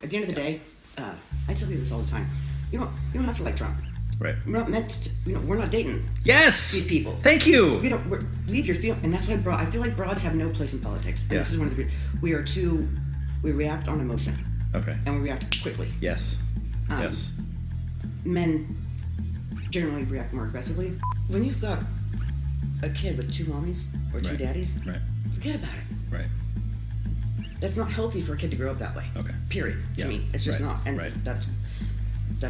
At the end of the day, I tell people this all the time. You don't have to like Trump. Right. We're not meant to. We're not dating. Yes. These people. Thank you. Leave your feel, and that's why I feel like broads have no place in politics. And this is one of the. We react on emotion. Okay. And we react quickly. Yes. Yes. Men generally react more aggressively. When you've got a kid with 2 mommies or 2 daddies, forget about it. Right. That's not healthy for a kid to grow up that way. Okay. Period. To me, it's just not, and that's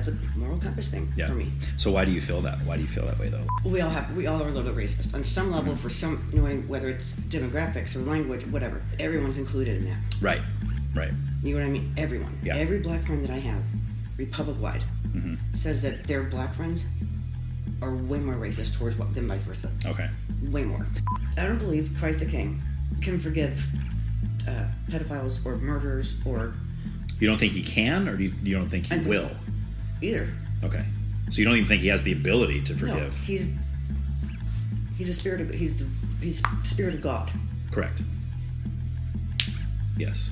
a moral compass thing for me. So why do you feel that? Why do you feel that way though? We all are a little bit racist on some level. For some, whether it's demographics or language, whatever. Everyone's included in that. Right. Right. You know what I mean? Everyone. Yeah. Every black friend that I have, Republic-wide, says that their black friends are way more racist towards than vice versa. Okay. Way more. I don't believe Christ the King can forgive pedophiles or murderers or... You don't think he can, or you don't think he will? Either. Okay. So you don't even think he has the ability to forgive? No, he's a spirit of... He's spirit of God. Correct. Yes.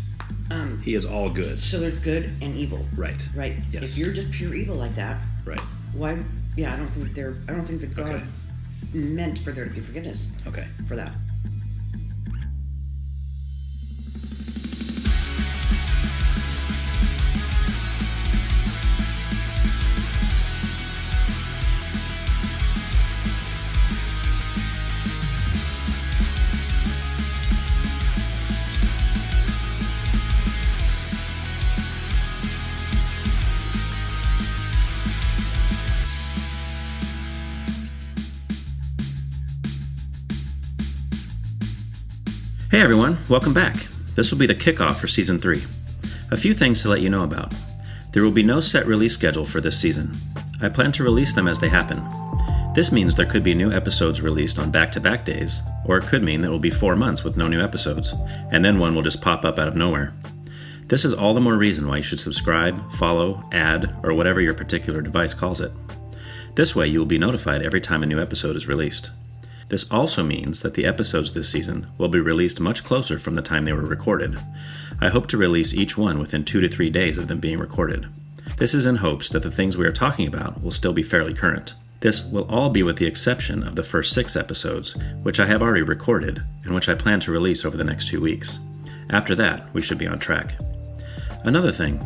He is all good. So there's good and evil. Right. Right. Yes. If you're just pure evil like that, right. Why? Yeah, I don't think that God meant for there to be forgiveness. Okay. For that. Hey everyone, welcome back. This will be the kickoff for Season 3. A few things to let you know about. There will be no set release schedule for this season. I plan to release them as they happen. This means there could be new episodes released on back-to-back days, or it could mean that it will be 4 months with no new episodes, and then one will just pop up out of nowhere. This is all the more reason why you should subscribe, follow, add, or whatever your particular device calls it. This way you will be notified every time a new episode is released. This also means that the episodes this season will be released much closer from the time they were recorded. I hope to release each one within 2 to 3 days of them being recorded. This is in hopes that the things we are talking about will still be fairly current. This will all be with the exception of the first 6 episodes, which I have already recorded and which I plan to release over the next 2 weeks. After that, we should be on track. Another thing,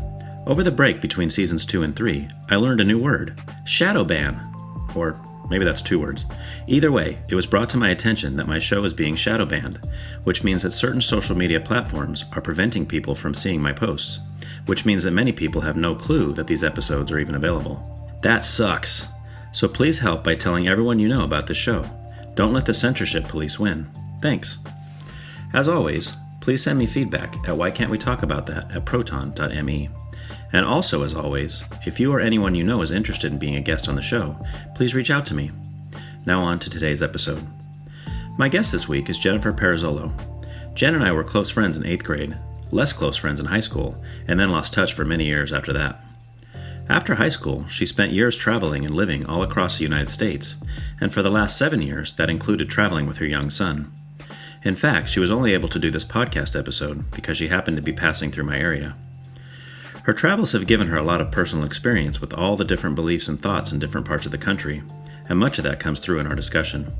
over the break between seasons 2 and 3, I learned a new word, shadow ban, or maybe that's 2 words. Either way, it was brought to my attention that my show is being shadow banned, which means that certain social media platforms are preventing people from seeing my posts, which means that many people have no clue that these episodes are even available. That sucks. So please help by telling everyone you know about this show. Don't let the censorship police win. Thanks. As always, please send me feedback at whycan'twetalkaboutThat@proton.me. And also, as always, if you or anyone you know is interested in being a guest on the show, please reach out to me. Now on to today's episode. My guest this week is Jennifer Perizzolo. Jen and I were close friends in 8th grade, less close friends in high school, and then lost touch for many years after that. After high school, she spent years traveling and living all across the United States, and for the last 7 years, that included traveling with her young son. In fact, she was only able to do this podcast episode because she happened to be passing through my area. Her travels have given her a lot of personal experience with all the different beliefs and thoughts in different parts of the country, and much of that comes through in our discussion.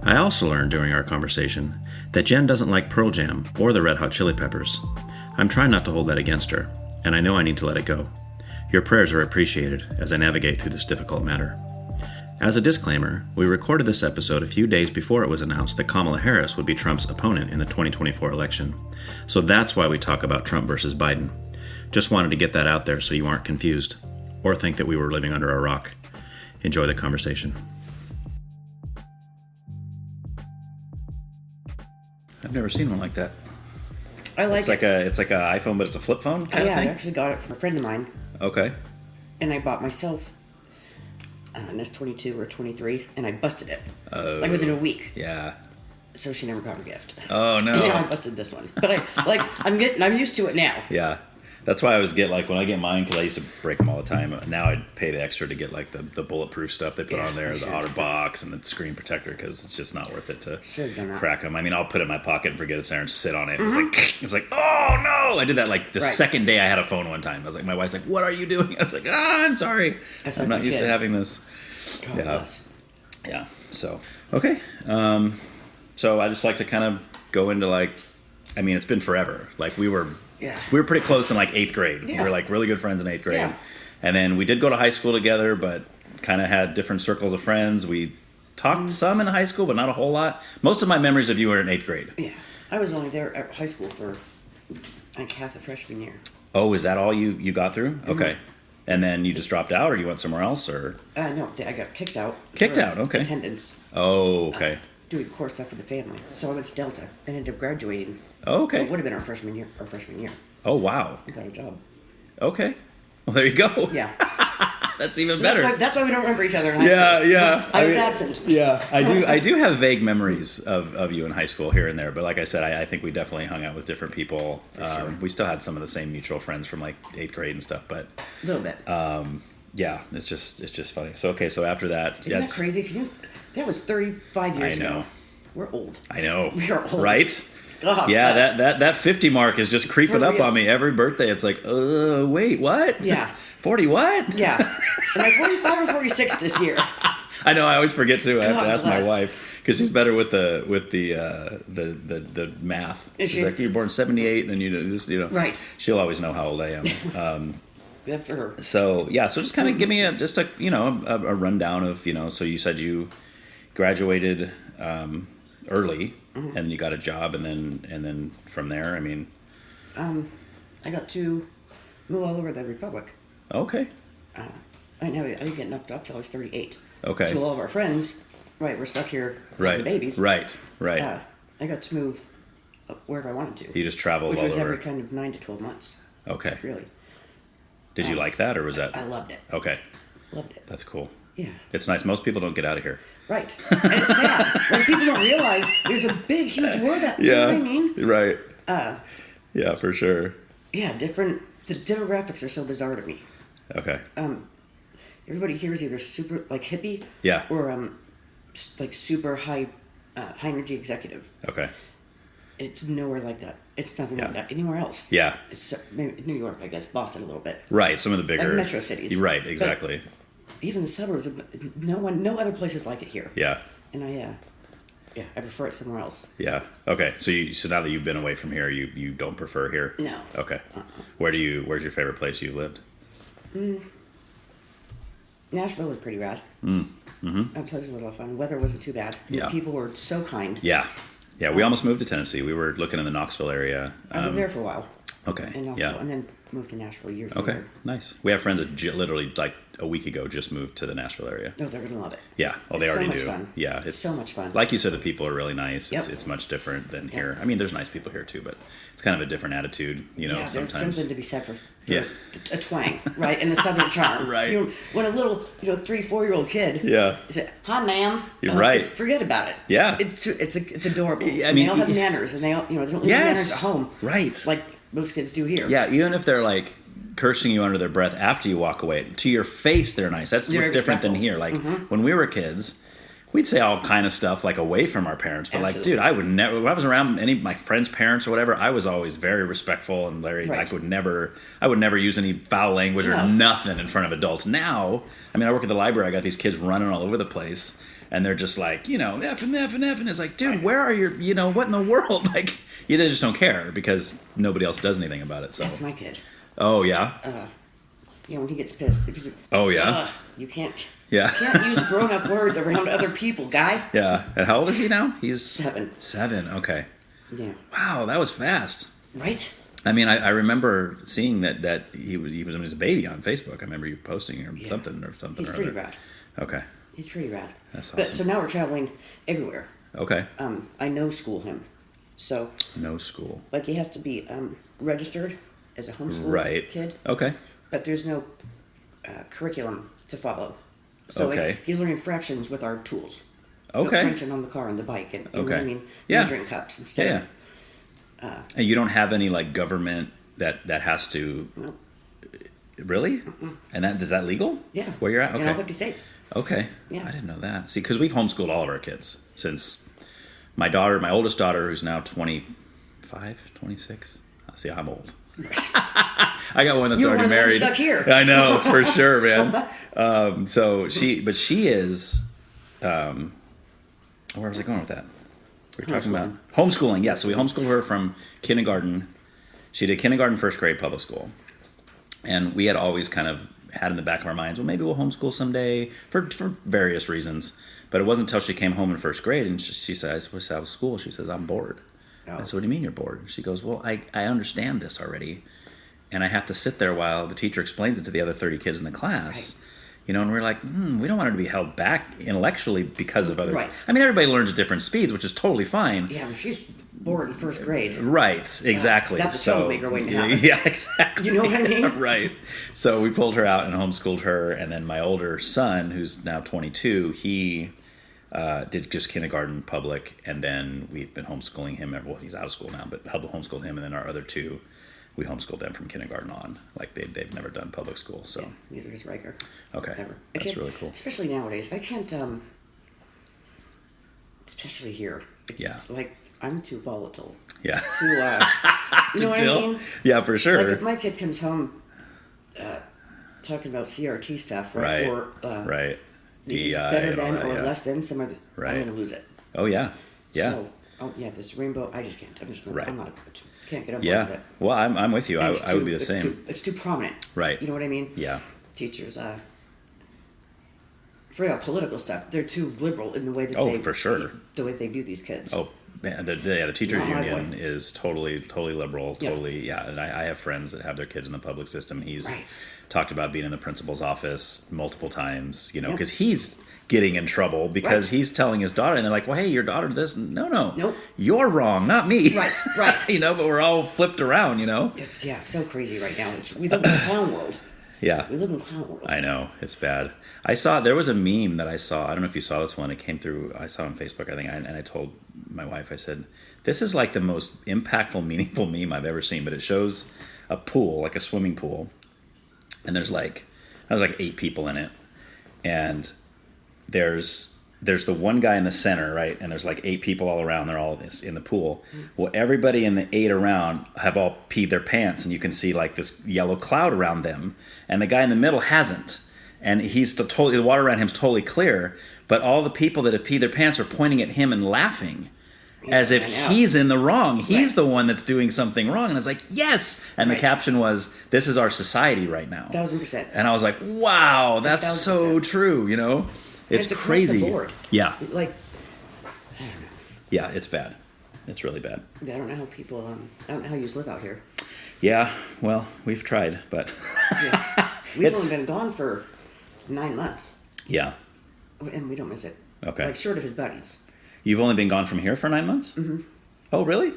I also learned during our conversation that Jen doesn't like Pearl Jam or the Red Hot Chili Peppers. I'm trying not to hold that against her, and I know I need to let it go. Your prayers are appreciated as I navigate through this difficult matter. As a disclaimer, we recorded this episode a few days before it was announced that Kamala Harris would be Trump's opponent in the 2024 election. So that's why we talk about Trump versus Biden. Just wanted to get that out there so you aren't confused, or think that we were living under a rock. Enjoy the conversation. I've never seen one like that. I like it's like an iPhone, but it's a flip phone kind of thing? I actually got it from a friend of mine. Okay. And I bought myself an S22 or 23, and I busted it. Like within a week. Yeah. So she never got her gift. Oh no. Yeah, I busted this one. But I'm used to it now. Yeah. That's why I always get, like, when I get mine, because I used to break them all the time. Now I pay the extra to get, like, the bulletproof stuff they put on there, the outer box, and the screen protector, because it's just not worth it to crack them. I mean, I'll put it in my pocket and forget it's there and sit on it. It's like, oh no! I did that, like, the second day I had a phone one time. I was like, my wife's like, what are you doing? I was like, I'm sorry. I'm not used to having this. Yeah. So, okay. So I just like to kind of go into, like, I mean, it's been forever. Like, we were pretty close in, like, 8th grade. We were, like, really good friends in 8th grade. And then we did go to high school together, but kind of had different circles of friends. We talked some in high school, but not a whole lot. Most of my memories of you are in 8th grade. Yeah. I was only there at high school for, like, half the freshman year. Oh, is that all you got through? Okay. And then you just dropped out, or you went somewhere else, or? No, I got kicked out. Okay. Attendance. Oh, okay. Doing core stuff for the family. So I went to Delta and ended up graduating. Oh, okay. It would have been our freshman year. Oh, wow. I got a job. Okay. Well, there you go. Yeah. That's even better. That's why we don't remember each other in high school. Yeah. I was absent. Yeah, I do have vague memories of you in high school here and there, but like I said, I think we definitely hung out with different people. Sure. We still had some of the same mutual friends from, like, 8th grade and stuff, but a little bit. Yeah, it's just funny. So so after that, isn't that crazy? That was 35 years ago. I know. We're old. I know. We're old. Right? God, yeah, that 50 mark is just creeping up on me every birthday. It's like, wait, what? Yeah. 40 what? Yeah. Am I 45 or 46 this year? I know. I always forget too. I have to ask my wife because she's better with the math. She's like, you're born 78, then Right. She'll always know how old I am. Good for her. So just kind of give me a rundown of So you said you graduated early, and you got a job, and then from there, I mean, I got to move all over the Republic. Okay. I didn't get knocked up till I was 38. Okay. So all of our friends, we're stuck here having babies. Right. I got to move wherever I wanted to. You just traveled which all was over. every kind of 9 to 12 months. Okay. Really. Did you like that, or was that? I loved it. Okay. Loved it. That's cool. Yeah. It's nice. Most people don't get out of here. Right. And it's sad. When people don't realize there's a big, huge world out there. You know what I mean? Right. Yeah, for sure. Yeah, the demographics are so bizarre to me. Okay. Everybody here is either super, like, hippie. Yeah. Or, like, super high energy executive. Okay. It's nowhere like that. It's nothing like that anywhere else. Yeah. It's maybe New York, I guess, Boston a little bit. Right, some of the bigger... Like metro cities. Right, exactly. But even the suburbs, no other places like it here. Yeah. And I prefer it somewhere else. Yeah. Okay, so now that you've been away from here, you don't prefer here? No. Okay. Where's your favorite place you lived? Nashville was pretty rad. That place was a lot of fun. Weather wasn't too bad. Yeah. The people were so kind. Yeah. Yeah, we almost moved to Tennessee. We were looking in the Knoxville area. I lived there for a while. Okay. In Knoxville, and then moved to Nashville years later. later. Nice. We have friends that literally, like, a week ago just moved to the Nashville area. Oh, they're going to love it. Yeah. Oh, they already do. It's so much fun. Yeah. It's so much fun. Like you said, the people are really nice. Yep. It's much different than here. I mean, there's nice people here too, but it's kind of a different attitude, Yeah, sometimes. there's something to be said for a twang, right? And the Southern charm. Right. When a little, 3-4-year-old kid. Yeah. You say, "Hi, ma'am." You're right. Forget about it. Yeah. It's adorable. Yeah, they all have manners, and they all, they don't leave manners at home. Right. Like most kids do here. Yeah, even if they're, like, cursing you under their breath after you walk away, to your face they're nice. That's what's different than here. Like, when we were kids, we'd say all kind of stuff, like, away from our parents, but Absolutely. Like, dude, I would never, when I was around any of my friends' parents or whatever, I was always very respectful and very, I would never use any foul language or nothing in front of adults. Now, I mean, I work at the library, I got these kids running all over the place, and they're just like, effing. It's like, dude, where are your, what in the world? Like, you just don't care because nobody else does anything about it. So that's my kid. Oh, yeah? When he gets pissed. If he's oh, yeah? You can't. Yeah. You can't use grown-up words around other people, guy. Yeah. And how old is he now? He's 7. 7, okay. Yeah. Wow, that was fast. Right? I mean, I remember seeing that he was a baby on Facebook. I remember you posting something. He's pretty rad. Okay. He's pretty rad. That's awesome. But, so now we're traveling everywhere. Okay. I no school him. So. No school. Like, he has to be registered as a homeschool kid. Okay. But there's no curriculum to follow. So like, he's learning fractions with our tools. Okay. Crunching on the car and the bike and measuring cups instead of... And you don't have any, like, government that has to. No. Really? And is that legal? Yeah. Where you're at? Okay. In all 50 states. Okay. Yeah. I didn't know that. See, because we've homeschooled all of our kids since my oldest daughter, who's now 25, 26. See, I'm old. I got one that's already married. Stuck here. I know, for sure, man. She is. Where was I going with that? We were talking about homeschooling. Yeah, so we homeschooled her from kindergarten. She did kindergarten, first grade public school. And we had always kind of had in the back of our minds, well, maybe we'll homeschool someday for various reasons. But it wasn't until she came home in first grade and she says, "What's out of school?" She says, "I'm bored." I said, "What do you mean you're bored?" She goes, "Well, I understand this already. And I have to sit there while the teacher explains it to the other 30 kids in the class." Right. And we're like, we don't want her to be held back intellectually because of other... Right. I mean, everybody learns at different speeds, which is totally fine. Yeah, but she's bored in first grade. Right, exactly. That's a troublemaker waiting to happen. Yeah, exactly. You know what I mean? Right. So we pulled her out and homeschooled her, and then my older son, who's now 22, he did just kindergarten public, and then we've been homeschooling him. Well, he's out of school now, but homeschooled him, and then our other two, we homeschooled them from kindergarten on. Like they've never done public school, so. Yeah, neither is Riker. Okay, Never. That's really cool. Especially nowadays, I can't. Especially here, it's like I'm too volatile. Yeah. To you know what I mean? Yeah, for sure. Like if my kid comes home talking about CRT stuff, right? Or right. He's better than or less than some of the, right. I'm going to lose it. Oh yeah. Yeah. So, this rainbow, I just can't. I'm not can't get up with it. Well, I'm with you. I would be the same. It's too prominent. Right. You know what I mean? Yeah. Teachers, for political stuff, they're too liberal in the way that for sure. The way they view these kids. Oh, man, the teachers union is totally liberal. Totally, yeah. And I have friends that have their kids in the public system. He's talked about being in the principal's office multiple times, because he's getting in trouble because he's telling his daughter, and they're like, "Well, hey, your daughter this." No, you're wrong, not me. Right. But we're all flipped around. It's so crazy right now. We live in a clown world. Yeah. We live in a clown world. I know. It's bad. There was a meme that I saw. I don't know if you saw this one. It came through, I saw it on Facebook, I think. And I told my wife, I said, this is like the most impactful, meaningful meme I've ever seen. But it shows a pool, like a swimming pool. And there's like 8 people in it. And there's the one guy in the center, right? And there's like 8 people all around. They're all in the pool. Well, everybody in the 8 around have all peed their pants, and you can see like this yellow cloud around them. And the guy in the middle hasn't. And the water around him's totally clear. But all the people that have peed their pants are pointing at him and laughing. As if he's in the wrong. He's the one that's doing something wrong. And I was like, yes! And the caption was, "This is our society right now." 1,000%. And I was like, wow, that's 1,000%. So true, It's crazy. The board. Yeah. Like, I don't know. Yeah, it's bad. It's really bad. I don't know how people, I don't know how you live out here. Yeah, well, we've tried, but... We've only been gone for 9 months. Yeah. And we don't miss it. Okay. Like, short of his buddies. You've only been gone from here for 9 months? Mm-hmm. Oh, really?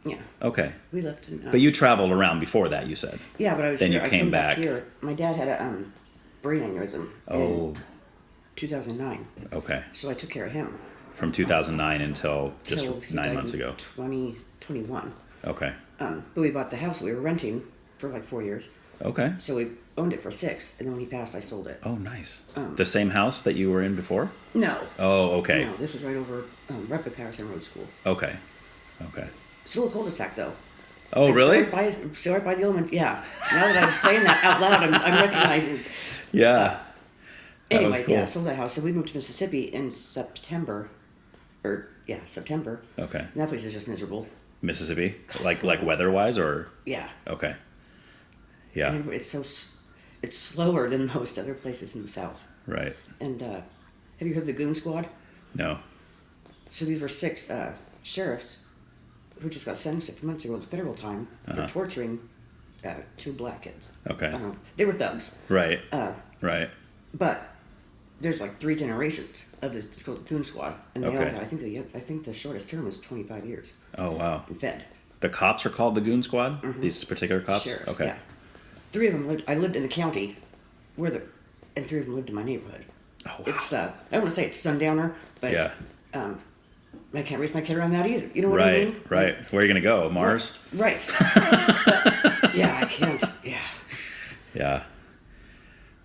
Yeah. Okay. We left in... but you traveled around before that, you said. Yeah, but I was then here. You came back here. My dad had a brain aneurysm. Oh. 2009. Okay. So I took care of him. From 2009 until just 9 months ago. 2021. Okay. But we bought the house that we were renting for like 4 years. Okay. So we owned it for 6, and then when he passed, I sold it. Oh, nice. The same house that you were in before? No. Oh, okay. No, this was right over right by Patterson Road School. Okay. Still a cul-de-sac, though. Oh, really? So right by the element. Yeah. Now that I'm saying that out loud, I'm recognizing. Yeah. Anyway, cool. sold that house. So we moved to Mississippi in September. September. Okay. And that place is just miserable. Mississippi? Like weather-wise, or? Yeah. Okay. Yeah. And it's slower than most other places in the South. Right. And have you heard of the Goon Squad? No. So these were 6 sheriffs who just got sentenced a few months ago to federal time for torturing 2 black kids. Okay. They were thugs. Right. Right. But there's like 3 generations of this. It's called Goon Squad, and they all got, I think the shortest term is 25 years. Oh wow. And fed. The cops are called the Goon Squad. Mm-hmm. These particular cops. Sheriffs, okay. Yeah. 3 of them lived. I lived in the county, and 3 of them lived in my neighborhood. Oh wow. It's I don't want to say it's sundowner, but it's I can't raise my kid around that either. You know what I mean? Right. Where are you gonna go? Mars. Right. Yeah, I can't. Yeah. Yeah.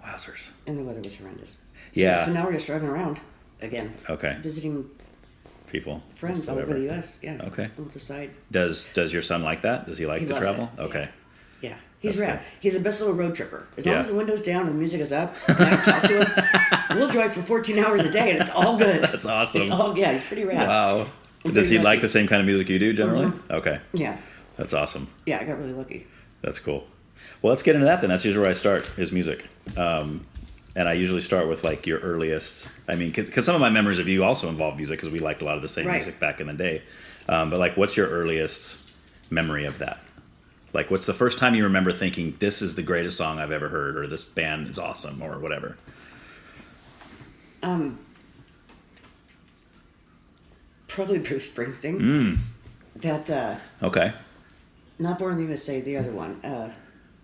Wowzers. And the weather was horrendous. Yeah. So now we're just driving around again. Okay. Visiting People. friends all over the U.S. Yeah. Okay. We'll decide. Does your son like that? Does he like to travel? It. Okay. Yeah. He's That's rad. good. He's the best little road tripper. As long as the window's down and the music is up, and I don't talk to him, we'll drive for 14 hours a day, and it's all good. That's awesome. He's pretty rad. Wow. Does he like the same kind of music you do generally? Mm-hmm. Okay. Yeah. That's awesome. Yeah, I got really lucky. That's cool. Well, let's get into that then. That's usually where I start, is music. And I usually start with like your earliest. I mean, because some of my memories of you also involve music, because we liked a lot of the same music back in the day. But like, what's your earliest memory of that? Like, what's the first time you remember thinking, this is the greatest song I've ever heard, or this band is awesome, or whatever? Probably Bruce Springsteen. That, Okay. not Born in the USA, the other one.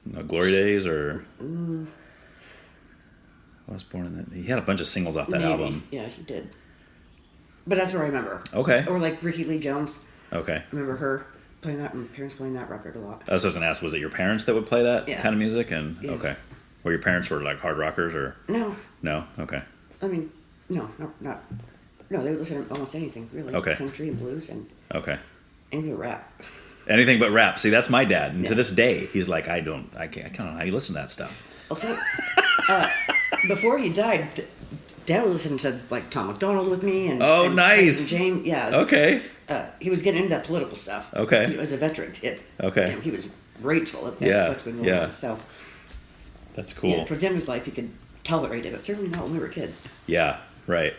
No, Glory Days, or... I was born in that. He had a bunch of singles off that album. Yeah, he did. But that's what I remember. Okay. Or like Ricky Lee Jones. Okay. I remember her playing that, and my parents playing that record a lot. I was going to ask, was it your parents that would play that kind of music? And Yeah. okay. Or your parents were like hard rockers, or? No. No? Okay. I mean, no, not. No, they would listen to almost anything, really. Okay. Country and blues and Okay. anything but rap. Anything but rap. See, that's my dad. And to this day, he's like, I don't know how you listen to that stuff. I'll tell you, before he died, Dad was listening to like Tom MacDonald with me and nice. Tyson James. Yeah. Okay. He was getting into that political stuff. Okay. He was a veteran kid. Okay. And he was rageful at what's going on. So. That's cool. Yeah, towards the end of his life, he could tolerate it, but certainly not when we were kids. Yeah. Right.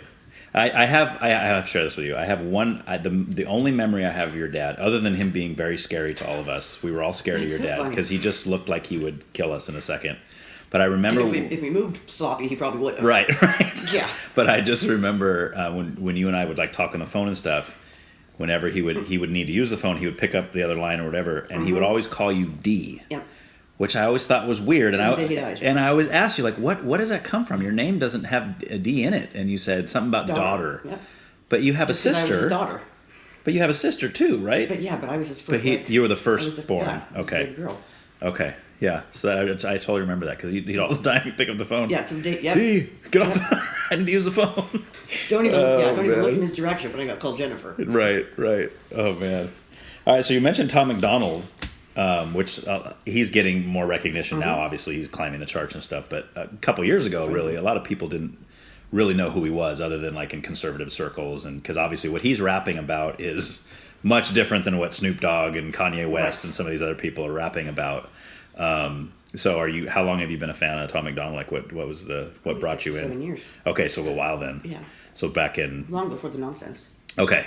I have to share this with you. I have one. The only memory I have of your dad, other than him being very scary to all of us, we were all scared of your dad because he just looked like he would kill us in a second. But I remember if we moved sloppy, he probably would have. Right. Yeah. But I just remember when you and I would like talk on the phone and stuff. Whenever he would need to use the phone, he would pick up the other line or whatever, and he would always call you D. Yep. Which I always thought was weird, and I always asked you, like, what does that come from? Your name doesn't have a D in it, and you said something about daughter. Yep. But you have a sister. I was his daughter. But you have a sister too, right? But I was his first. But you were the firstborn. Yeah, I was okay. a big girl. Okay. Yeah. So I totally remember that because he'd all the time pick up the phone. Yeah. D, get off. I need to use the phone. Don't even look in his direction. But I got called Jennifer. Right. Oh man. All right. So you mentioned Tom MacDonald. Which he's getting more recognition now. Obviously, he's climbing the charts and stuff. But a couple years ago, really, a lot of people didn't really know who he was, other than like in conservative circles, and because obviously what he's rapping about is much different than what Snoop Dogg and Kanye West and some of these other people are rapping about. So, how long have you been a fan of Tom MacDonald? Like, what brought you in? 7 years. Okay, so a while then. Yeah. So back in long before the nonsense. Okay,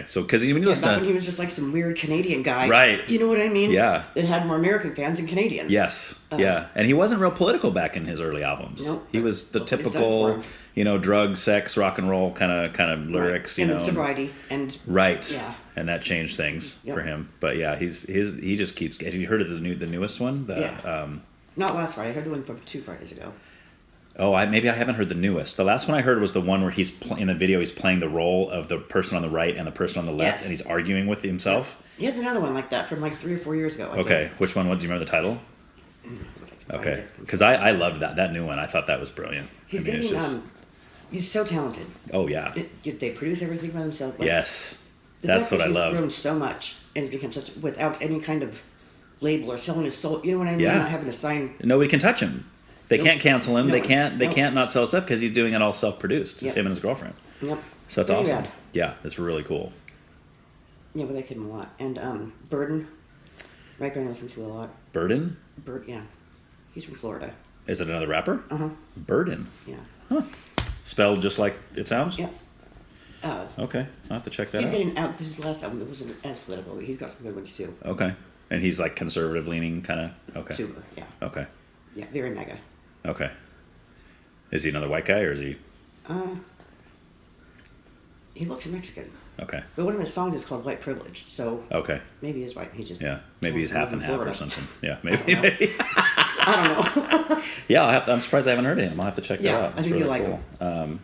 so because when you listen back when he was just like some weird Canadian guy, right? You know what I mean? Yeah. That had more American fans than Canadian. Yes, and he wasn't real political back in his early albums. Nope. He was the typical, drug, sex, rock and roll kind of lyrics, and sobriety and yeah, and that changed things for him. But yeah, he just keeps. Have you heard of the newest one? Not last Friday. I heard the one from 2 Fridays ago. Oh, maybe I haven't heard the newest. The last one I heard was the one where he's in the video. He's playing the role of the person on the right and the person on the left, and he's arguing with himself. He has another one like that from like 3 or 4 years ago. Okay, which one? What do you remember the title? Okay, because I loved that new one. I thought that was brilliant. He's he's so talented. Oh yeah. They produce everything by themselves. Like, yes, that's what I love. He's grown so much and has become such without any kind of label or selling his soul. You know what I mean? Yeah. Not having to sign. Nobody can touch him. They can't cancel him. No, they can't not sell stuff because he's doing it all self-produced. It's him and his girlfriend. Yep. So that's Pretty awesome. rad. Yeah, that's really cool. Yeah, but I like him a lot. And Burden, right there I listen to a lot. Burden? Yeah. He's from Florida. Is it another rapper? Uh-huh. Burden? Yeah. Huh. Spelled just like it sounds? Yeah. Okay. I'll have to check that he's out. getting out. This last album, it wasn't as political, but he's got some good ones too. Okay. And he's like conservative leaning kind of? Okay. Super, yeah. Okay. Yeah, very mega. Okay. Is he another white guy or is he? He looks Mexican. Okay. But one of his songs is called White Privilege, so okay. Maybe he's white. He just maybe he's half and half or something. Yeah, maybe. I don't know. Yeah, I'm surprised I haven't heard of him. I'll have to check that out. I think you'll like him.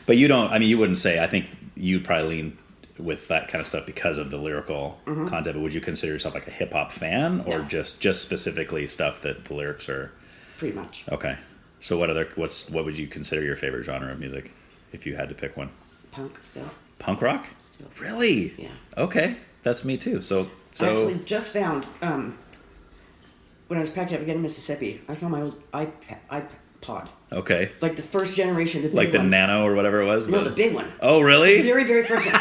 But you don't. I mean, you wouldn't say. I think you'd probably lean with that kind of stuff because of the lyrical content. But would you consider yourself like a hip hop fan, or just specifically stuff that the lyrics are? Pretty much. Okay. So what would you consider your favorite genre of music if you had to pick one? Punk still. Punk rock? Still. Really? Yeah. Okay. That's me too. So I actually just found when I was packing up again in Mississippi, I found my old iPod. Okay. Like the first generation, the big like the one. Nano or whatever it was? No, the big one. Oh, really? The very, very first one.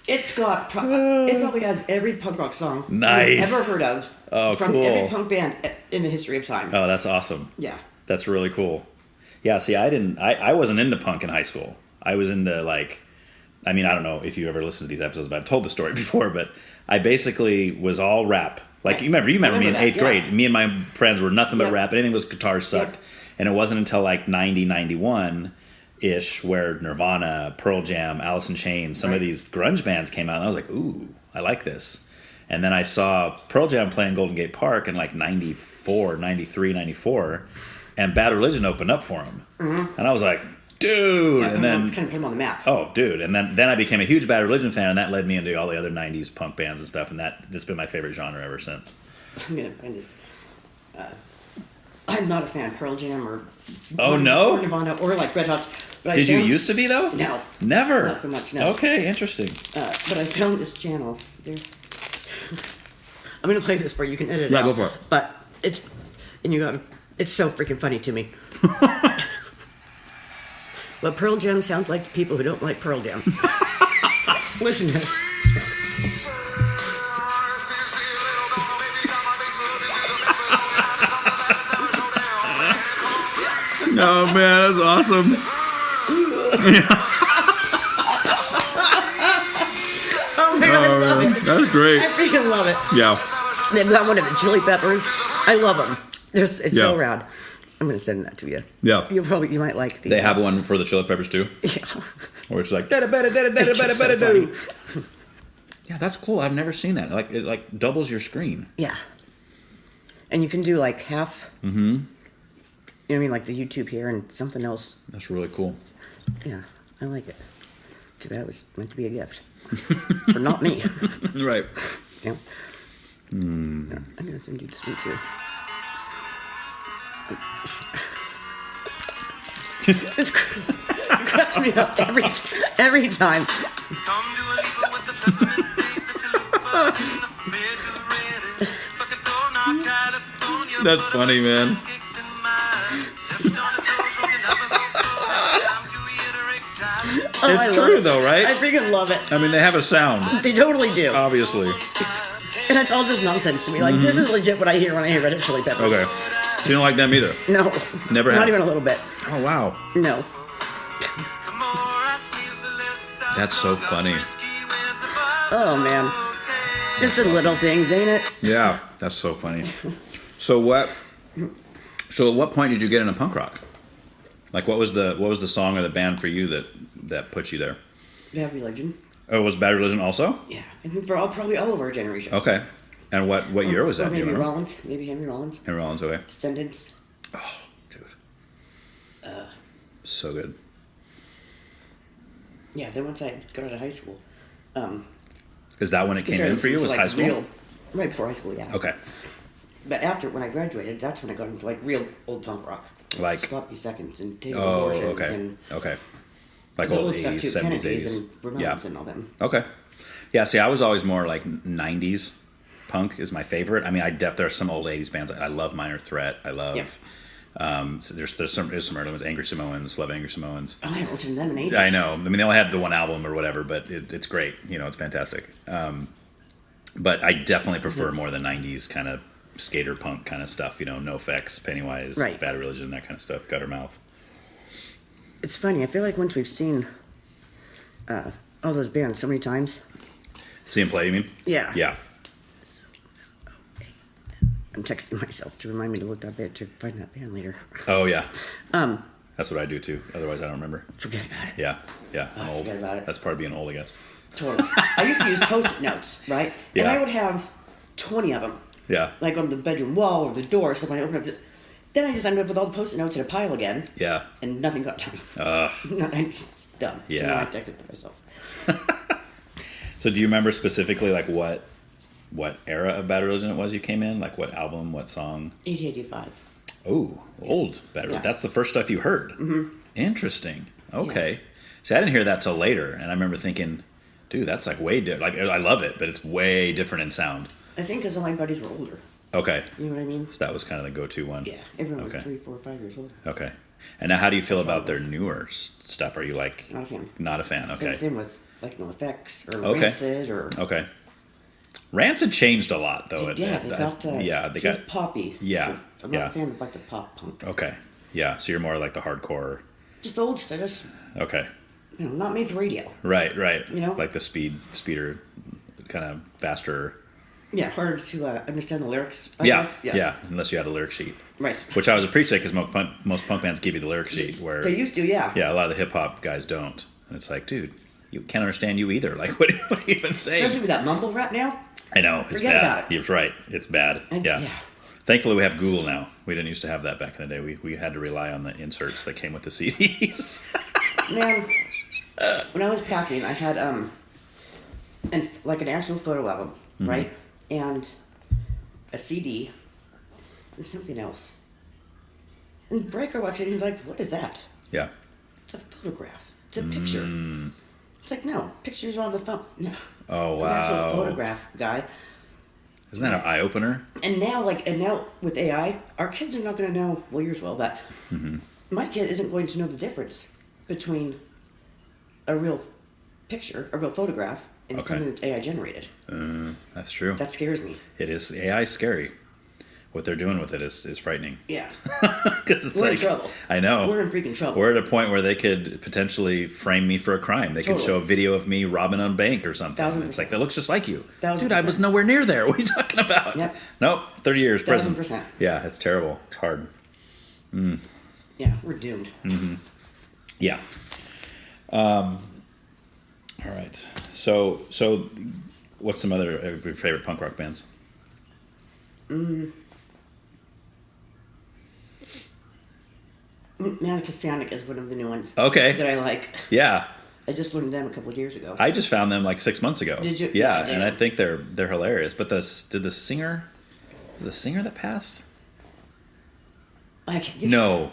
It's got... it probably has every punk rock song Nice. you've ever heard of. Oh, from cool. every punk band in the history of time. Oh, that's awesome. Yeah. That's really cool. Yeah, see, I wasn't into punk in high school. I was into, like... I mean, I don't know if you ever listened to these episodes, but I've told the story before, but I basically was all rap. Like, Right. you remember me in that, 8th grade. Me and my friends were nothing but Yep. rap. Anything was guitar sucked. Yep. And it wasn't until like 90, 91-ish where Nirvana, Pearl Jam, Alice in Chains, some of these grunge bands came out. And I was like, ooh, I like this. And then I saw Pearl Jam playing Golden Gate Park in like 94, 93, 94. And Bad Religion opened up for them. Mm-hmm. And I was like, dude. Yeah, and then kind of put him on the map. Oh, dude. And then I became a huge Bad Religion fan, and that led me into all the other 90s punk bands and stuff. And that's been my favorite genre ever since. I'm going to find this... I'm not a fan of Pearl Jam or... Oh, no? Or Nirvana or like Red Hot. But Did you used to be, though? No. Never? Not so much, no. Okay, interesting. But I found this channel. There. I'm going to play this for you. You can edit it out. Go for it. But it's... And you got... It's so freaking funny to me. What Pearl Jam sounds like to people who don't like Pearl Jam. Listen to this. Oh, man, that's awesome. Oh, man, I love it. That's great. I freaking love it. Yeah. They've got one of the Chili Peppers. I love them. It's Yeah. so rad. I'm going to send that to you. Yeah. You might like the... They have one for the Chili Peppers, too? Yeah. Where it's like, It's just so funny. Yeah, that's cool. I've never seen that. It like doubles your screen. Yeah. And you can do like half. Mm-hmm. You know what I mean? Like the YouTube here and something else. That's really cool. Yeah, I like it. Too bad it was meant to be a gift. For not me. Right. Yeah. I'm going to send you this one too. This cracks me up every time. That's funny, man. It's true, though, right? I freaking love it. I mean, they have a sound, They totally do. obviously. And it's all just nonsense to me. Like, this is legit what I hear when I hear Red Hot Chili Peppers. Okay. So you don't like them either? No. Never Not have. even a little bit. Oh, wow. No. That's so funny. Oh, man. It's the little things, ain't it? Yeah, that's so funny. So at what point did you get into punk rock? Like, what was the song or the band for you that put you there? Bad Religion. Oh, was Bad Religion also? Yeah. I think for probably all of our generation. Okay. And what year was that? Or Do you maybe remember? Rollins. Maybe Henry Rollins. Henry Rollins, okay. Descendants. Oh, dude. So good. Yeah, then once I got out of high school. Is that when it came in for you? Was high school? Right before high school, yeah. Okay. But after, when I graduated, that's when I got into like real old punk rock. Like Sloppy Seconds and Taking Oh, Abortions okay. and Okay. Like the old old stuff 80s, too, 70s, Kennedys 80s. and Ramones Yeah. and all them. Okay. Yeah, see, I was always more like 90s punk is my favorite. I mean, there's some old 80s bands. I love Minor Threat. I love... Yeah. So there's some early ones. Angry Samoans. Love Angry Samoans. Oh, I haven't listened to them in ages. I know. I mean, they only had the one album or whatever, but it's great. You know, it's fantastic. But I definitely prefer more the 90s kind of skater punk kind of stuff. You know, NOFX, Pennywise, Right. Bad Religion, that kind of stuff. Guttermouth. It's funny. I feel like once we've seen all those bands so many times. See him play, you mean? Yeah. Yeah. I'm texting myself to remind me to look up it to find that band later. Oh, yeah. That's what I do, too. Otherwise, I don't remember. Forget about it. Yeah. Yeah. I'm old. Forget about it. That's part of being old, I guess. Totally. I used to use Post-it notes, right? Yeah. And I would have 20 of them. Yeah. Like on the bedroom wall or the door. So when I opened up then I just ended up with all the Post-it notes in a pile again. Yeah. And nothing got done. It's dumb. Yeah. So now I texted to myself. So do you remember specifically like what era of Bad Religion it was you came in? Like what album, what song? 885. Oh, old Bad Religion. That's the first stuff you heard. Mm-hmm. Interesting. Okay. Yeah. See, I didn't hear that till later, and I remember thinking, dude, that's like way different. Like I love it, but it's way different in sound. I think because all my buddies were older. Okay. You know what I mean? So that was kind of the go-to one. Yeah, everyone was 3, 4, 5 years old. Okay. And now, how do you feel about their newer stuff? Are you like not a fan? Not a fan. Okay. Same thing with like NOFX or Rancid or. Okay. Rancid changed a lot though. They got they got poppy. Yeah. I'm not a fan of like the pop punk. Okay. Yeah. So you're more like the hardcore. Just the old stuff. Okay. You know, not made for radio. Right. You know, like the speeder, kind of faster. Yeah, harder to understand the lyrics. I Yeah, guess. Yeah. Unless you had a lyric sheet. Right. Which I was appreciative because most punk bands give you the lyric sheet. Where they used to, yeah. Yeah, a lot of the hip hop guys don't, and it's like, dude, you can't understand you either. Like, what are you even saying? Especially with that mumble rap now. I know it's Forget bad. about it. You're right. It's bad. Yeah. Thankfully, we have Google now. We didn't used to have that back in the day. We had to rely on the inserts that came with the CDs. Man, when I was packing, I had an actual photo album, right, and a CD, and something else. And Breaker watched it, and he's like, "What is that?" Yeah. It's a photograph. It's a picture. It's like, no, pictures are on the phone. No. Oh, it's wow. an actual photograph, guy. Isn't that an eye opener? And now with AI, our kids are not going to know. Well, yours will, but my kid isn't going to know the difference between a real picture, a real photograph, and something that's AI generated. That's true. That scares me. It is. AI is scary. What they're doing with it is frightening. Yeah. Because We're in trouble. I know. We're in freaking trouble. We're at a point where they could potentially frame me for a crime. They could show a video of me robbing a bank or something. 1,000%. It's like, that looks just like you. 1,000%. Dude, I was nowhere near there. What are you talking about? Yep. Nope. 30 years prison. 1,000%. Yeah, it's terrible. It's hard. Yeah, we're doomed. Yeah. All right. So what's some other of your favorite punk rock bands? Manic Hispanic is one of the new ones. Okay. That I like. Yeah. I just learned them a couple of years ago. I just found them like 6 months ago. Did you? Yeah, and I think they're hilarious. But did the singer that passed? No.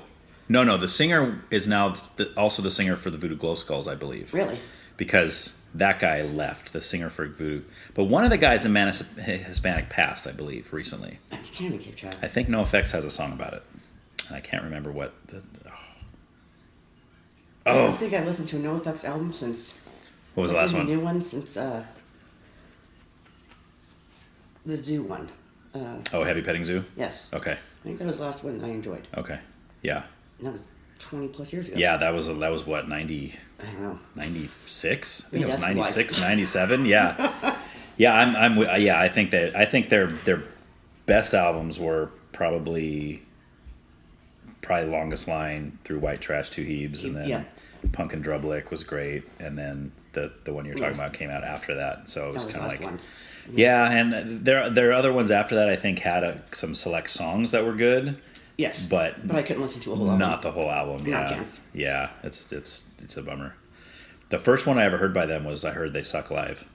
The singer is now also the singer for the Voodoo Glow Skulls, I believe. Really? Because that guy left, the singer for Voodoo. But one of the guys in Man Hispanic passed, I believe, recently. I can't even keep track. I think NOFX has a song about it. And I can't remember what the... I don't think I listened to a NOFX album since... What was the last one? The new one since the Zoo one. Heavy Petting Zoo? Yes. Okay. I think that was the last one I enjoyed. Okay. Yeah. And that was 20 plus years ago. Yeah, that was what, 90... I don't know. 96? I think it was That's 96, 97. Yeah. Yeah, I think their best albums were probably Longest Line, Through White Trash, Two Hebes, and then Punk and Drublick was great, and then the one you're talking about came out after that. So it was kind of like one. Yeah, and there are other ones after that I think had some select songs that were good. Yes. But I couldn't listen to a whole album. Not the whole album. Not Yeah. chance. Yeah, it's a bummer. The first one I ever heard by them was I Heard They Suck Live.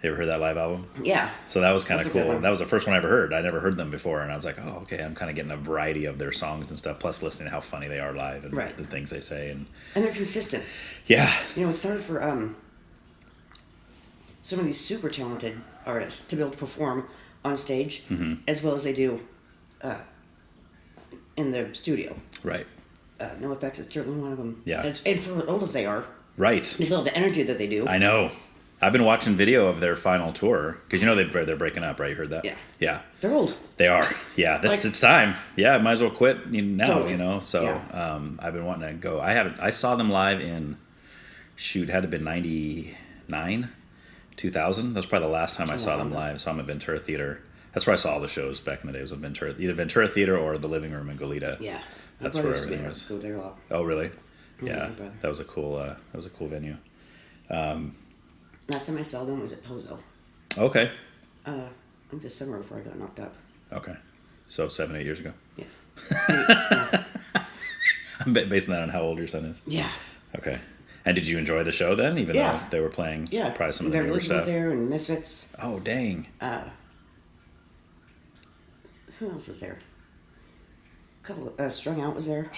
You ever heard that live album? Yeah. So that was kind of cool. That was the first one I ever heard. I never heard them before, and I was like, oh, okay, I'm kind of getting a variety of their songs and stuff, plus listening to how funny they are live and the things they say. And they're consistent. Yeah. You know, it started for some of these super talented artists to be able to perform on stage as well as they do in the studio. Right. NOFX is certainly one of them. Yeah. And for as old as they are. Right. They still have the energy that they do. I know. I've been watching video of their final tour because they're breaking up, right? You heard that? Yeah. Yeah. They're old. They are. Yeah. It's time. Yeah. Might as well quit now. Totally. So I've been wanting to go. I saw them live in had to have been 99, 2000. That was probably the last time I saw them live. I saw them at Ventura Theater. That's where I saw all the shows back in the day. Was at either Ventura Theater or the Living Room in Goleta. Yeah. That's where everything was. Go there a lot. Oh, really? Yeah. That was a cool venue. Last time I saw them was at Pozo. Okay. I think this summer before I got knocked up. Okay. So 7-8 years ago. Yeah. I'm basing that on how old your son is. Yeah. Okay. And did you enjoy the show then, even though they were playing probably some of the newer stuff? Was there and Misfits. Oh, dang. Who else was there? A couple of, Strung Out was there.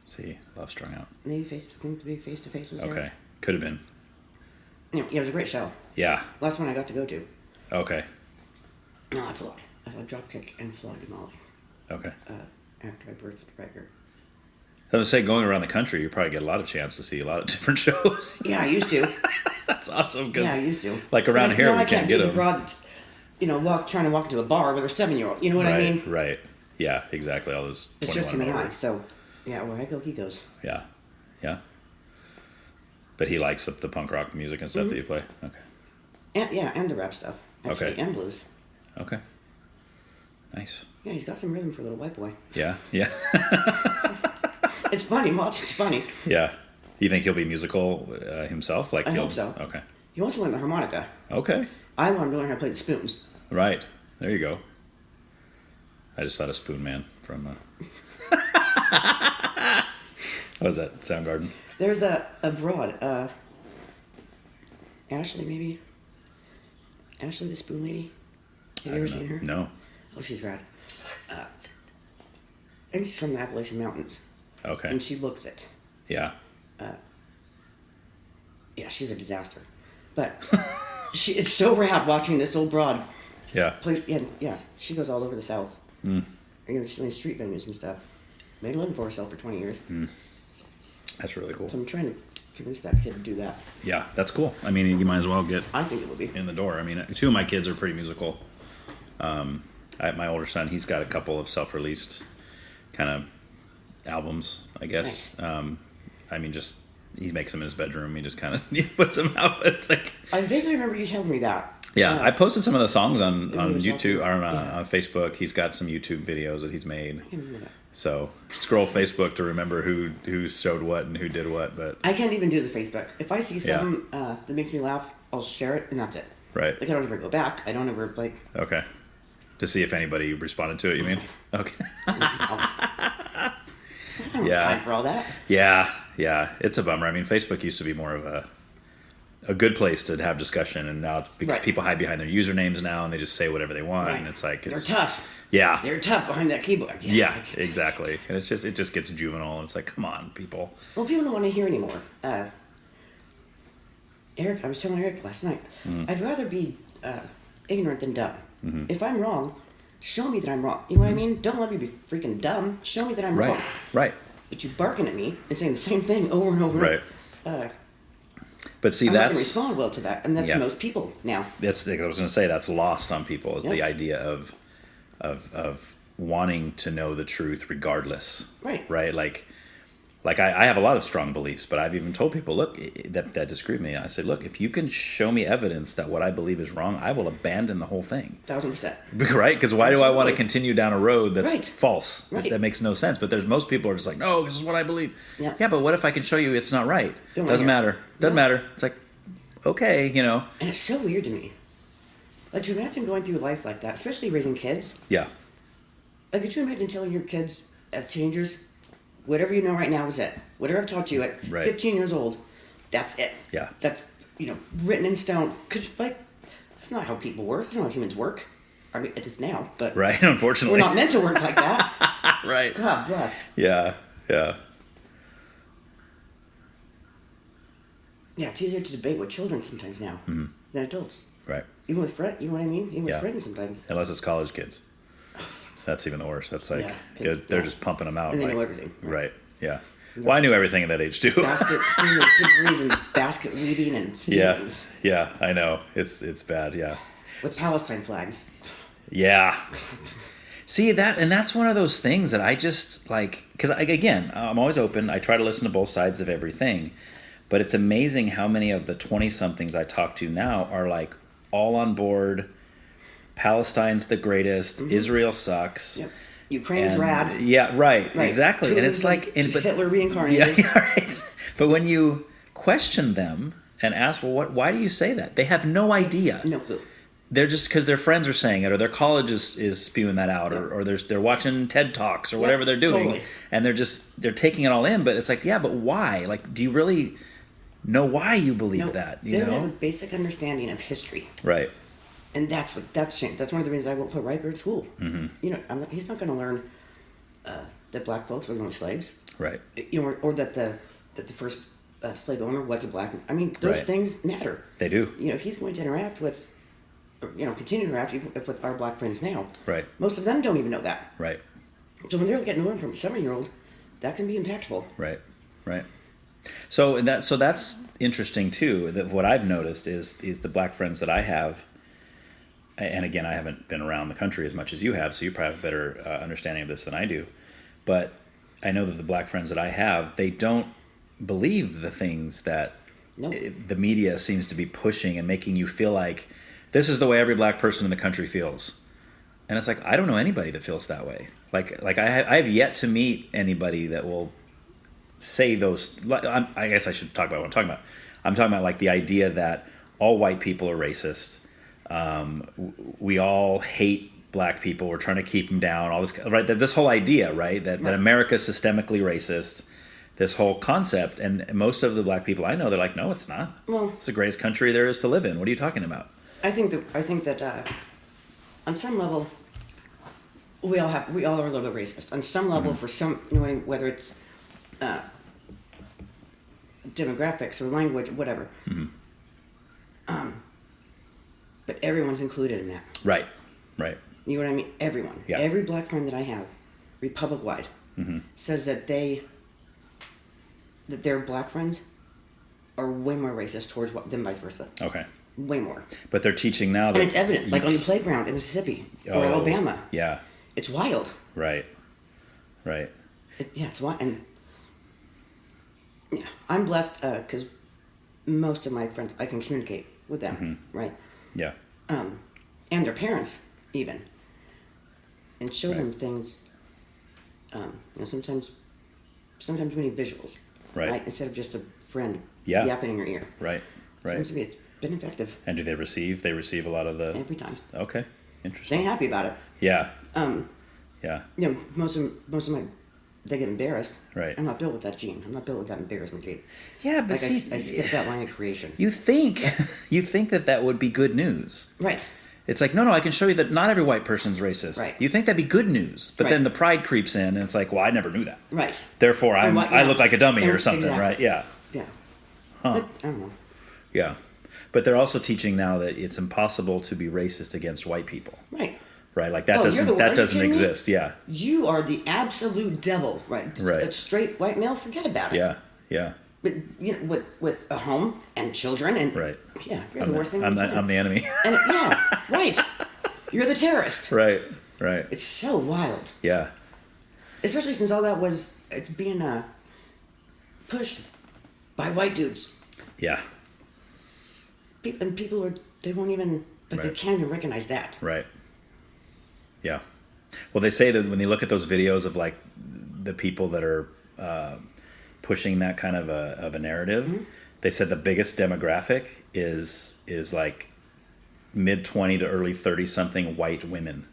See, love Strung Out. Maybe Face to Face was there. Okay, could have been. Yeah, it was a great show. Yeah. Last one I got to go to. Okay. No, that's a lie. I saw Dropkick and Floyd and Molly. Okay. After I birthed Riker. I would say going around the country, you probably get a lot of chance to see a lot of different shows. Yeah, I used to. That's awesome. Yeah, I used to. Like around here, we can't get them. The broad that's, trying to walk into a bar with a 7-year-old. You know what I mean? Right. Yeah, exactly. All those. It's just him and I. So, yeah, where I go, he goes. Yeah. But he likes the punk rock music and stuff that you play. Okay. And the rap stuff actually, and blues. Okay. Nice. Yeah, he's got some rhythm for a little white boy. Yeah. It's funny. Watch, it's funny. Yeah. You think he'll be musical himself? I hope so. Okay. He wants to learn the harmonica. Okay. I want him to learn how to play the spoons. Right. There you go. I just thought of Spoon Man from... what was that? Soundgarden? There's a broad. Ashley, maybe? Ashley the Spoon Lady? Have you ever seen her? No. Oh, she's rad. And she's from the Appalachian Mountains. Okay. And she looks it. Yeah. Yeah, she's a disaster. But it's so rad watching this old broad. Yeah. Play, yeah, she goes all over the South. She's doing street venues and stuff. Made a living for herself for 20 years. That's really cool. So I'm trying to convince that kid to do that. Yeah, that's cool. I mean, you might as well get I think it would be. in the door. I mean, 2 of my kids are pretty musical. My older son, he's got a couple of self-released kind of albums, I guess. Nice. I mean, just he makes them in his bedroom. He just kind of puts them out. But it's like I vaguely remember you telling me that. Yeah, I posted some of the songs on YouTube or Yeah. on Facebook. He's got some YouTube videos that he's made. I can't remember that. So scroll Facebook to remember who showed what and who did what. But I can't even do the Facebook. If I see something that makes me laugh, I'll share it, and that's it. Right. Like, I don't ever go back. I don't ever, like... Okay. To see if anybody responded to it, you mean? Okay. I don't have time for all that. Yeah. It's a bummer. I mean, Facebook used to be more of a good place to have discussion, and now because people hide behind their usernames now, and they just say whatever they want, and it's like... They're tough. Yeah. They're tough behind that keyboard. Yeah, exactly. And it just gets juvenile, and it's like, come on, people. Well, people don't want to hear anymore. Eric, I was telling Eric last night, I'd rather be ignorant than dumb. Mm-hmm. If I'm wrong, show me that I'm wrong. You know what I mean? Don't let me be freaking dumb. Show me that I'm wrong. Right. But you barking at me and saying the same thing over and over. Right. But see, I'm that's... not going to respond well to that, and that's most people now. That's I was going to say that's lost on people is the idea of wanting to know the truth regardless. Right. Like I have a lot of strong beliefs, but I've even told people, look, that disagree with me. I said, look, if you can show me evidence that what I believe is wrong, I will abandon the whole thing. 1,000%. Right? Because why do I want to continue down a road that's false? Right. That makes no sense. But most people are just like, no, this is what I believe. Yeah, but what if I can show you it's not right? Doesn't matter. Doesn't matter. It's like, okay, And it's so weird to me. Like, to imagine going through life like that, especially raising kids. Yeah. Like, could you imagine telling your kids as teenagers, whatever you know right now is it. Whatever I've taught you at 15 years old, that's it. Yeah. That's, written in stone. That's not how people work. That's not how humans work. I mean, it is now, but... Right, unfortunately. We're not meant to work like that. Right. God bless. Yeah. Yeah, it's easier to debate with children sometimes now than adults. Right. Even with friends, you know what I mean? Even with friends sometimes. Unless it's college kids. That's even the worst. That's like, they're just pumping them out. And they know everything. Right. Yeah. Well, I knew everything at that age too. Degrees in basket weaving and feelings. Yeah, I know. It's bad, yeah. With Palestine flags. Yeah. See, that's one of those things that I just like, because again, I'm always open. I try to listen to both sides of everything. But it's amazing how many of the 20-somethings I talk to now are like all on board. Palestine's the greatest. Israel sucks. Yep. Ukraine's rad. Yeah, right. Exactly. And it's like... but Hitler reincarnated. Yeah, right. But when you question them and ask, well, why do you say that? They have no idea. No clue. They're just because their friends are saying it, or their college is spewing that out, or they're watching TED Talks or whatever they're doing, and they're taking it all in. But it's like, yeah, but why? Like, do you really know why you believe No, that. they You don't have a know, basic understanding of history. right? And that's changed. That's one of the reasons I won't put Riker at school. Mm-hmm. You know, he's not going to learn that black folks were the only slaves. Right. You know, or that the first slave owner was a black man. I mean, those Right. things matter. They do. You know, if he's going to interact with, or, you know, continue to interact with our black friends now, Right. most of them don't even know that. Right. So when they're getting to learn from a 7-year-old, that can be impactful. Right. Right. So that's interesting too. That what I've noticed is the black friends that I have, and again, I haven't been around the country as much as you have, so you probably have a better understanding of this than I do. But I know that the black friends that I have, they don't believe the things that the media seems to be pushing and making you feel like this is the way every black person in the country feels. And it's like, I don't know anybody that feels that way. Like I have yet to meet anybody that will say those. I guess I should talk about what I'm talking about. I'm talking about like the idea that all white people are racist. We all hate black people. We're trying to keep them down. All this, right? This whole idea, right? That America's systemically racist. This whole concept, and most of the black people I know, they're like, no, it's not. Well, it's the greatest country there is to live in. What are you talking about? I think that on some level, we all are a little bit racist. On some level, for some, you know, whether it's demographics or language, whatever. But everyone's included in that. Right. Right. You know what I mean? Everyone. Yeah. Every black friend that I have, Republic-wide, says that their black friends are way more racist towards than vice versa. Okay. Way more. But they're teaching now that... And it's evident, like on the playground in Mississippi or Alabama. Yeah. It's wild. Right. Right. It's wild. And yeah, I'm blessed because most of my friends, I can communicate with them, right? Yeah. And their parents, even. And show them things. You know, sometimes we need visuals. Right. Instead of just a friend Yeah. yapping in your ear. Right. Right. Seems to be, it's been effective. And do they receive? They receive a lot of the... Every time. Okay. They Interesting. ain't happy about it. Yeah. Yeah. You know, most of my, they get embarrassed. Right. I'm not built with that gene. I'm not built with that embarrassment gene. Yeah, but Like see... I skipped that line of creation. You think that would be good news. Right. It's like, no, I can show you that not every white person's racist. Right. You think that'd be good news, but then the pride creeps in, and it's like, well, I never knew that. Right. Therefore, I look like a dummy or something, exactly. right? Yeah. Yeah. Huh. But, I don't know. Yeah. But they're also teaching now that it's impossible to be racist against white people. Right. Right? Like that Oh, doesn't exist. Yeah. You are the absolute devil, right? Right. A straight white male, forget about it. Yeah. Yeah. But you know, with a home and children and Right. Yeah, you're the worst thing. I'm you can. the enemy. And yeah, right. You're the terrorist. Right. Right. It's so wild. Yeah. Especially since all that was it's being pushed by white dudes. Yeah. And people they won't even like they Right. can't even recognize that. Right. Yeah. Well, they say that when they look at those videos of like the people that are pushing that kind of a narrative, they said the biggest demographic is like mid-20 to early 30-something white women.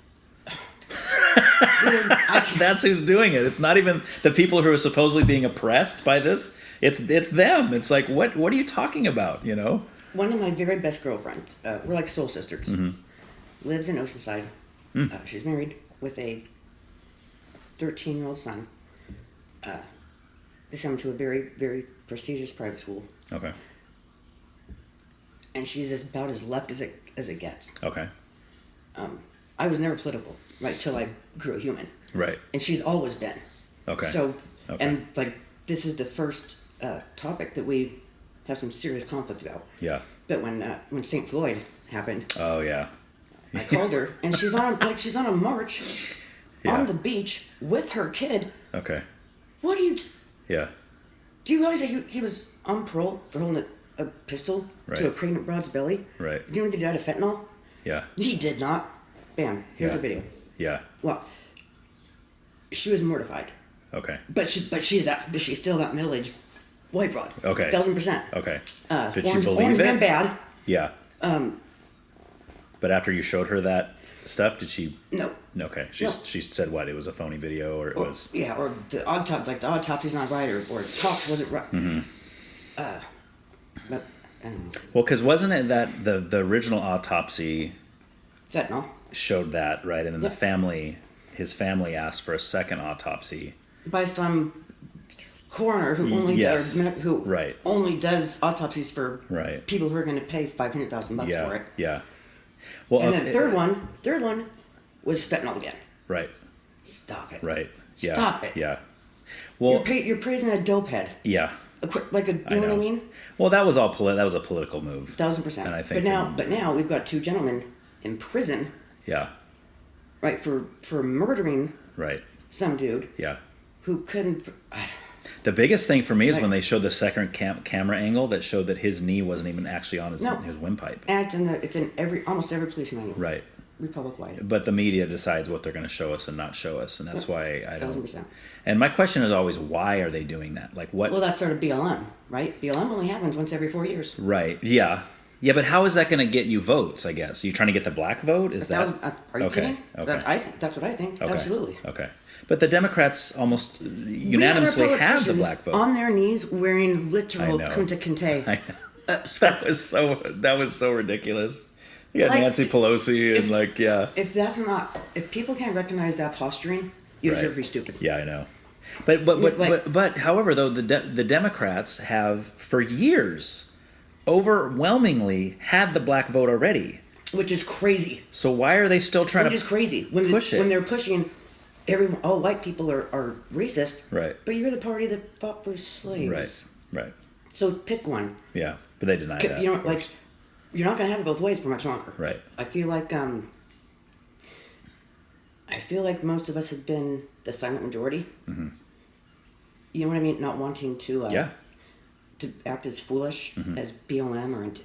That's who's doing it. It's not even the people who are supposedly being oppressed by this. It's them. It's like what are you talking about? You know. One of my very best girlfriends, we're like soul sisters, lives in Oceanside. She's married with a 13-year-old son. They sent him to a very, very prestigious private school. Okay. And she's about as left as it gets. Okay. I was never political, right, till I grew a human. Right. And she's always been. Okay. So, Okay. and like, this is the first topic that we have some serious conflict about. Yeah. But when St. Floyd happened, Oh yeah. I called her, and she's on a march Yeah. on the beach with her kid. Okay. What do you? Yeah. Do you realize that he was on parole for holding a pistol Right. to a pregnant broad's belly? Right. Do you know what he died of fentanyl? Yeah. He did not. Bam. Here's Yeah. the video. Yeah. Well, she was mortified, Okay. but she's still that middle-aged white broad. Okay. 1,000%. Okay. Did Orange, she believe orange it? man bad. Yeah. But after you showed her that stuff, did she? No. Okay. No. She said what? It was a phony video, or it was. Yeah, or the autopsy's not right, or talks wasn't right. But I don't know. Well, because wasn't it that the original autopsy Fentanyl. showed that, right? And then his family asked for a second autopsy. By some coroner who only only does autopsies for people who are going to pay $500,000 for it. Yeah. Well, and then the third one was fentanyl again. Right. Stop it. Right. Stop it. Yeah. Well, you're praising a dope head. Yeah. You know what I mean? Well, that was all that was a political move. 1,000%. And I think but now we've got two gentlemen in prison. Yeah. Right, for murdering some dude. Yeah. Who couldn't. The biggest thing for me is when they showed the second camera angle that showed that his knee wasn't even actually on his windpipe. And it's in almost every police manual. Right. Republic-wide. But the media decides what they're going to show us and not show us, and that's why I don't. 1,000%. And my question is always, why are they doing that? Like what? Well, that's sort of BLM, right? BLM only happens once every 4 years. Right. Yeah. Yeah, but how is that going to get you votes? I guess you trying to get the black vote. Is that? Are you kidding? Okay. That's what I think. Okay. Absolutely. Okay. But the Democrats almost unanimously have the black vote on their knees wearing literal kunta kinte. That was so ridiculous. You got Nancy Pelosi and if people can't recognize that posturing, you deserve to be stupid. Yeah, I know. But however, though, the Democrats have for years overwhelmingly had the black vote already, which is crazy. So why are they still trying to push it? When they're pushing all white people are racist, right? But you're the party that fought for slaves, right? So pick one. Yeah, but they deny that. You know, you're not going to have it both ways for much longer. Right. I feel like most of us have been the silent majority. Mm-hmm. You know what I mean? Not wanting to act as foolish as BLM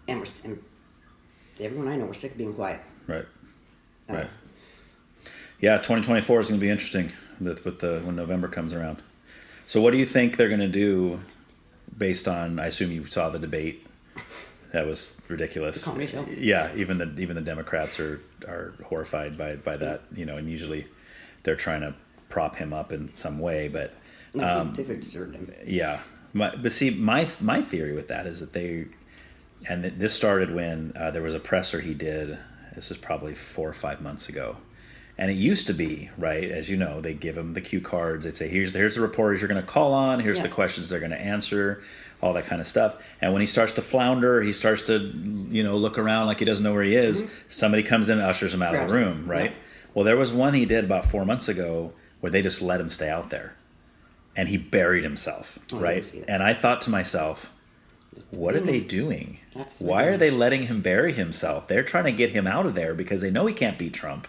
and everyone I know, we're sick of being quiet. Right. Right. Yeah, 2024 is going to be interesting when November comes around. So what do you think they're going to do based on, I assume you saw the debate. That was ridiculous. The comedy show. Yeah, even the Democrats are horrified by that, and usually they're trying to prop him up in some way, but they've deserved him. Yeah. But see, my theory with that is that this started when there was a presser he did. This is probably 4 or 5 months ago. And it used to be, right, as you know, they give him the cue cards. They'd say, here's the reporters you're going to call on. Here's the questions they're going to answer, all that kind of stuff. And when he starts to flounder, he starts to, look around like he doesn't know where he is. Mm-hmm. Somebody comes in and ushers him out of the room, right? Yeah. Well, there was one he did about 4 months ago where they just let him stay out there. And he buried himself, right? And I thought to myself, what are they doing? Why are they letting him bury himself? They're trying to get him out of there because they know he can't beat Trump.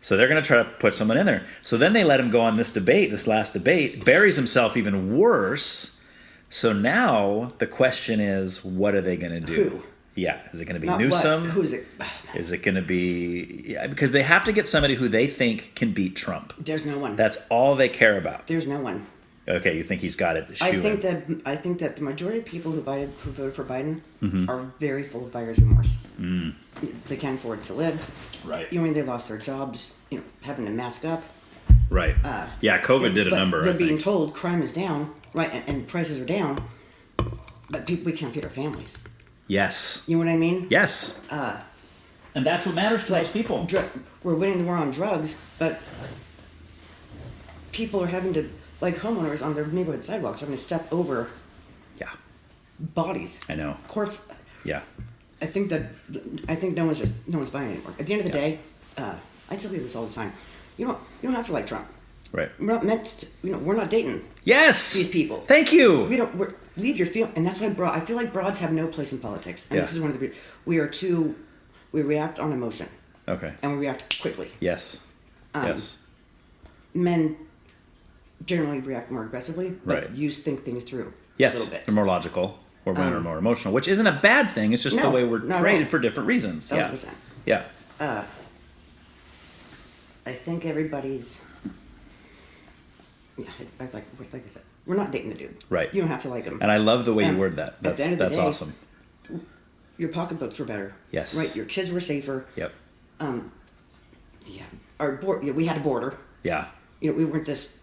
So they're going to try to put someone in there. So then they let him go on this last debate, buries himself even worse. So now the question is, what are they going to do? Who? Yeah. Is it going to be Newsom? Who's it? Is it going to be... Yeah, because they have to get somebody who they think can beat Trump. There's no one. That's all they care about. There's no one. Okay, you think he's got it? I think that the majority of people who voted for Biden are very full of buyer's remorse. Mm. They can't afford to live. Right. They lost their jobs. Having to mask up. Right. COVID did a number. They're being told crime is down, right, and prices are down, but we can't feed our families. Yes. You know what I mean? Yes. And that's what matters to those people. We're winning the war on drugs, but people are having to. Like homeowners on their neighborhood sidewalks are going to step over bodies. I know. Corpse. Yeah. I think no one's buying it anymore. At the end of the day, I tell people this all the time. You don't have to like Trump. Right. We're not meant to, we're not dating. Yes. These people. Thank you. Leave your feel, and that's why I feel like broads have no place in politics. And this is one of the we react on emotion. Okay. And we react quickly. Yes. Yes. Men generally react more aggressively, but right. you think things through a little bit. They're more logical, or women are more emotional, which isn't a bad thing. It's just the way we're created for different reasons. 1,000%. Yeah. I think everybody's... Yeah, like I said, we're not dating the dude. Right. You don't have to like him. And I love the way you word that. That's awesome. Your pocketbooks were better. Yes. Right. Your kids were safer. Yep. Yeah. We had a border. Yeah. We weren't this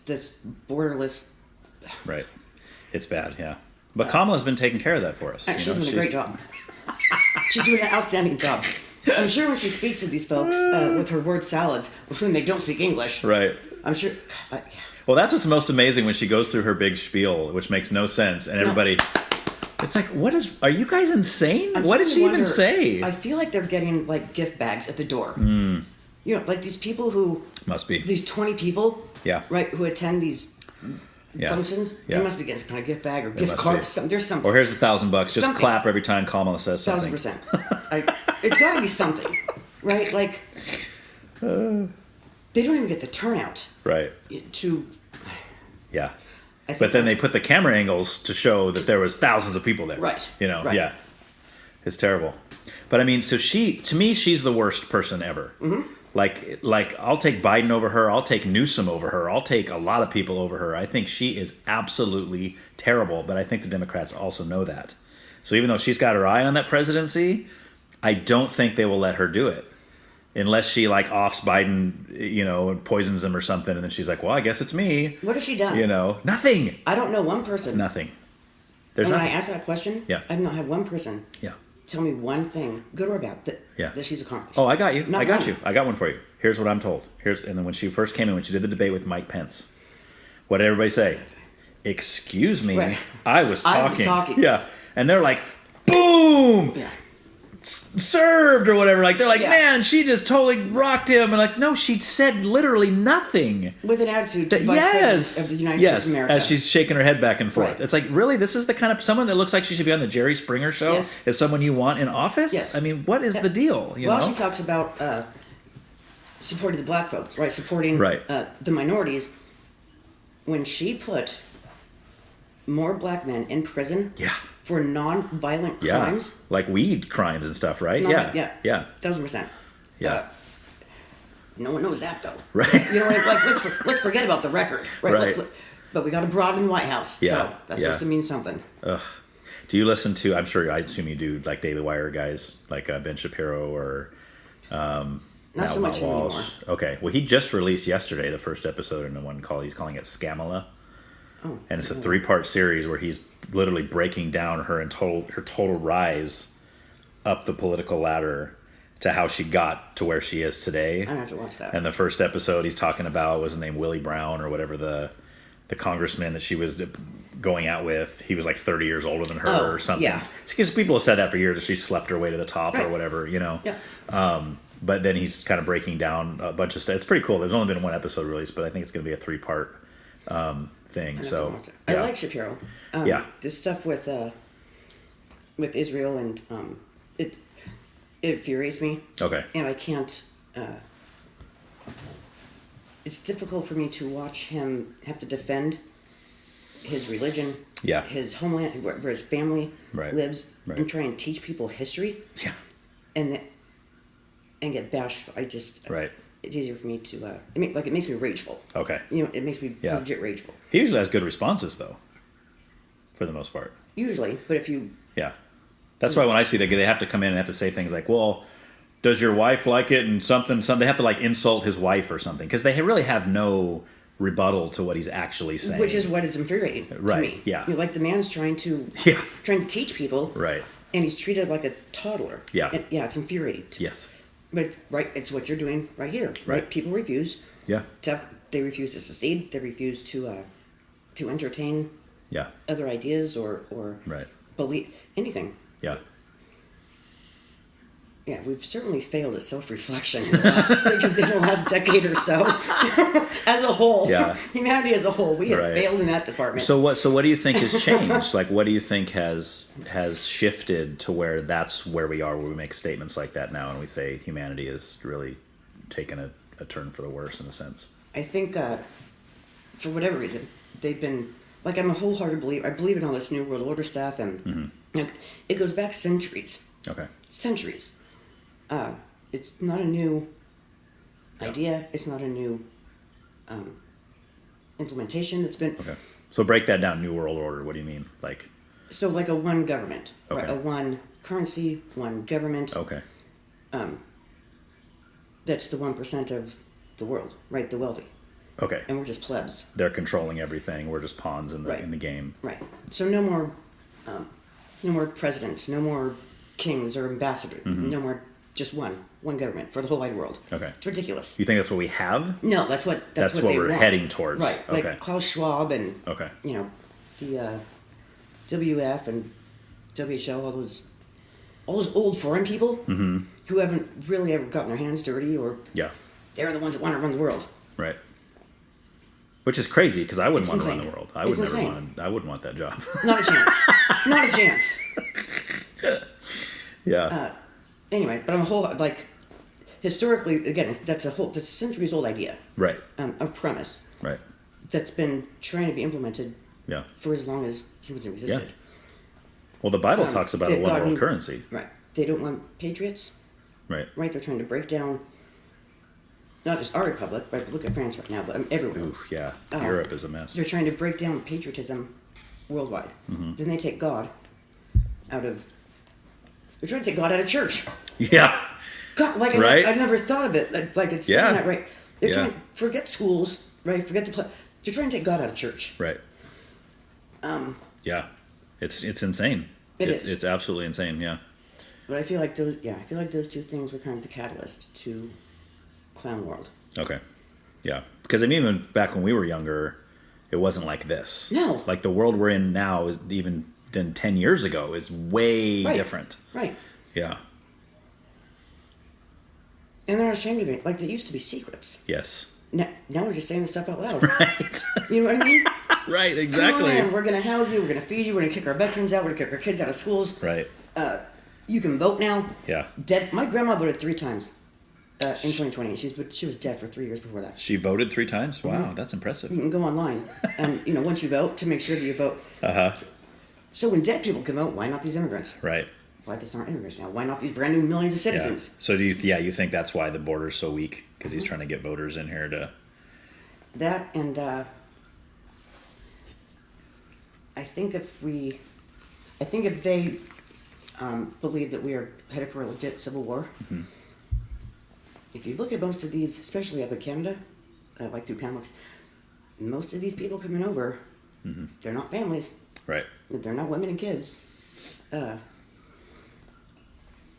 borderless. Right. It's bad. Yeah. But Kamala's been taking care of that for us. And she's doing a great job. She's doing an outstanding job. I'm sure when she speaks to these folks with her word salads, I'm assuming they don't speak English. Right. I'm sure. Well, that's what's most amazing when she goes through her big spiel, which makes no sense, and everybody... It's like, are you guys insane? What did she even say? I feel like they're getting, like, gift bags at the door. You know, like these people who... Must be. These 20 people, yeah, right, who attend these functions, they must be getting some kind of gift bag or gift card. There's something. Or here's $1,000. Just clap every time Kamala says something. 1,000%. It's got to be something, right? Like, they don't even get the turnout. Right. To... Yeah. But then they put the camera angles to show that there was thousands of people there. Right. You know, right. Yeah. It's terrible. But I mean, so to me, she's the worst person ever. Mm-hmm. Like, I'll take Biden over her. I'll take Newsom over her. I'll take a lot of people over her. I think she is absolutely terrible. But I think the Democrats also know that. So even though she's got her eye on that presidency, I don't think they will let her do it. Unless she, like, offs Biden, you know, and poisons him or something. And then she's like, well, I guess it's me. What has she done? You know, nothing. I don't know one person. Nothing. There's when nothing. I asked that question, I did not have one person tell me one thing, good or bad, that she's accomplished. Oh, I got you. Not I got one. you. I got one for you. Here's what I'm told. And then when she first came in, when she did the debate with Mike Pence, what did everybody say? Excuse me, right. I was talking. Yeah. And they're like, boom! Yeah. Served or whatever. Like, they're like, man, she just totally rocked him. And like, no, she said literally nothing. With an attitude to Vice President of the United States of America. As she's shaking her head back and forth. Right. It's like, really? This is the kind of someone that looks like she should be on the Jerry Springer show? Yes. Is someone you want in office? Yes. I mean, what is the deal? You know? She talks about supporting the black folks, right? Supporting the minorities. When she put more black men in prison for non-violent crimes. Like weed crimes and stuff, right? Yeah. 1,000%. Yeah. No one knows that, though. Right. You know, like let's forget about the record. Right. But we got a broad in the White House. Yeah. So that's supposed to mean something. Ugh. Do you listen to, I assume you do, like Daily Wire guys, like Ben Shapiro or... Not so much anymore. Okay. Well, he just released yesterday the first episode in the one he's calling it Scamala. Oh, and it's a 3-part series where he's literally breaking down her total rise up the political ladder to how she got to where she is today. I have to watch that. And the first episode he's talking about was named Willie Brown or whatever the congressman that she was going out with. He was like 30 years older than her or something. Yeah. Because people have said that for years that she slept her way to the top or whatever, you know. Yeah. But then he's kind of breaking down a bunch of stuff. It's pretty cool. There's only been one episode released, but I think it's going to be a 3-part thing. So I like Shapiro. This stuff with Israel and it infuriates me. Okay. And I can't. It's difficult for me to watch him have to defend his religion, his homeland, where his family lives, and try and teach people history. Yeah. And get bashed. It's easier for me to. It makes me rageful. Okay. You know, it makes me legit rageful. He usually has good responses, though, for the most part. Usually, but if you. Yeah. That's why when I see they have to come in and have to say things like, well, does your wife like it? And something. They have to, like, insult his wife or something. Because they really have no rebuttal to what he's actually saying. Which is what is infuriating to me. Yeah. You know, like, the man's trying to teach people. Right. And he's treated like a toddler. Yeah. And, it's infuriating. Yes. But it's what you're doing right here. Right. People refuse. Yeah. They refuse to secede. They refuse to entertain. Yeah. Other ideas or believe anything. Yeah. Yeah, we've certainly failed at self-reflection in the last decade or so. As a whole, humanity as a whole, we have failed in that department. So what do you think has changed? Like, what do you think has shifted to where that's where we are, where we make statements like that now, and we say humanity has really taken a turn for the worse in a sense? I think, for whatever reason, they've been like, I'm a wholehearted believer. I believe in all this New World Order stuff, and it goes back centuries. Okay. Centuries. It's not a new idea. It's not a new implementation that's been... Okay. So break that down, New World Order. What do you mean? Like... So like a one government. Okay. Right? A one currency, one government. Okay. That's the 1% of the world, right? The wealthy. Okay. And we're just plebs. They're controlling everything. We're just pawns in the game. Right. So no more No more presidents, no more kings or ambassadors, no more just one government for the whole wide world. Okay. It's ridiculous. You think that's what we have? No, that's what That's what they we're want. heading towards. Right. Okay. Like Klaus Schwab and Okay. The WF and WHO, all those old foreign people who haven't really ever gotten their hands dirty, or Yeah. they're the ones that want to run the world. Right. Which is crazy because I wouldn't It's want to run insane. the world. I It's would never insane. want. I wouldn't want that job. Not a chance. Not a chance. Yeah. Anyway, but on the whole, like, historically, again, that's a centuries old idea, Right. a premise Right. that's been trying to be implemented Yeah. for as long as humans have existed. Well, the Bible talks about a they've one world gotten- currency. Right. They don't want patriots. Right. Right. They're trying to break down not just our republic, but look at France right now, but everywhere. Oof, yeah. Uh, Europe is a mess. They're trying to break down patriotism worldwide. Mm-hmm. Then they take God out of. They're trying to take God out of church. Yeah. God, like Right? I've never thought of it like it's Yeah. doing that right. They're Yeah. trying forget schools, right? Forget the they're trying to take God out of church. Right. Yeah. It's insane. It is. It's absolutely insane. Yeah. But I feel like those two things were kind of the catalyst to clown world. Okay. Yeah. Because I mean, even back when we were younger, it wasn't like this. No. Like the world we're in now is even than 10 years ago is way Right. different. Right. Yeah. And they're not ashamed of it. Like they used to be secrets. Yes. Now we're just saying this stuff out loud. Right. You know what I mean? Right. Come Exactly. on in, we're gonna house you, we're gonna feed you, we're gonna kick our veterans out, we're gonna kick our kids out of schools. Right. You can vote now. Yeah. Dead. My grandma voted 3 times in 2020. She was dead for 3 years before that. She voted 3 times. Wow, Mm-hmm. that's impressive. You can go online, and once you vote, to make sure that you vote. So when dead people can vote, why not these immigrants? Right. Why these aren't immigrants now? Why not these brand new millions of Yeah. citizens? So you think that's why the border's so weak because he's trying to get voters in here to. That and I think if they believe that we are headed for a legit civil war, if you look at most of these, especially up in Canada, like through Panama, most of these people coming over, they're not families. Right. They're not women and kids.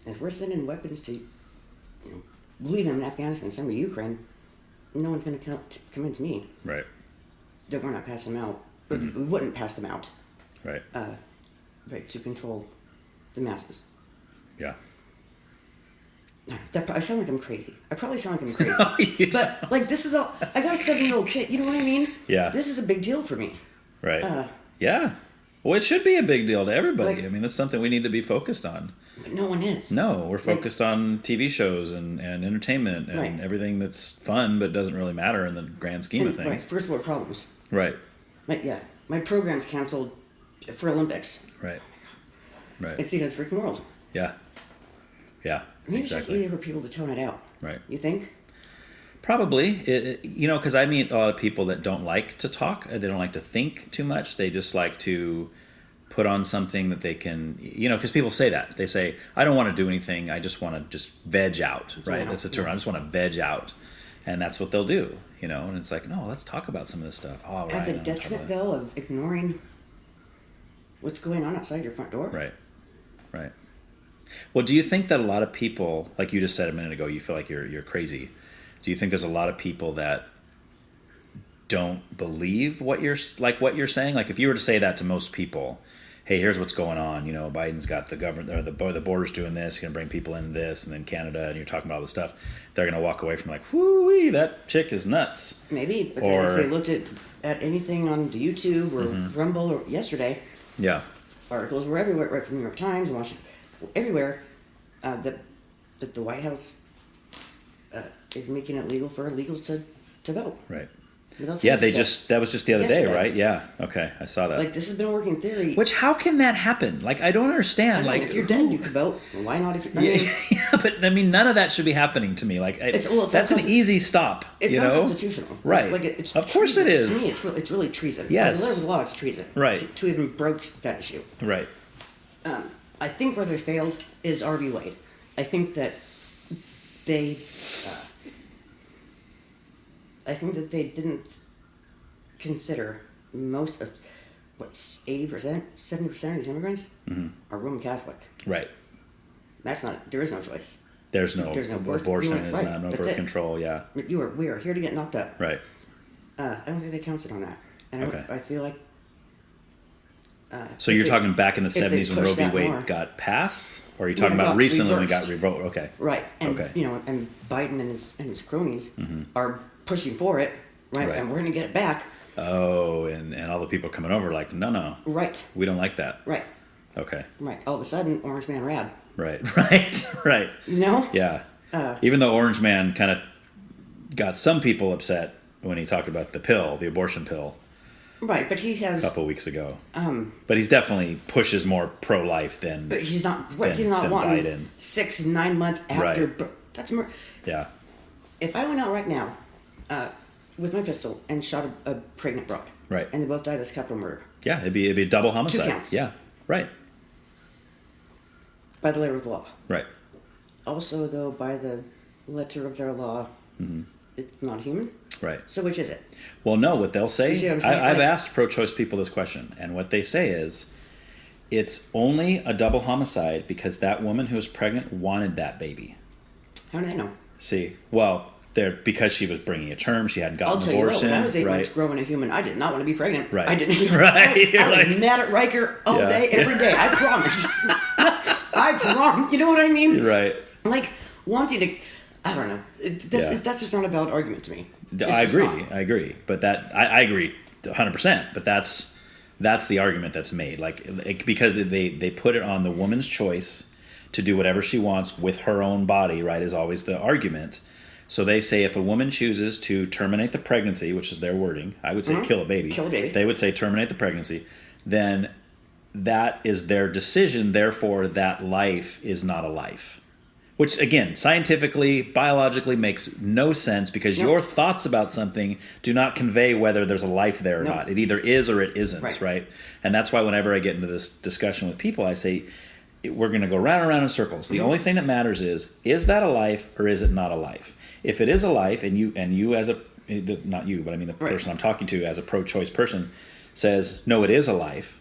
If we're sending weapons to, leave them in Afghanistan, send them to Ukraine, no one's going to convince me Right. that we're not passing them out, or that we wouldn't pass them out, Right. right, to control the masses. Yeah. I sound like I'm crazy. I probably sound like I'm crazy. No, you but, like, this is all... I got a 7-year-old kid, you know what I mean? Yeah. This is a big deal for me. Right. Yeah. Well, it should be a big deal to everybody. Like- I mean, that's something we need to be focused on. But no one is. No, we're focused on TV shows and entertainment and Right. everything that's fun but doesn't really matter in the grand scheme of Right, things. first world problems. Right. My program's canceled for Olympics. Right. Right. It's the end of the freaking world. Yeah. Yeah. Maybe it's just Exactly. easier for people to tone it out. Right. You think? Probably, because I meet a lot of people that don't like to talk. They don't like to think too much. They just like to put on something that they can, because people say that. They say, I don't want to do anything. I just want to just veg out, right? That's the term. I just want to veg out. And that's what they'll do, and it's like, no, let's talk about some of this stuff. Oh, right. At the I'll talk about detriment, it. though, of ignoring what's going on outside your front door. Right. Right. Well, do you think that a lot of people, like you just said a minute ago, you feel like you're crazy? Do you think there's a lot of people that don't believe what you're saying? Like if you were to say that to most people, hey, here's what's going on. Biden's got the government or the border's doing this, going to bring people into this, and then Canada, and you're talking about all this stuff. They're going to walk away from like, whoo-wee, that chick is nuts. Maybe, but then if they looked at anything on the YouTube or Rumble or yesterday, Yeah. articles were everywhere, right from New York Times, Washington, everywhere, that the White House is making it legal for illegals to vote. Right. Without Yeah, censorship. that was just the other day, Yesterday. right? Yeah. Okay, I saw that. Like, this has been a working theory. Which, how can that happen? Like, I don't understand. I mean, if you're dead, you could vote. Why not if you're... Yeah, but I mean, none of that should be happening to me. Like, It's that's an easy stop. It's you know? unconstitutional. Right. Like it's of course it treason. is. To me, it's really treason. Yes. Like, the law is treason. Right. To even broach that issue. Right. I think where they failed is R.V. Wade. I think that they... I think that they didn't consider most of... what, 80%, 70% of these immigrants are Roman Catholic. Right. There is no choice. There's no abortion, Right, there's no birth it. control, yeah. We are here to get knocked up. Right. I don't think they counted on that. And Okay. I feel like... So you're talking back in the 70s when Roe v. Wade more, got passed? Or are you talking when it about got recently when it reversed. got revoked? Okay. Right. And, Okay. and Biden and his cronies are pushing for it, right? Right. And we're going to get it back. Oh, and all the people coming over like, no, Right. we don't like that. Right. Okay. Right. All of a sudden, Orange Man rad. Right. Right. You know? Yeah. Even though Orange Man kind of got some people upset when he talked about the abortion pill. Right, but he has... A couple weeks ago. But he's definitely pushes more pro-life than... But he's not than wanting Biden. 6-9 months after... Right. That's more... Yeah. If I went out right now with my pistol and shot a pregnant broad... Right. And they both died as capital murder... Yeah, it'd be a double homicide. 2 counts. Yeah, right. By the letter of the law. Right. Also, though, by the letter of their law, it's not human. Right. So which is it? Well, no, what they'll say, You see what I'm saying? I've Like- asked pro-choice people this question, and what they say is, it's only a double homicide because that woman who was pregnant wanted that baby. How do they know? See, well, because she was bringing a term, she hadn't gotten I'll an tell you what, abortion. when I was 8 months right. growing a human, I did not want to be pregnant. Right. I didn't. Right. You're I was like- mad at Riker all Yeah. day, every day. I promise. I promise. You know what I mean? Right. Like, wanting to... I don't know. Yeah. That's just not a valid argument to me. It's I just agree. not. I agree. But I agree 100%. But that's the argument that's made. Like because they put it on the woman's choice to do whatever she wants with her own body, right, is always the argument. So they say if a woman chooses to terminate the pregnancy, which is their wording, I would say kill a baby. Kill a baby. They would say terminate the pregnancy. Then that is their decision. Therefore, that life is not a life. Which, again, scientifically, biologically makes no sense because your thoughts about something do not convey whether there's a life there or not. It either is or it isn't, right? And that's why whenever I get into this discussion with people, I say, we're going to go round and round in circles. The only thing that matters is that a life or is it not a life? If it is a life, and you as a, not you, but I mean the person I'm talking to as a pro-choice person says, no, it is a life,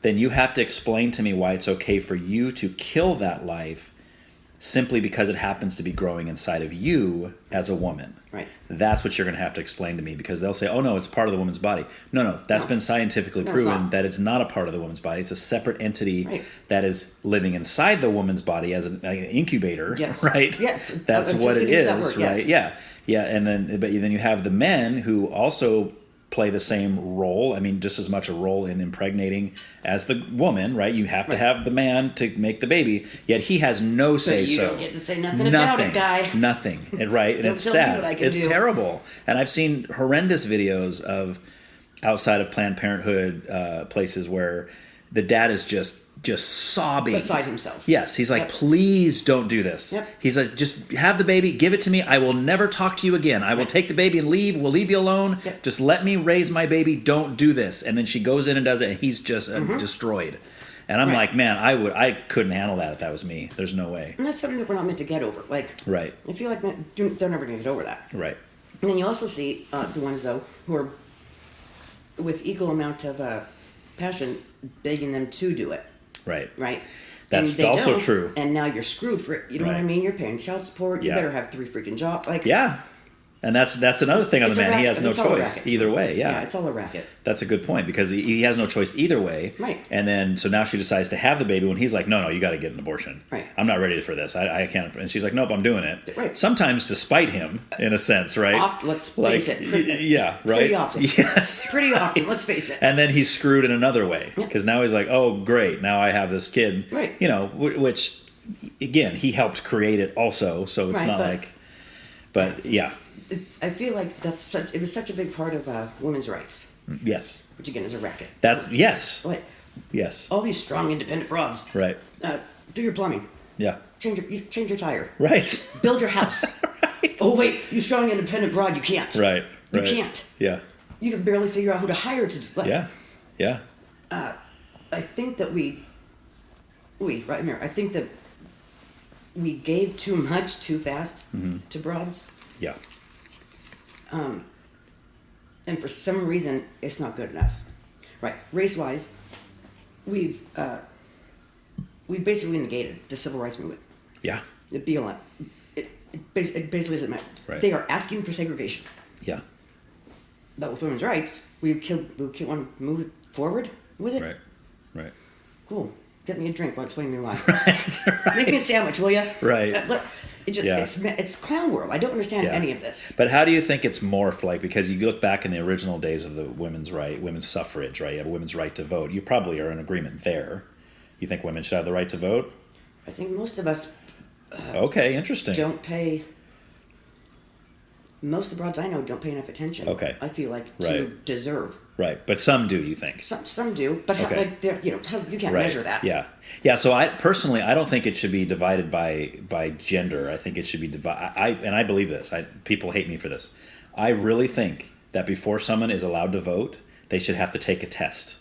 then you have to explain to me why it's okay for you to kill that life simply because it happens to be growing inside of you as a woman. Right. That's what you're going to have to explain to me because they'll say, oh, no, it's part of the woman's body. No, that's been scientifically proven that it's not a part of the woman's body. It's a separate entity that is living inside the woman's body as an incubator, right? Yeah. That's what it is, word, right? Yes. Yeah. And then you have the men who also play the same role. I mean, just as much a role in impregnating as the woman, right? You have to have the man to make the baby, yet he has no say so. You don't get to say nothing about it, guy. Nothing. Right? And it's Don't tell me sad. what I can It's do. terrible. And I've seen horrendous videos of outside of Planned Parenthood places where the dad is just sobbing Beside himself. Yes, he's like, please don't do this. Yep. He's like, just have the baby, give it to me. I will never talk to you again. I will take the baby and leave. We'll leave you alone. Yep. Just let me raise my baby. Don't do this. And then she goes in and does it, and he's just destroyed. And I'm like, man, I couldn't handle that if that was me. There's no way. And that's something that we're not meant to get over. Like, Right. I feel like they're never going to get over that. Right. And then you also see the ones, though, who are with equal amount of passion begging them to do it. Right. Right? That's And they also don't, true. And now you're screwed for it. You know what I Right. mean? You're paying child support. You Yeah. better have 3 freaking jobs. Like, Yeah. And that's another thing on It's the a man. He racket. has no It's all a choice racket. either way. yeah, it's all a racket. That's a good point because he has no choice either way. Right. And then, so now she decides to have the baby when he's like, no, you got to get an abortion. Right. I'm not ready for this. I can't. And she's like, nope, I'm doing it. Right. Sometimes to spite him, in a sense, right? Let's face it. Yeah, right? Pretty often. Yes. Pretty often, right. let's face it. And then he's screwed in another way because now he's like, oh, great. Now I have this kid. Right. You know, which, again, he helped create it also. So it's Right, not but yeah. I feel like it was such a big part of women's rights, Yes. which again is a racket. Yes. Like, Yes. all these strong, independent broads. Right. Do your plumbing. Yeah. Change your tire. Right. Build your house. Right. Oh wait, you strong, independent broad. You can't. Right. You can't. Yeah. You can barely figure out who to hire to. Like, Yeah. Yeah. I think that right here. I think that we gave too much too fast to broads, Yeah. and for some reason, it's not good enough. Right. Race-wise, we've basically negated the civil rights movement. Yeah. The BLM. It basically doesn't matter. Right. They are asking for segregation. Yeah. But with women's rights, we want to move it forward with it. Right. Right. Cool. Get me a drink while explaining me why. Right. Make me a sandwich, will you? Right. But it's clown world. I don't understand any of this. But how do you think it's morphed? Like, because you look back in the original days of the women's suffrage, right? You have a women's right to vote. You probably are in agreement there. You think women should have the right to vote? I think most of us okay, interesting. don't pay. Most of the broads I know don't pay enough attention. Okay. I feel like to deserve. Right, but some do. You think? Some do, but Okay. you can't measure that. Yeah, yeah. So I don't think it should be divided by gender. I think it should be divided. I believe this. People hate me for this. I really think that before someone is allowed to vote, they should have to take a test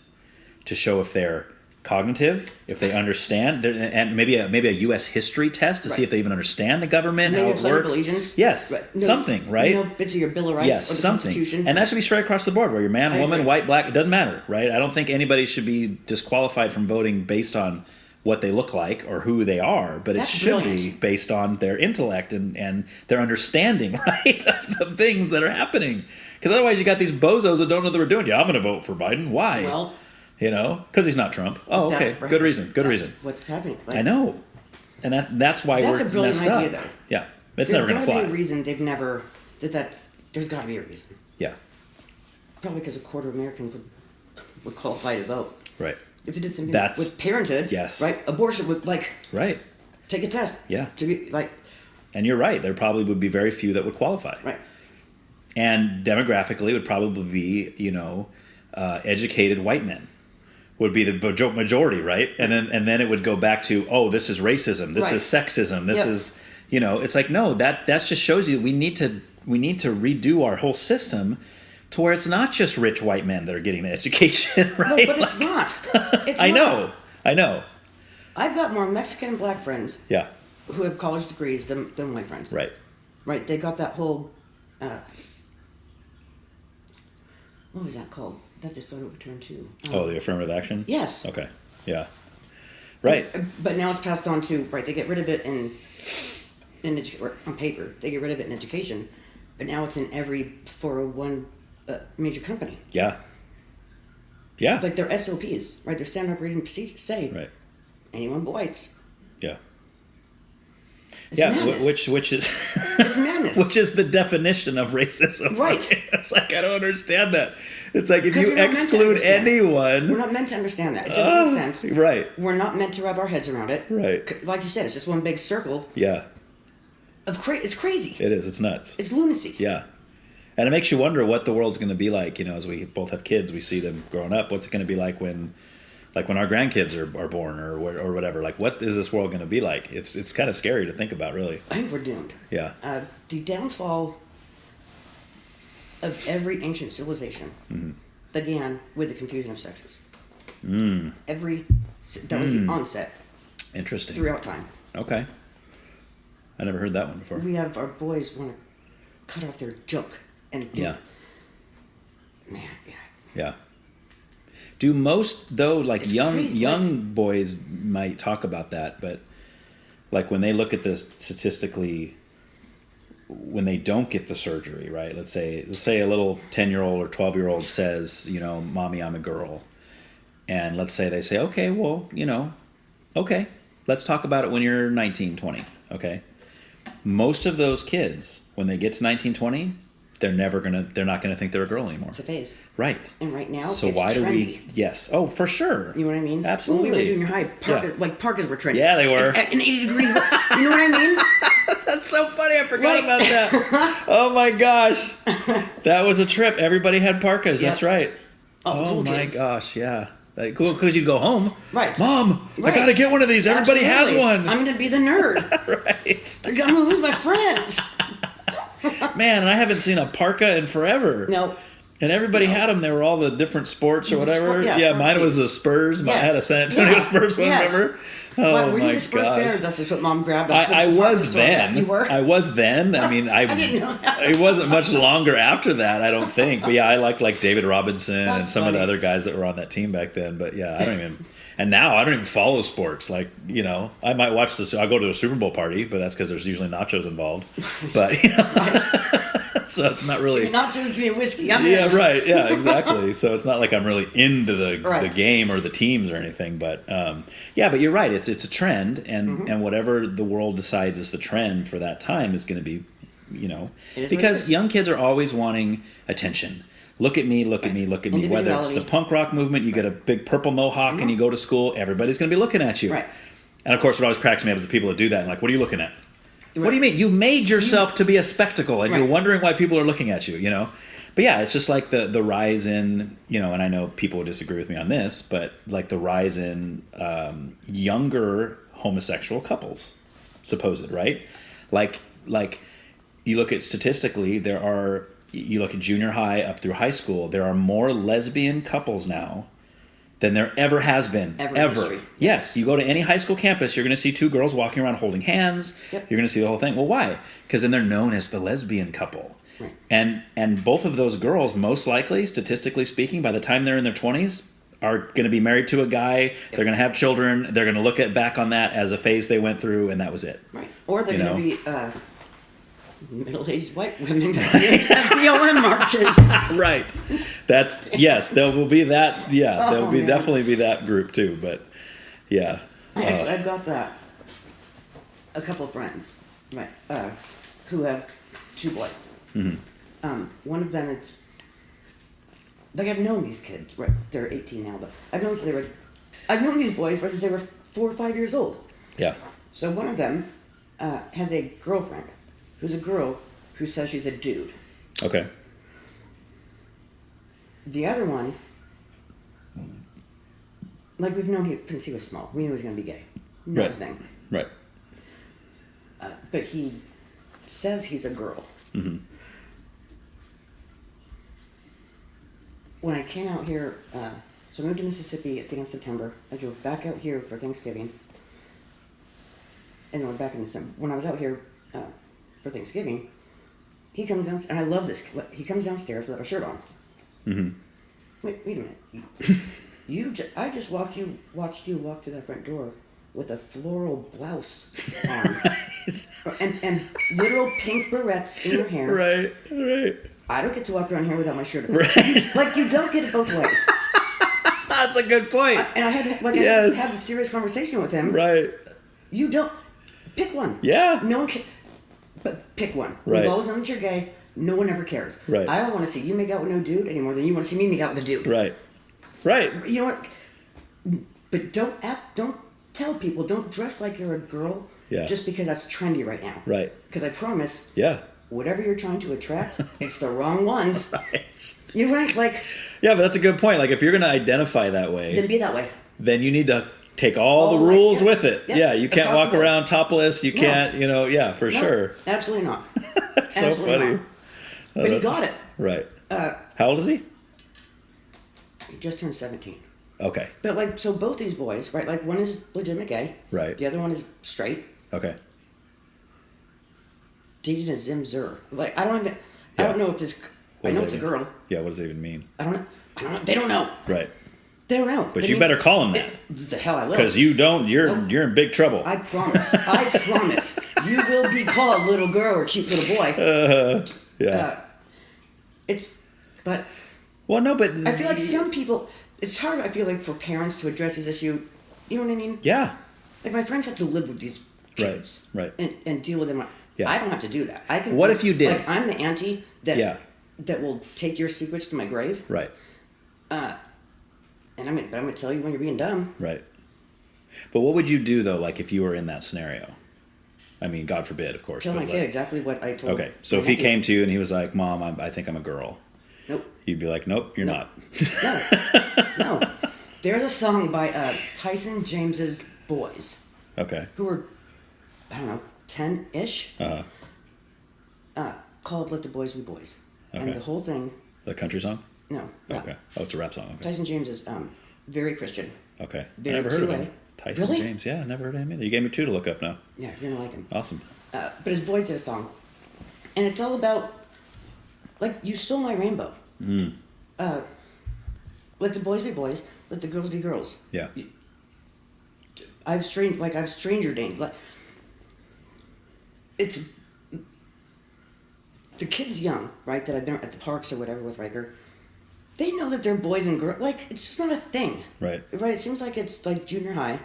to show if they're cognitive, if they understand, and maybe a U.S. history test to see if they even understand the government, maybe how it works. Allegiance. Yes, Right. something, right? Bits of your Bill of Rights or the something. Constitution. And that should be straight across the board, where you're man, woman, agree. white, black, it doesn't matter, right? I don't think anybody should be disqualified from voting based on what they look like or who they are, but That's it should be brilliant. based on their intellect and their understanding, right, of the things that are happening. Because otherwise you got these bozos that don't know what they're doing. Yeah, I'm going to vote for Biden. Why? Well, because he's not Trump. Oh, okay. right. Good reason. Good reason. What's happening? Like, I know. And that's why That's we're a brilliant messed idea, up. though. Yeah. It's never going to There's got fly. to be a reason they've never... There's got to be a reason. Yeah. Probably because a quarter of Americans would qualify to vote. Right. If they did something That's- with parenthood, yes. right? Abortion would, Right. take a test. Yeah. To be, And you're right. There probably would be very few that would qualify. right. And demographically, it would probably be, educated white men would be the majority, right? And then it would go back to, oh, this is racism, this Right. is sexism, this Yep. is, it's like, no, that just shows you we need to redo our whole system to where it's not just rich white men that are getting the education, right? No, but it's not. It's I not. know. I've got more Mexican and black friends Yeah, who have college degrees than white friends. right. Right. They got that whole... what was that called? That just got overturned too. Oh, the affirmative action? Yes. Okay, yeah. Right. But now it's passed on to... Right, they get rid of it on paper. They get rid of it in education. But now it's in every 401 major company. Yeah. Yeah. Like their SOPs, right? Their standard operating procedures say Right. anyone but whites. Yeah. It's Yeah, madness. which is It's madness. which is the definition of racism. Right. It's like I don't understand that. It's like if 'Cause you we're not meant to exclude understand. anyone, We're not meant to understand that. It doesn't make sense. right? We're not meant to wrap our heads around it. Right. Like you said, it's just one big circle Yeah, of it's crazy. it is. It's nuts. It's lunacy. Yeah, and it makes you wonder what the world's going to be like. As we both have kids, we see them growing up. What's it going to be like when our grandkids are born or whatever? Like, what is this world going to be like? It's kind of scary to think about, really. I think we're doomed. Yeah. The downfall of every ancient civilization began with the confusion of sexes. That was the onset Interesting. throughout time. Okay. I never heard that one before. We have our boys want to cut off their junk and Yeah. Man, yeah. Yeah. Do most though, like It's young crazy, boys might talk about that, but like when they look at this statistically, when they don't get the surgery, right? Let's say a little 10-year-old or 12-year-old says, "Mommy, I'm a girl," and let's say they say, "Okay, well, okay, let's talk about it when you're 19, 20." Okay, most of those kids, when they get to 19, 20, they're not gonna think they're a girl anymore. It's a phase. Right. And right now, So it's why do we? trendy. Yes. Oh, for sure. You know what I mean? Absolutely. When we were junior high, Yeah. parkas were trendy. Yeah, they were. And 80 degrees. You know what I mean? That's so funny. I forgot Like- about that. Oh my gosh, that was a trip. Everybody had parkas. Yep. That's right. All the Oh cool my kids. gosh, yeah. Like, cool, because you'd go home. Right. Mom, Right. I gotta get one of these. Everybody Absolutely. has one. I'm going to be the nerd. Right. I'm going to lose my friends. Man, and I haven't seen a parka in forever. No. And everybody had them. They were all the different sports or whatever. Sports mine was the Spurs. I had a San Antonio Spurs one, remember? Oh, were you the Spurs fans? That's what Mom grabbed. I was then. You were? I was then. I mean, I didn't know that. It wasn't much longer after that, I don't think. But yeah, I liked like David Robinson and some of the other guys that were on that team back then. But yeah, I don't even. And now I don't even follow sports. Like, I might watch this. I'll go to a Super Bowl party, but that's because there's usually nachos involved. But so it's not really nachos, give me whiskey. Right. Yeah, exactly. So it's not like I'm really into the game or the teams or anything. But but you're right. It's a trend, and whatever the world decides is the trend for that time is going to be, because young kids are always wanting attention. Look at me, look at me, look at me. Whether it's the punk rock movement, you get a big purple mohawk and you go to school, everybody's going to be looking at you. Right. And of course, what always cracks me up is the people that do that and like, what are you looking at? Right. What do you mean? You made yourself to be a spectacle and you're wondering why people are looking at you, But yeah, it's just like the rise in, and I know people would disagree with me on this, but like the rise in younger homosexual couples, supposed, right? Like you look at statistically, you look at junior high up through high school, there are more lesbian couples now than there ever has been. Ever. Yes, you go to any high school campus, you're going to see two girls walking around holding hands. Yep. You're going to see the whole thing. Well, why? Because then they're known as the lesbian couple. Right. And both of those girls, most likely, statistically speaking, by the time they're in their 20s, are going to be married to a guy. Yep. They're going to have children. They're going to look back on that as a phase they went through, and that was it. Right. Or they're going to be middle-aged white women at BLM marches. Right. There will be that. Yeah, there will be definitely be that group too. But yeah. Actually, I've got a couple of friends, right, who have two boys. Mm-hmm. One of them, it's like I've known these kids. Right, they're 18 now, but I've known these boys since they were 4 or 5 years old. Yeah. So one of them has a girlfriend who's a girl who says she's a dude. Okay. The other one, like we've known him since he was small. We knew he was going to be gay. Not a thing. Right. But he says he's a girl. Mm-hmm. When I came out here, so I moved to Mississippi at the end of September. I drove back out here for Thanksgiving. And then we're back in December. When I was out here for Thanksgiving, he comes down, and I love this. He comes downstairs without a shirt on. Mm-hmm. Wait a minute. I just watched you walk through that front door with a floral blouse on, and literal pink barrettes in your hair. Right. I don't get to walk around here without my shirt on. Right. Like you don't get it both ways. That's a good point. I had to have a serious conversation with him. Right. You don't pick one. Yeah. No one can. But pick one. Right. We've always known that you're gay. No one ever cares. Right. I don't want to see you make out with no dude any more than you want to see me make out with a dude. Right. You know what? But don't tell people, don't dress like you're a girl just because that's trendy right now. Right. Because I promise. Yeah. Whatever you're trying to attract, it's the wrong ones. Right. You're right. Like. Yeah, but that's a good point. Like if you're going to identify that way. Then be that way. Then you need to take all the rules with it. Yep. Yeah, you can't walk around topless. You can't, for sure. Absolutely not. That's so funny. But he got it. Right. How old is he? He just turned 17. Okay. But so both these boys, right? Like one is legitimate gay. Right. The other one is straight. Okay. Dated a Zim Zur. Like I don't know if this. I know it's a girl. Yeah. What does it even mean? I don't know. They don't know. Right. They don't know. But you better call him that. The hell I will. Because you don't. You're in big trouble. I promise. I promise. You will be called little girl or cute little boy. Yeah. Well, no, but I feel like some people. It's hard. I feel like for parents to address this issue. You know what I mean? Yeah. Like my friends have to live with these kids. Right. And deal with them. Yeah. I don't have to do that. I can. What if you did? Like I'm the auntie that will take your secrets to my grave. Right. And I'm gonna tell you when you're being dumb. Right. But what would you do though, like if you were in that scenario? I mean, God forbid, of course. Tell my kid exactly what I told. Okay, so if he came to you and he was like, "Mom, I think I'm a girl," nope. You'd be like, "Nope, you're not." No. There's a song by Tyson James's boys. Okay. Who were, I don't know, 10-ish. Called "Let the Boys Be Boys," okay. and the whole thing. The country song. No. Okay. Oh, it's a rap song. Okay. Tyson James is very Christian. Okay. I Very never heard of 2A. him. Tyson Really? James. Yeah, I never heard of him either. You gave me 2 to look up now. Yeah, you're gonna like him. Awesome. But his boys did a song, and it's all about, like, you stole my rainbow. Let the boys be boys. Let the girls be girls. Yeah. I've stranger danger. Like, it's the kids young, right? That I've been at the parks or whatever with Riker. They know that they're boys and girls. Like, it's just not a thing. Right. Right. It seems like it's like junior high.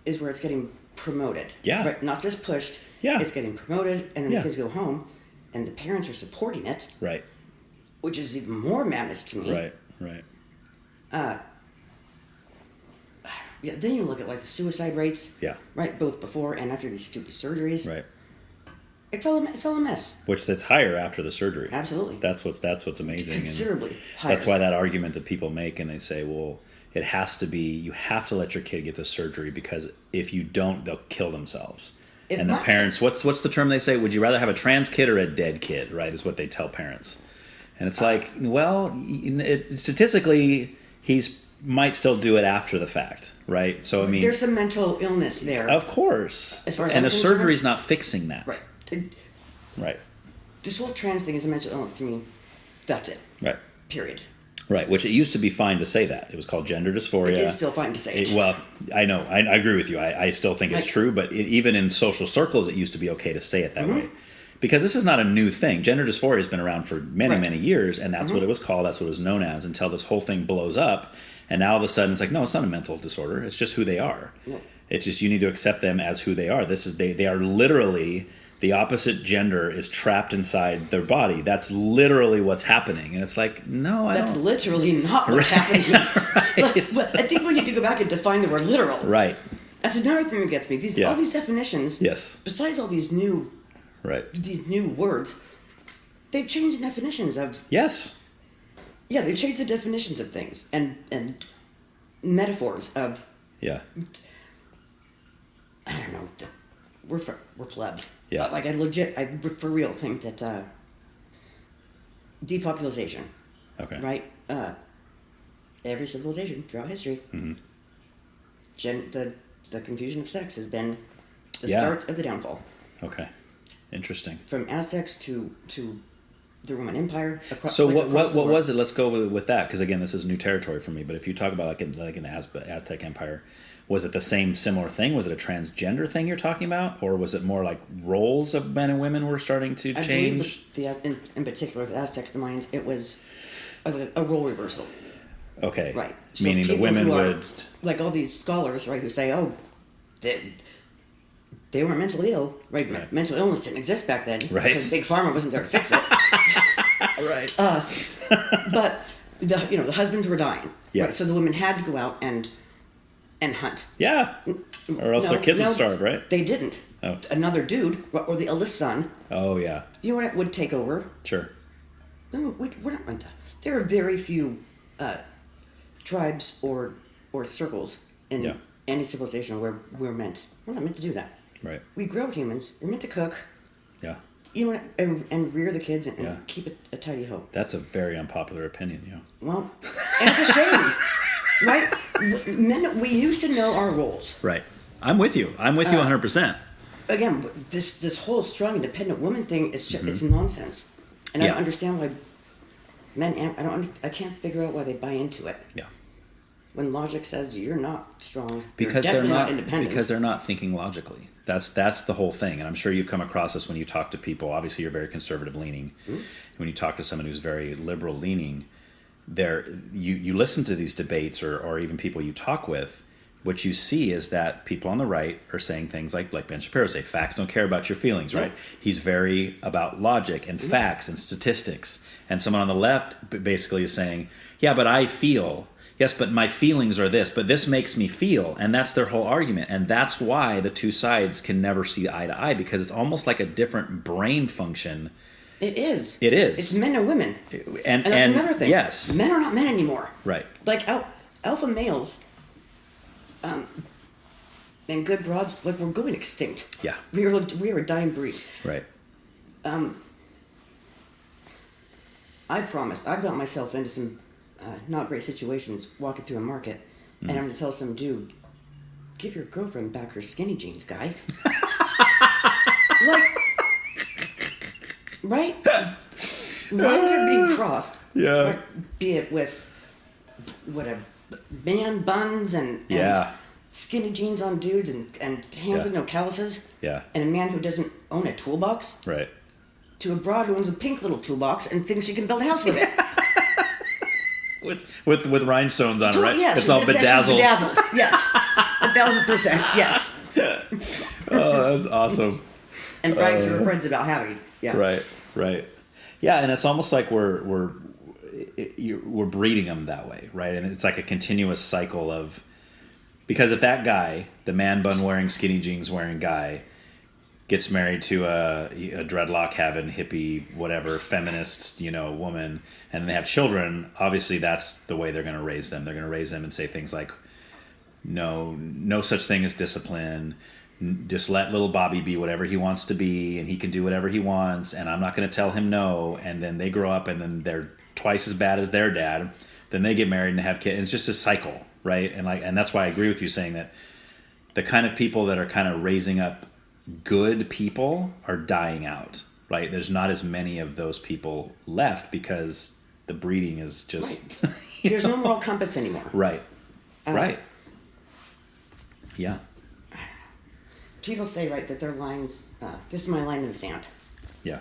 Is where it's getting promoted. Yeah. Right. Not just pushed. Yeah. It's getting promoted, and then Yeah. the kids go home, and the parents are supporting it, Right. which is even more madness to me. Right. Right. Yeah. Then you look at like the suicide rates. Yeah. Right. Both before and after these stupid surgeries. Right. It's all a mess. Which that's higher after the surgery. Absolutely. That's what's amazing. And Considerably higher. that's why that argument that people make, and they say, well, it has to be, you have to let your kid get the surgery, because if you don't, they'll kill themselves. If And the my- parents, what's the term they say? Would you rather have a trans kid or a dead kid? Right, is what they tell parents. And it's like, well, statistically, might still do it after the fact, right? So I mean, There's some mental illness there. of course, As far as and I'm the concerned- surgery's not fixing that. Right. Right. This whole trans thing is a mental illness to me. That's it. Right. Period. Right, which it used to be fine to say that. It was called gender dysphoria. It is still fine to say it. Well, I know. I agree with you. I still think it's Like- true, but even in social circles, it used to be okay to say it that way. Because this is not a new thing. Gender dysphoria has been around for many, Right. many years, and that's what it was called. That's what it was known as, until this whole thing blows up. And now all of a sudden, it's like, no, it's not a mental disorder. It's just who they are. No. It's just you need to accept them as who they are. They are literally, the opposite gender is trapped inside their body. That's literally what's happening. And it's like, no, I That's don't. literally not what's happening. But I think we need to go back and define the word literal. Right. That's another thing that gets me. Yeah. All these definitions. Yes. Besides all these new Right. words, they've changed the definitions of. Yes. Yeah, they changed the definitions of things and metaphors of. Yeah. I don't know. We're plebs. Yeah. But, like, I for real think that depopulation. Okay. Right. Every civilization throughout history. Mm-hmm. The confusion of sex has been the Yeah. start of the downfall. Okay. Interesting. From Aztecs to the Roman Empire. So what across the board. was it? Let's go with that, because again, this is new territory for me. But if you talk about like an Aztec Empire, was it the similar thing? Was it a transgender thing you're talking about, or was it more like roles of men and women were starting to I change? believe in particular, the Aztecs, the Mayans, it was a role reversal. Okay. Right. So Meaning the people women who are- would. like all these scholars, right, who say, oh, they weren't mentally ill, right? Right. Mental illness didn't exist back then. Right. Because Big Pharma wasn't there to fix it. Right. But the husbands were dying. Yeah. Right? So the women had to go out and hunt. Yeah. Or else their kids would starve, right? They didn't. Oh. Another dude, or the eldest son, Oh yeah. you know what, would take over. Sure. No, we're not meant to. There are very few tribes or circles in Yeah. any civilization where we're not meant to do that. Right. We grow humans. We're meant to cook. Yeah. You know what? And rear the kids and Yeah. keep it a tidy home. That's a very unpopular opinion, you know. Well, and it's a shame, right? Men, we used to know our roles. Right. I'm with you. I'm with you 100%. Again, this whole strong independent woman thing is just, it's nonsense, and I Yeah. don't understand why men. I can't figure out why they buy into it. Yeah. When logic says you're not strong, Because you're they're definitely not independent. because they're not thinking logically. That's the whole thing, and I'm sure you've come across this when you talk to people. Obviously, you're very conservative leaning. When you talk to someone who's very liberal leaning, you listen to these debates or even people you talk with. What you see is that people on the right are saying things like Ben Shapiro say, facts don't care about your feelings, right? He's very about logic and facts and statistics. And someone on the left basically is saying, yeah, but I feel. Yes, but my feelings are this, but this makes me feel. And that's their whole argument. And that's why the two sides can never see eye to eye, because it's almost like a different brain function. It is. It is. It's men and women. And that's another thing. Yes. Men are not men anymore. Right. Like alpha males and good broads, like, we're going extinct. Yeah. We are a dying breed. Right. I promise, I've got myself into some not great situations walking through a market, and I'm going to tell some dude, give your girlfriend back her skinny jeans, guy. Like, right? Lines are being crossed. Yeah. Like, be it with whatever, Man-Buns and skinny jeans on dudes and hands with no calluses. Yeah. And a man who doesn't own a toolbox. Right. To a broad who owns a pink little toolbox and thinks she can build a house with it. With rhinestones on it, right? Yes. It's all bedazzled. Bedazzled. Yes. 1,000%. Yes. Oh, that's awesome. And brags to her friends about having. Yeah. Right. Yeah, and it's almost like we're breeding them that way, right? And it's like a continuous cycle of, because if that guy, the man bun wearing, skinny jeans wearing guy, gets married to a dreadlock having hippie whatever feminist woman, and they have children, obviously that's the way they're going to raise them. They're going to raise them and say things like, no such thing as discipline. Just let little Bobby be whatever he wants to be, and he can do whatever he wants, and I'm not going to tell him no. And then they grow up, and then they're twice as bad as their dad. Then they get married and have kids. It's just a cycle, right? And that's why I agree with you saying that the kind of people that are kind of raising up good people are dying out, right? There's not as many of those people left because the breeding is just... Right. There's no moral compass anymore. Right. Right. Yeah. People say, right, that their lines, this is my line in the sand. Yeah.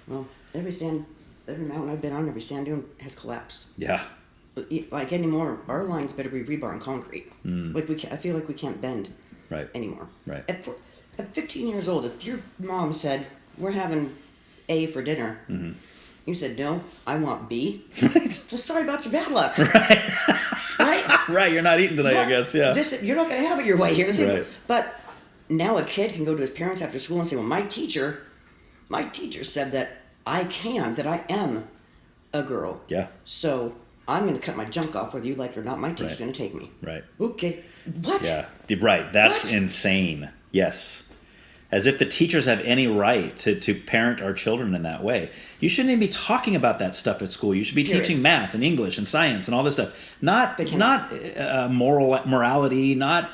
Well, every mountain I've been on, every sand dune has collapsed. Yeah. Like anymore, our lines better be rebar and concrete. Like I feel like we can't bend anymore. Right. At 15 years old, if your mom said, we're having A for dinner, you said, no, I want B. Right. Well, sorry about your bad luck. Right. Right? Right, you're not eating tonight, I guess, yeah. You're not going to have it your way here. Right. But now a kid can go to his parents after school and say, well, my teacher said that I am a girl. Yeah. So I'm going to cut my junk off whether you like it or not. My teacher's going to take me. Right. Okay. What? Yeah. Right. That's What? insane. Yes. As if the teachers have any right to parent our children in that way. You shouldn't even be talking about that stuff at school. You should be teaching math and English and science and all this stuff. Not morality, not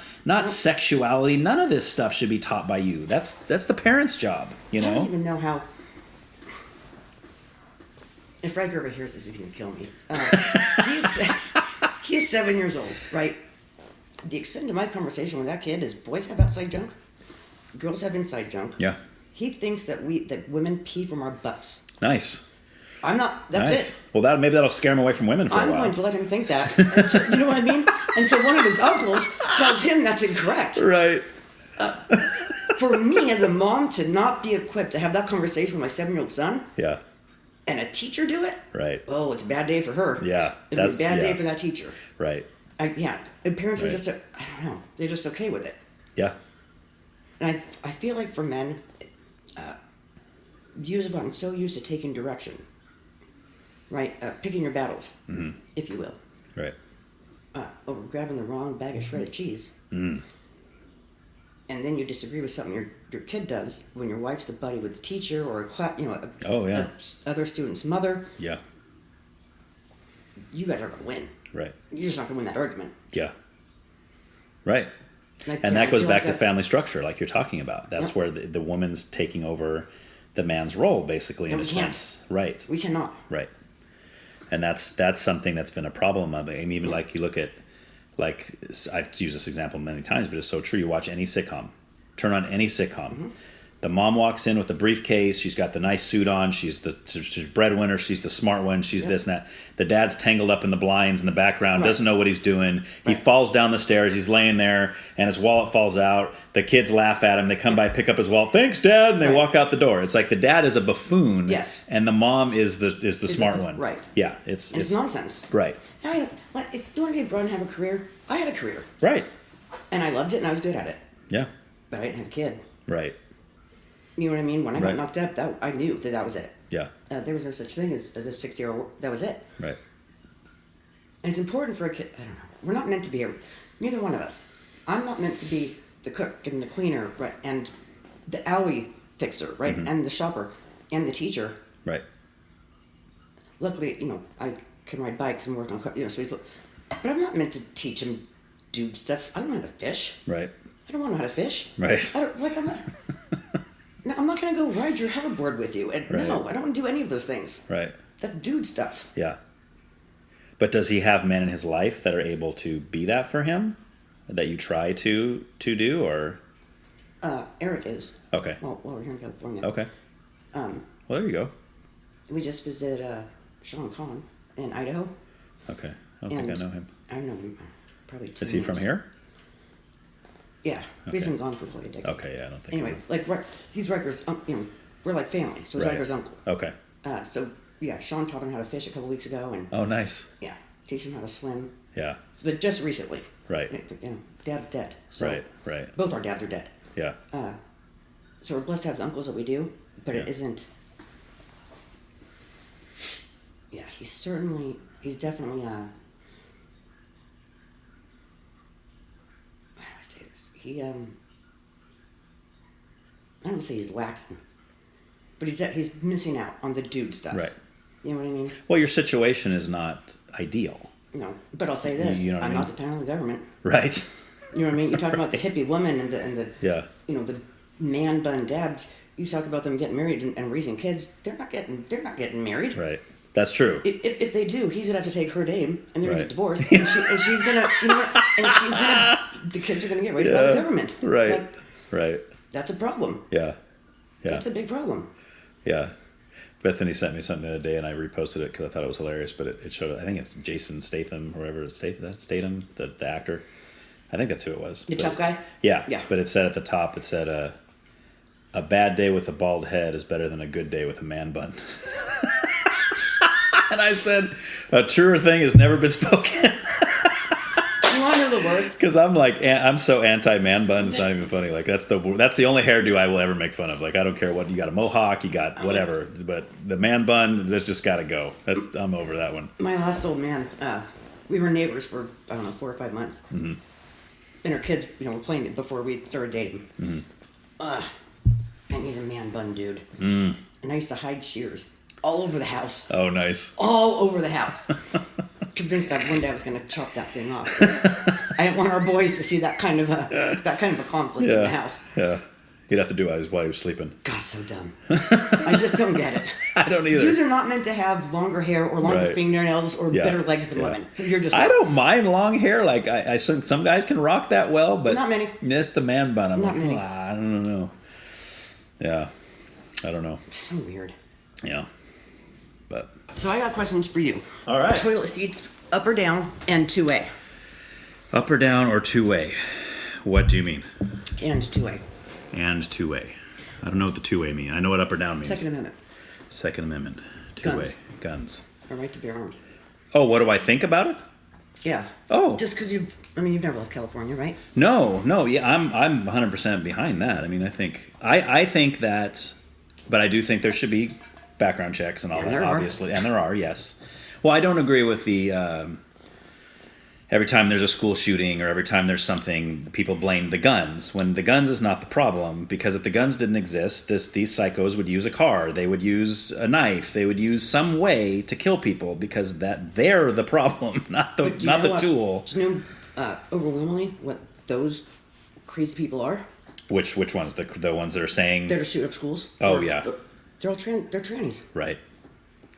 sexuality. None of this stuff should be taught by you. That's the parents' job, I don't even know how. If Riker ever hears this, he's going to kill me. He's 7 years old, right? The extent of my conversation with that kid is boys have outside junk, girls have inside junk. Yeah. He thinks that women pee from our butts. Nice. I'm not. That's nice. it. Well, maybe that'll scare him away from women for a while. I'm going to let him think that. You know what I mean? Until one of his uncles tells him that's incorrect. Right. For me as a mom to not be equipped to have that conversation with my 7-year-old son. Yeah. And a teacher do it? Right. Oh, it's a bad day for her. Yeah. It'll be a bad day for that teacher. Right. And parents are just, I don't know, they're just okay with it. Yeah. And I feel like for men, years ago, I'm so used to taking direction, right? Picking your battles, if you will. Right. Over grabbing the wrong bag of shredded cheese. And then you disagree with something your kid does when your wife's the buddy with the teacher or other student's mother. Yeah. You guys aren't going to win. Right. You're just not going to win that argument. Yeah. Right. And that goes back to family structure, like you're talking about. That's where the woman's taking over the man's role, basically, in a sense. Right. We cannot. Right. And that's something that's been a problem. I mean, even like you look at, like, I've used this example many times, but it's so true. You watch any sitcom, turn on any sitcom. The mom walks in with the briefcase. She's got the nice suit on. She's breadwinner. She's the smart one. She's this and that. The dad's tangled up in the blinds in the background, doesn't know what he's doing. He falls down the stairs. He's laying there, and his wallet falls out. The kids laugh at him. They come by, pick up his wallet. Thanks, Dad, and they walk out the door. It's like the dad is a buffoon, and the mom is the smart one. Right. Yeah, it's nonsense. Right. If you want to be abroad and have a career, I had a career. Right. And I loved it, and I was good at it. Yeah. But I didn't have a kid. Right. You know what I mean? When I got knocked up, I knew that was it. Yeah. There was no such thing as a 60-year-old. That was it. Right. And it's important for a kid. I don't know. We're not meant to be neither one of us. I'm not meant to be the cook and the cleaner, right, and the alley fixer, right, and the shopper, and the teacher. Right. luckily, I can ride bikes and work on, so he's, but I'm not meant to teach him dude stuff. I don't know how to fish. Right. I don't want to know how to fish. Right. I'm not. No, I'm not going to go ride your hoverboard with you. And Right. no, I don't want to do any of those things. Right. That's dude stuff. Yeah. But does he have men in his life that are able to be that for him? That you try to do, or? Eric is. Okay. Well, we're here in California. Okay. Well, there you go. We just visited Sean Conn in Idaho. Okay. I don't think I know him. I know him probably 2 Is he from here? Yeah. He's Okay. been gone for probably a decade. Okay, yeah, I don't think. Anyway, like he's Riker's, we're like family, so he's Right. Riker's uncle. Okay. So yeah, Sean taught him how to fish a couple weeks ago, and Oh, nice. yeah, teach him how to swim. Yeah. But just recently. Right. Dad's dead. So Right. Right. both our dads are dead. Yeah. So we're blessed to have the uncles that we do, but it Yeah. isn't. Yeah, he's definitely how do I say this? I don't say he's lacking, but he's missing out on the dude stuff. Right. You know what I mean? Well, your situation is not ideal. No, but I'll say this: You know what I I'm mean? not dependent on the government. Right. You know what I mean? You talk about the hippie woman and the Yeah. the man bun dad. You talk about them getting married and raising kids. They're not getting married. Right. That's true. If they do, he's gonna have to take her name, and they're gonna Right. get divorced, and she's gonna, the kids are gonna get raised by the government. Right. Like, Right. that's a problem. Yeah. Yeah. That's a big problem. Yeah. Bethany sent me something the other day, and I reposted it because I thought it was hilarious. But it showed, I think it's Jason Statham, or whatever it's Statham, the actor. I think that's who it was. The tough guy. Yeah. Yeah. But it said at the top, it said, a bad day with a bald head is better than a good day with a man bun. And I said, a truer thing has never been spoken. You want to know the worst? Because I'm so anti man bun. It's not even funny. Like that's the only hairdo I will ever make fun of. Like I don't care what you got, a mohawk, you got whatever, but the man bun, that's just got to go. I'm over that one. My last old man, we were neighbors for 4 or 5 months, and our kids, were playing it before we started dating. And he's a man bun dude, and I used to hide shears all over the house. Oh, nice. All over the house. Convinced that one day I was going to chop that thing off. I didn't want our boys to see that kind of a conflict in the house. Yeah. He'd have to do it while he was sleeping. God, so dumb. I just don't get it. I don't either. Dudes are not meant to have longer hair or longer Right. fingernails or Yeah. better legs than Yeah. women. You're just. I don't mind long hair. Like I some guys can rock that well, but Not many. It's the man bun. I'm Not like, many. I don't know. Yeah. I don't know. It's so weird. Yeah. But So I got questions for you. all right. Toilet seats, up or down, and 2A. Up or down or two-way? What do you mean? And 2A. And two-way. I don't know what the two-way mean. I know what up or down means. Second Amendment. Second Amendment. Two-way. Guns. A right to bear arms. Oh, what do I think about it? Yeah. Oh. Just because you've never left California, right? No, yeah, I'm 100% behind that. I mean, I think that, but I do think there should be background checks and all And that, there are. obviously, and there are, yes. Well, I don't agree with the every time there's a school shooting or every time there's something, people blame the guns when the guns is not the problem. Because if the guns didn't exist, these psychos would use a car, they would use a knife, they would use some way to kill people because they're the problem, not the But do you know the what- tool. Do you know overwhelmingly what those crazy people are? Which ones? The ones that are saying That are shooting up schools? Oh, yeah. They're all they're trannies. right.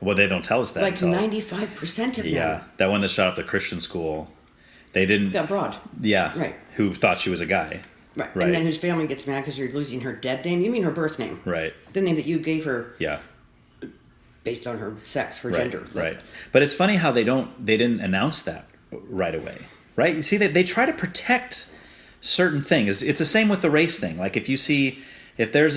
Well, they don't tell us that. Like until, 95% of them. yeah, that one that shot up the Christian school, they didn't. Got broad. Yeah, Right. Who thought she was a guy? Right. Right. And then whose family gets mad because you're losing her dead name. You mean her birth name. Right. The name that you gave her Yeah. based on her sex, her Right. gender. Like, Right. But it's funny how they didn't announce that right away. Right. You see, they try to protect certain things. It's the same with the race thing. Like if you see. If there's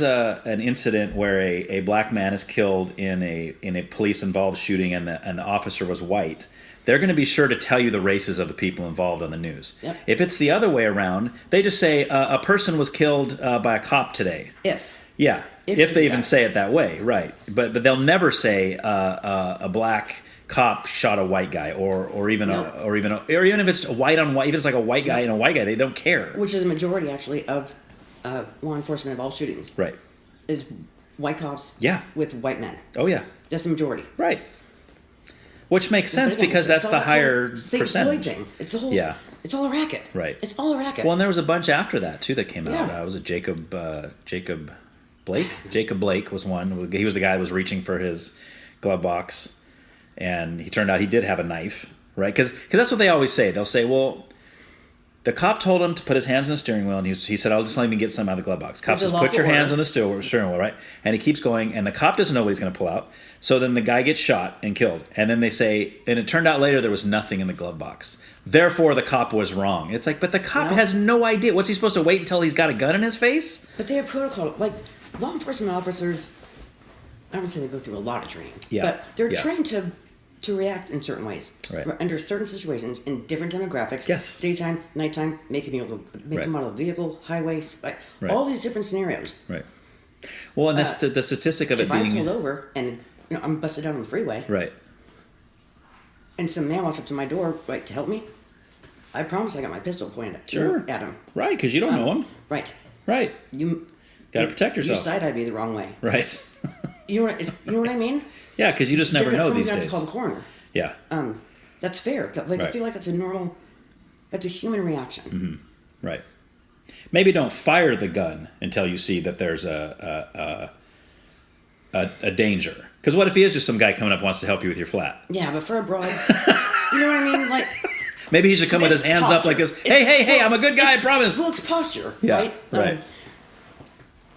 an incident where a black man is killed in a police involved shooting and the officer was white, they're going to be sure to tell you the races of the people involved on the news. Yep. If it's the other way around, they just say a person was killed by a cop today. If. Yeah, If if you they do even that. say it that way, right? But they'll never say a black cop shot a white guy or even if it's a white on white, even if it's like a white guy and a white guy, they don't care. Which is a majority, actually, of law enforcement involved shootings. Right. Is white cops Yeah. with white men. Oh yeah. That's the majority. Right. Which makes sense Again, because that's the higher St. percentage. Floyd thing. It's a whole. Yeah. It's all a racket. Right. It's all a racket. Well, and there was a bunch after that too that came out. Yeah. Was it Jacob Blake? Jacob Blake was one. He was the guy that was reaching for his glove box, and he turned out he did have a knife, right? Because that's what they always say. They'll say, well, the cop told him to put his hands on the steering wheel, and he said, I'll just let me get some out of the glove box. Cop says, put your hands on the steering wheel, right? And he keeps going, and the cop doesn't know what he's going to pull out. So then the guy gets shot and killed. And then they say, and it turned out later there was nothing in the glove box. Therefore, the cop was wrong. It's like, but the cop has no idea. What's he supposed to wait until he's got a gun in his face? But they have protocol. Like, law enforcement officers, I don't say they go through a lot of training. Yeah. But they're trained to react in certain ways. Right. Under certain situations, in different demographics. Yes. Daytime, nighttime, make a model of vehicle, highways, all these different scenarios. Right. Well, and that's the statistic of it If being... I'm pulled over and I'm busted out on the freeway, Right. and some man walks up to my door, to help me, I promise I got my pistol pointed at him. Right, because you don't know him. Right. Right. You got to protect yourself. You side-eye me the wrong way. Right. You know what I mean? Yeah, because you just never know these days. To call the coroner. Yeah. That's fair. I feel like that's a human reaction. Mm-hmm. Right. Maybe don't fire the gun until you see that there's a danger. Because what if he is just some guy coming up who wants to help you with your flat? Yeah, but for a broad, you know what I mean? Like, maybe he should come with his hands up like this. Hey, I'm a good guy, I promise. Well, it's posture, yeah, right? Right.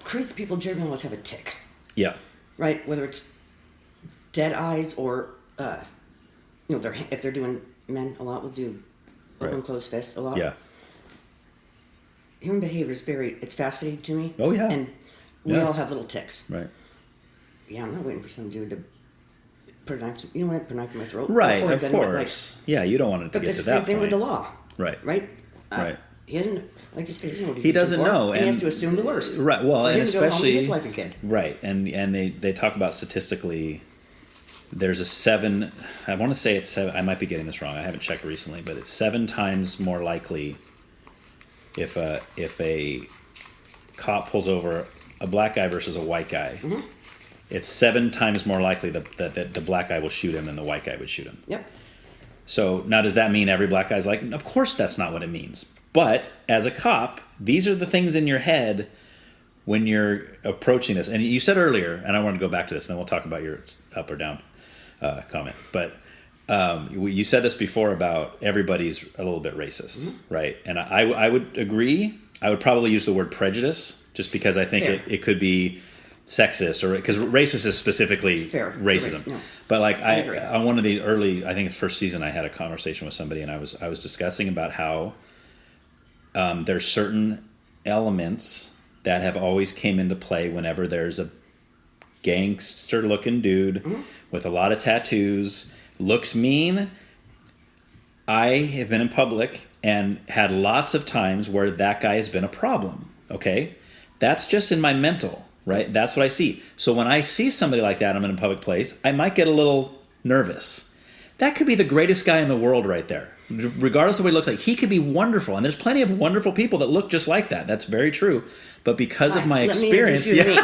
Crazy people generally always have a tick. Yeah. Right? Whether it's dead eyes or, if they're doing, men a lot will do open closed fists a lot. Yeah. Human behavior is it's fascinating to me. Oh, yeah. And we all have little ticks. Right. Yeah, I'm not waiting for some dude to put a knife put a knife in my throat. Right, or of course. Yeah, you don't want it to get to that point. But it's the same thing with the law. Right. Right? Right. He doesn't, like you said, he doesn't know. And he has to assume the worst. Right, well, for and him to go home especially... to his wife and kid. Right, and they talk about statistically, there's I want to say it's 7, I might be getting this wrong, I haven't checked recently, but it's 7 times more likely if a cop pulls over a black guy versus a white guy, it's 7 times more likely that the black guy will shoot him than the white guy would shoot him. Yep. So now does that mean every black guy's like, of course that's not what it means. But as a cop, these are the things in your head when you're approaching this. And you said earlier, and I want to go back to this, and then we'll talk about your up or down comment. But you said this before about everybody's a little bit racist, right? And I would agree. I would probably use the word prejudice just because I think it could be sexist, or because racist is specifically racism. No. But like on one of the early, I think first season, I had a conversation with somebody, and I was discussing about how there's certain elements that have always came into play whenever there's a gangster looking dude with a lot of tattoos, looks mean. I have been in public and had lots of times where that guy has been a problem. Okay, that's just in my mental. Right? That's what I see. So when I see somebody like that, I'm in a public place, I might get a little nervous. That could be the greatest guy in the world right there. Regardless of what he looks like, he could be wonderful. And there's plenty of wonderful people that look just like that. That's very true. But because of my experience... You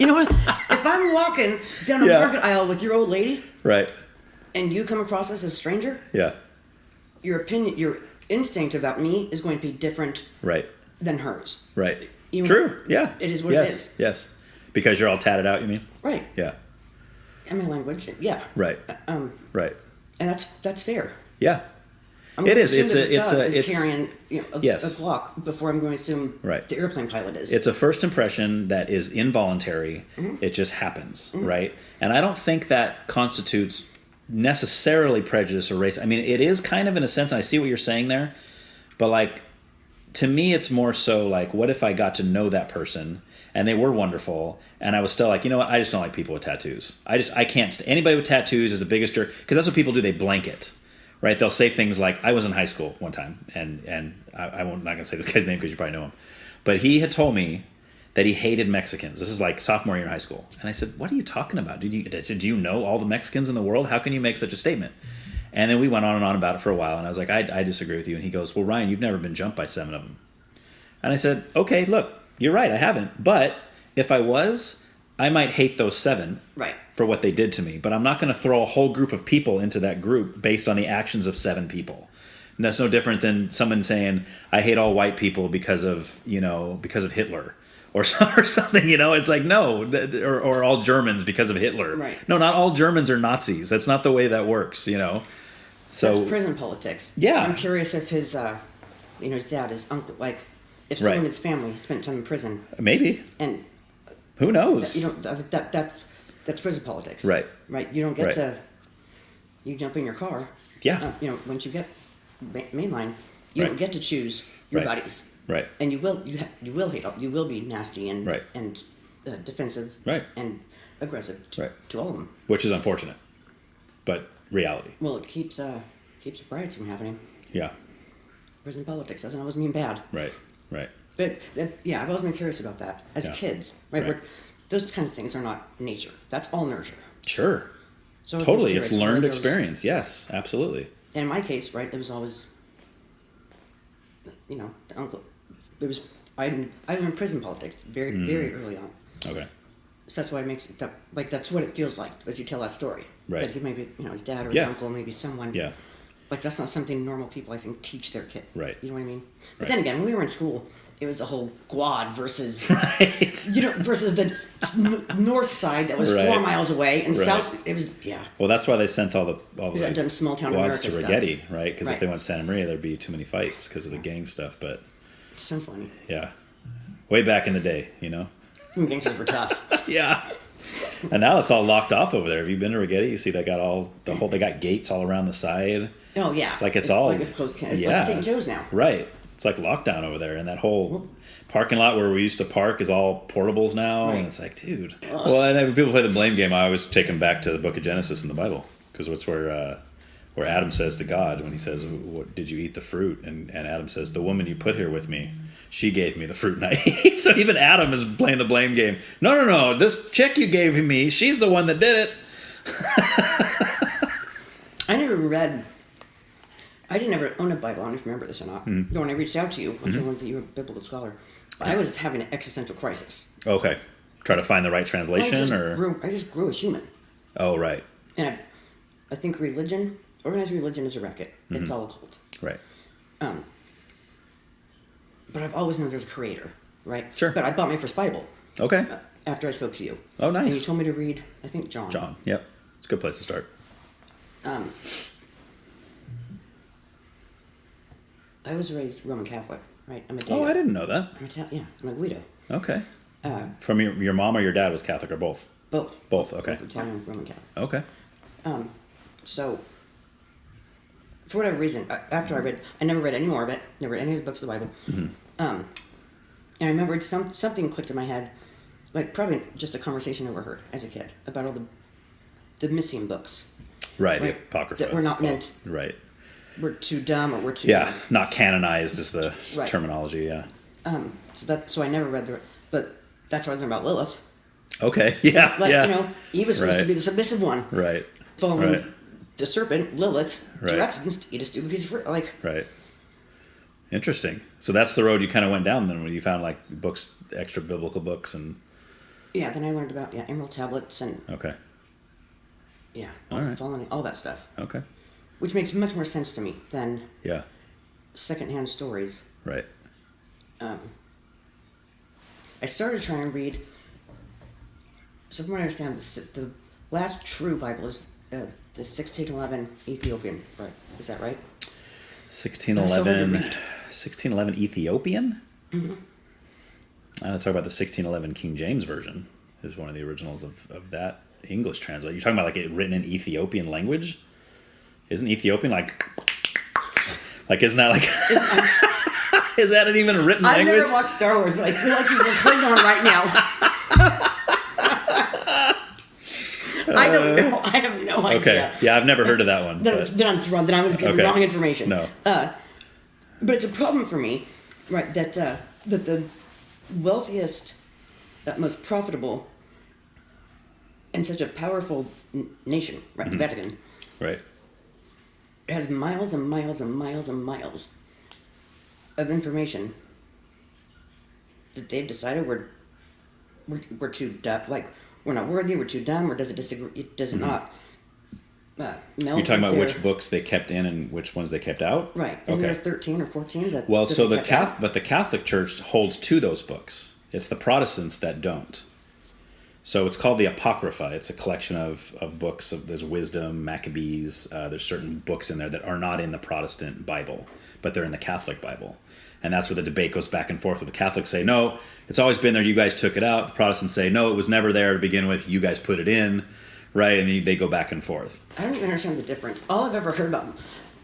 know what? If I'm walking down a market aisle with your old lady... Right. And you come across as a stranger... Yeah. Your opinion, your instinct about me is going to be different... Right. ...than hers. Right. True. Yeah. It is what it is. Yes. Because you're all tatted out, you mean? Right. Yeah. And my language, yeah. Right. Right. And that's fair. Yeah. It is. It's carrying a clock before I'm going to assume the airplane pilot is. It's a first impression that is involuntary. It just happens, right? And I don't think that constitutes necessarily prejudice or race. I mean, it is kind of in a sense, and I see what you're saying there, but like, to me, it's more so like, what if I got to know that person and they were wonderful, and I was still like, you know what? I just don't like people with tattoos. I can't. Anybody with tattoos is the biggest jerk, because that's what people do. They blanket, right? They'll say things like, I was in high school one time, and I'm not going to say this guy's name because you probably know him, but he had told me that he hated Mexicans. This is like sophomore year in high school. And I said, what are you talking about? I said, do you know all the Mexicans in the world? How can you make such a statement? And then we went on and on about it for a while, and I was like, I disagree with you. And he goes, well, Ryan, you've never been jumped by 7 of them. And I said, okay, look, you're right, I haven't. But if I was, I might hate those 7 Right. for what they did to me, but I'm not going to throw a whole group of people into that group based on the actions of 7 people. And that's no different than someone saying, I hate all white people because of Hitler or something, It's like, no, or all Germans because of Hitler. Right. No, not all Germans are Nazis. That's not the way that works, So That's prison politics. Yeah. I'm curious if his, his dad, his uncle, like, if someone in his family spent time in prison. Maybe. And who knows? That's prison politics. Right. Right. You don't get to. You jump in your car. Yeah. Once you get mainline, you don't get to choose your buddies. Right. And you will hate. You will be nasty and defensive. Right. And aggressive. To all of them. Which is unfortunate, but reality. Well, it keeps riots from happening. Yeah. Prison politics doesn't always mean bad. Right. Right. But I've always been curious about that as kids, right? Right. Those kinds of things are not nature. That's all nurture. Sure. So I've been Totally, curious it's learned where those- experience. Yes, absolutely. And in my case, right, it was always, the uncle. It was I learned prison politics very early on. Okay. So that's why it makes it like that's what it feels like as you tell that story. Right. That he maybe his dad or his uncle, maybe someone. Yeah. Like that's not something normal people I think teach their kid. Right. You know what I mean? But Right. then again, when we were in school, it was a whole quad versus Right. versus the north side that was 4 miles away and south. It was Well, that's why they sent all the that dumb small town quads America to stuff. Rigetti, right? Because if Right. they went to Santa Maria, there'd be too many fights because of the gang stuff. But It's so funny. yeah, way back in the day, Gangsters were tough. Yeah. And now it's all locked off over there. Have you been to Rigetti? You see they got they got gates all around the side. Oh yeah. Like it's all like it's closed. It's yeah. like St. Joe's now. Right. It's like lockdown over there, and that whole parking lot where we used to park is all portables now, Right. and it's like, dude. Well, and then when people play the blame game, I always take them back to the Book of Genesis in the Bible, because it's where Adam says to God when he says, "What did you eat the fruit?" and Adam says, "The woman you put here with me, she gave me the fruit and I ate." So even Adam is playing the blame game. No, this chick you gave me, she's the one that did it. I didn't ever own a Bible. I don't know if you remember this or not. Mm-hmm. When I reached out to you, once I learned that you were a biblical scholar, I was having an existential crisis. Okay. Try to find the right translation, I just grew a human. Oh, right. And I think organized religion is a racket. It's all a cult. Right. But I've always known there's a creator, right? Sure. But I bought my first Bible Okay. after I spoke to you. Oh, nice. And you told me to read, I think, John. John. Yep. It's a good place to start. I was raised Roman Catholic, right? I'm a Oh, I didn't know that. I'm a Guido. Okay. From your mom or your dad was Catholic or both? Both. Both, okay. Both Italian Roman Catholic. Okay. So, for whatever reason, after I never read any more of it, never read any of the books of the Bible. And I remembered something clicked in my head, like probably just a conversation I overheard as a kid about all the missing books. Right, the Right. Apocrypha. That were not it's called. meant- Right. We're too dumb or we're too... Yeah, not canonized is the Right. terminology, yeah. So I never read but that's what I learned about Lilith. Okay, yeah, Like, yeah. Eve was supposed to Right. be the submissive one. Right. Following Right. the serpent, Lilith's Right. directions to eat a stupid piece of fruit. Like, Right. Interesting. So that's the road you kind of went down then when you found like books, extra biblical books and... yeah, then I learned about emerald tablets and Okay. all, All right. following, all that stuff. Okay. Which makes much more sense to me than Yeah. secondhand stories. Right. I started trying to read. So from what I understand, the last true Bible is the 1611 Ethiopian. Right? Is that right? 1611 Ethiopian? Mm-hmm. Let's talk about the 1611 King James Version is one of the originals of that English translation. You're talking about like it written in Ethiopian language? Isn't Ethiopian like isn't that like is that an even written I've language? never watched Star Wars, but I feel like you're Klingon right now. I don't know. I have no idea. Okay. Yeah, I've never heard of that one. Then but- I'm wrong. Then I was giving Okay. wrong information. No. But it's a problem for me, right? That the wealthiest, most profitable, and such a powerful nation, right? The Vatican Right. has miles and miles and miles and miles of information that they've decided we're we're too dumb, like we're not worthy, we're too dumb, or does it disagree? Does it not? Meld You're talking with about which books they kept in and which ones they kept out? Right. Isn't there 13 or 14 that? Well, that so they the kept out? But the Catholic Church holds to those books. It's the Protestants that don't. So it's called the Apocrypha. It's a collection of books. There's Wisdom, Maccabees. There's certain books in there that are not in the Protestant Bible, but they're in the Catholic Bible. And that's where the debate goes back and forth. Where the Catholics say, no, it's always been there. You guys took it out. The Protestants say, no, it was never there to begin with. You guys put it in. Right, and they go back and forth. I don't even understand the difference. All I've ever heard about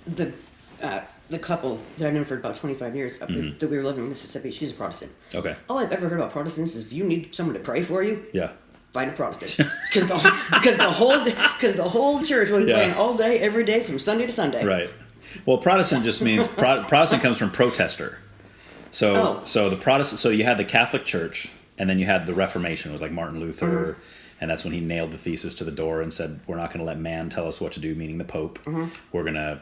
the couple that I've known for about 25 years that we were living in Mississippi, she's a Protestant. Okay. All I've ever heard about Protestants is if you need someone to pray for you, Yeah. find a Protestant. Because the whole church will be praying all day, every day, from Sunday to Sunday. Right. Well, Protestant just means Protestant comes from protester. So the Protestant. So you had the Catholic Church, and then you had the Reformation. It was like Martin Luther. And that's when he nailed the thesis to the door and said, we're not going to let man tell us what to do, meaning the Pope. We're going to,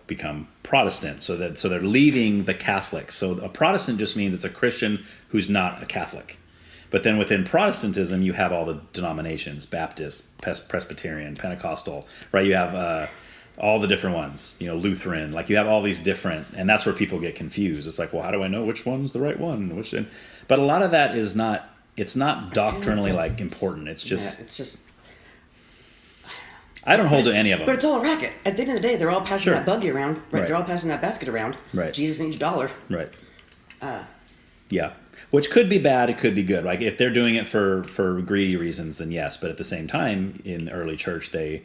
become Protestant. So they're leaving the Catholics. So a Protestant just means it's a Christian who's not a Catholic. But then within Protestantism, you have all the denominations, Baptist, Presbyterian, Pentecostal, right? You have all the different ones, Lutheran, like you have all these different, and that's where people get confused. It's like, well, how do I know which one's the right one? But a lot of that is not, it's not doctrinally like important. It's just, it's just. I don't hold to any of them. But it's all a racket. At the end of the day, they're all passing that buggy around. Right? They're all passing that basket around. Right. Jesus needs $1. Right. Yeah. Which could be bad, it could be good. Like if they're doing it for greedy reasons, then yes. But at the same time, in the early church, they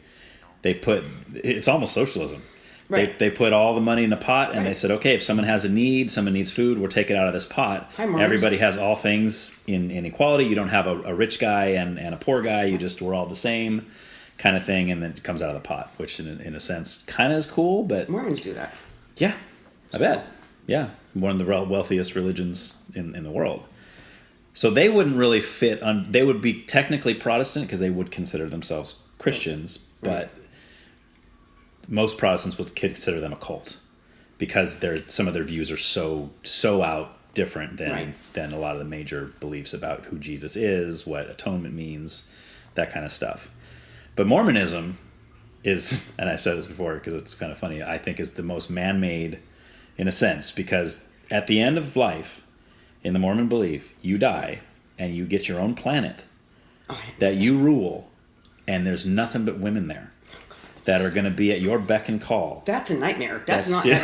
put, it's almost socialism. Right. They put all the money in a pot and they said, okay, if someone has a need, someone needs food, we'll take it out of this pot. Everybody has all things in equality. You don't have a rich guy and a poor guy. We're all the same kind of thing. And then it comes out of the pot, which in a sense kind of is cool. But Mormons do that. Yeah, I bet. Yeah, one of the wealthiest religions in the world. So they wouldn't really fit on. They would be technically Protestant because they would consider themselves Christians, but most Protestants would consider them a cult because some of their views are so out different than a lot of the major beliefs about who Jesus is, what atonement means, that kind of stuff. But Mormonism is, and I've said this before because it's kind of funny, I think is the most man-made in a sense, because at the end of life, in the Mormon belief, you die and you get your own planet that you rule, and there's nothing but women there that are going to be at your beck and call. That's a nightmare. That's a nightmare.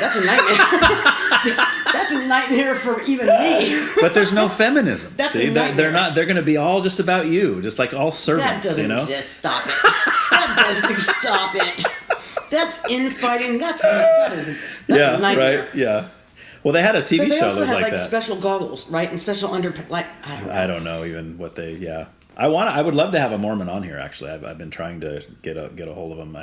That's a nightmare for even me. But there's no feminism. They're not. They're going to be all just about you, just like all servants. That doesn't exist. Stop it. That doesn't. Stop it. That's infighting. That's a nightmare. Right. Yeah. Well, they had a TV show that was like that. Special goggles, right, and special I don't know even what they. Yeah. I would love to have a Mormon on here. Actually, I've been trying to get a hold of them.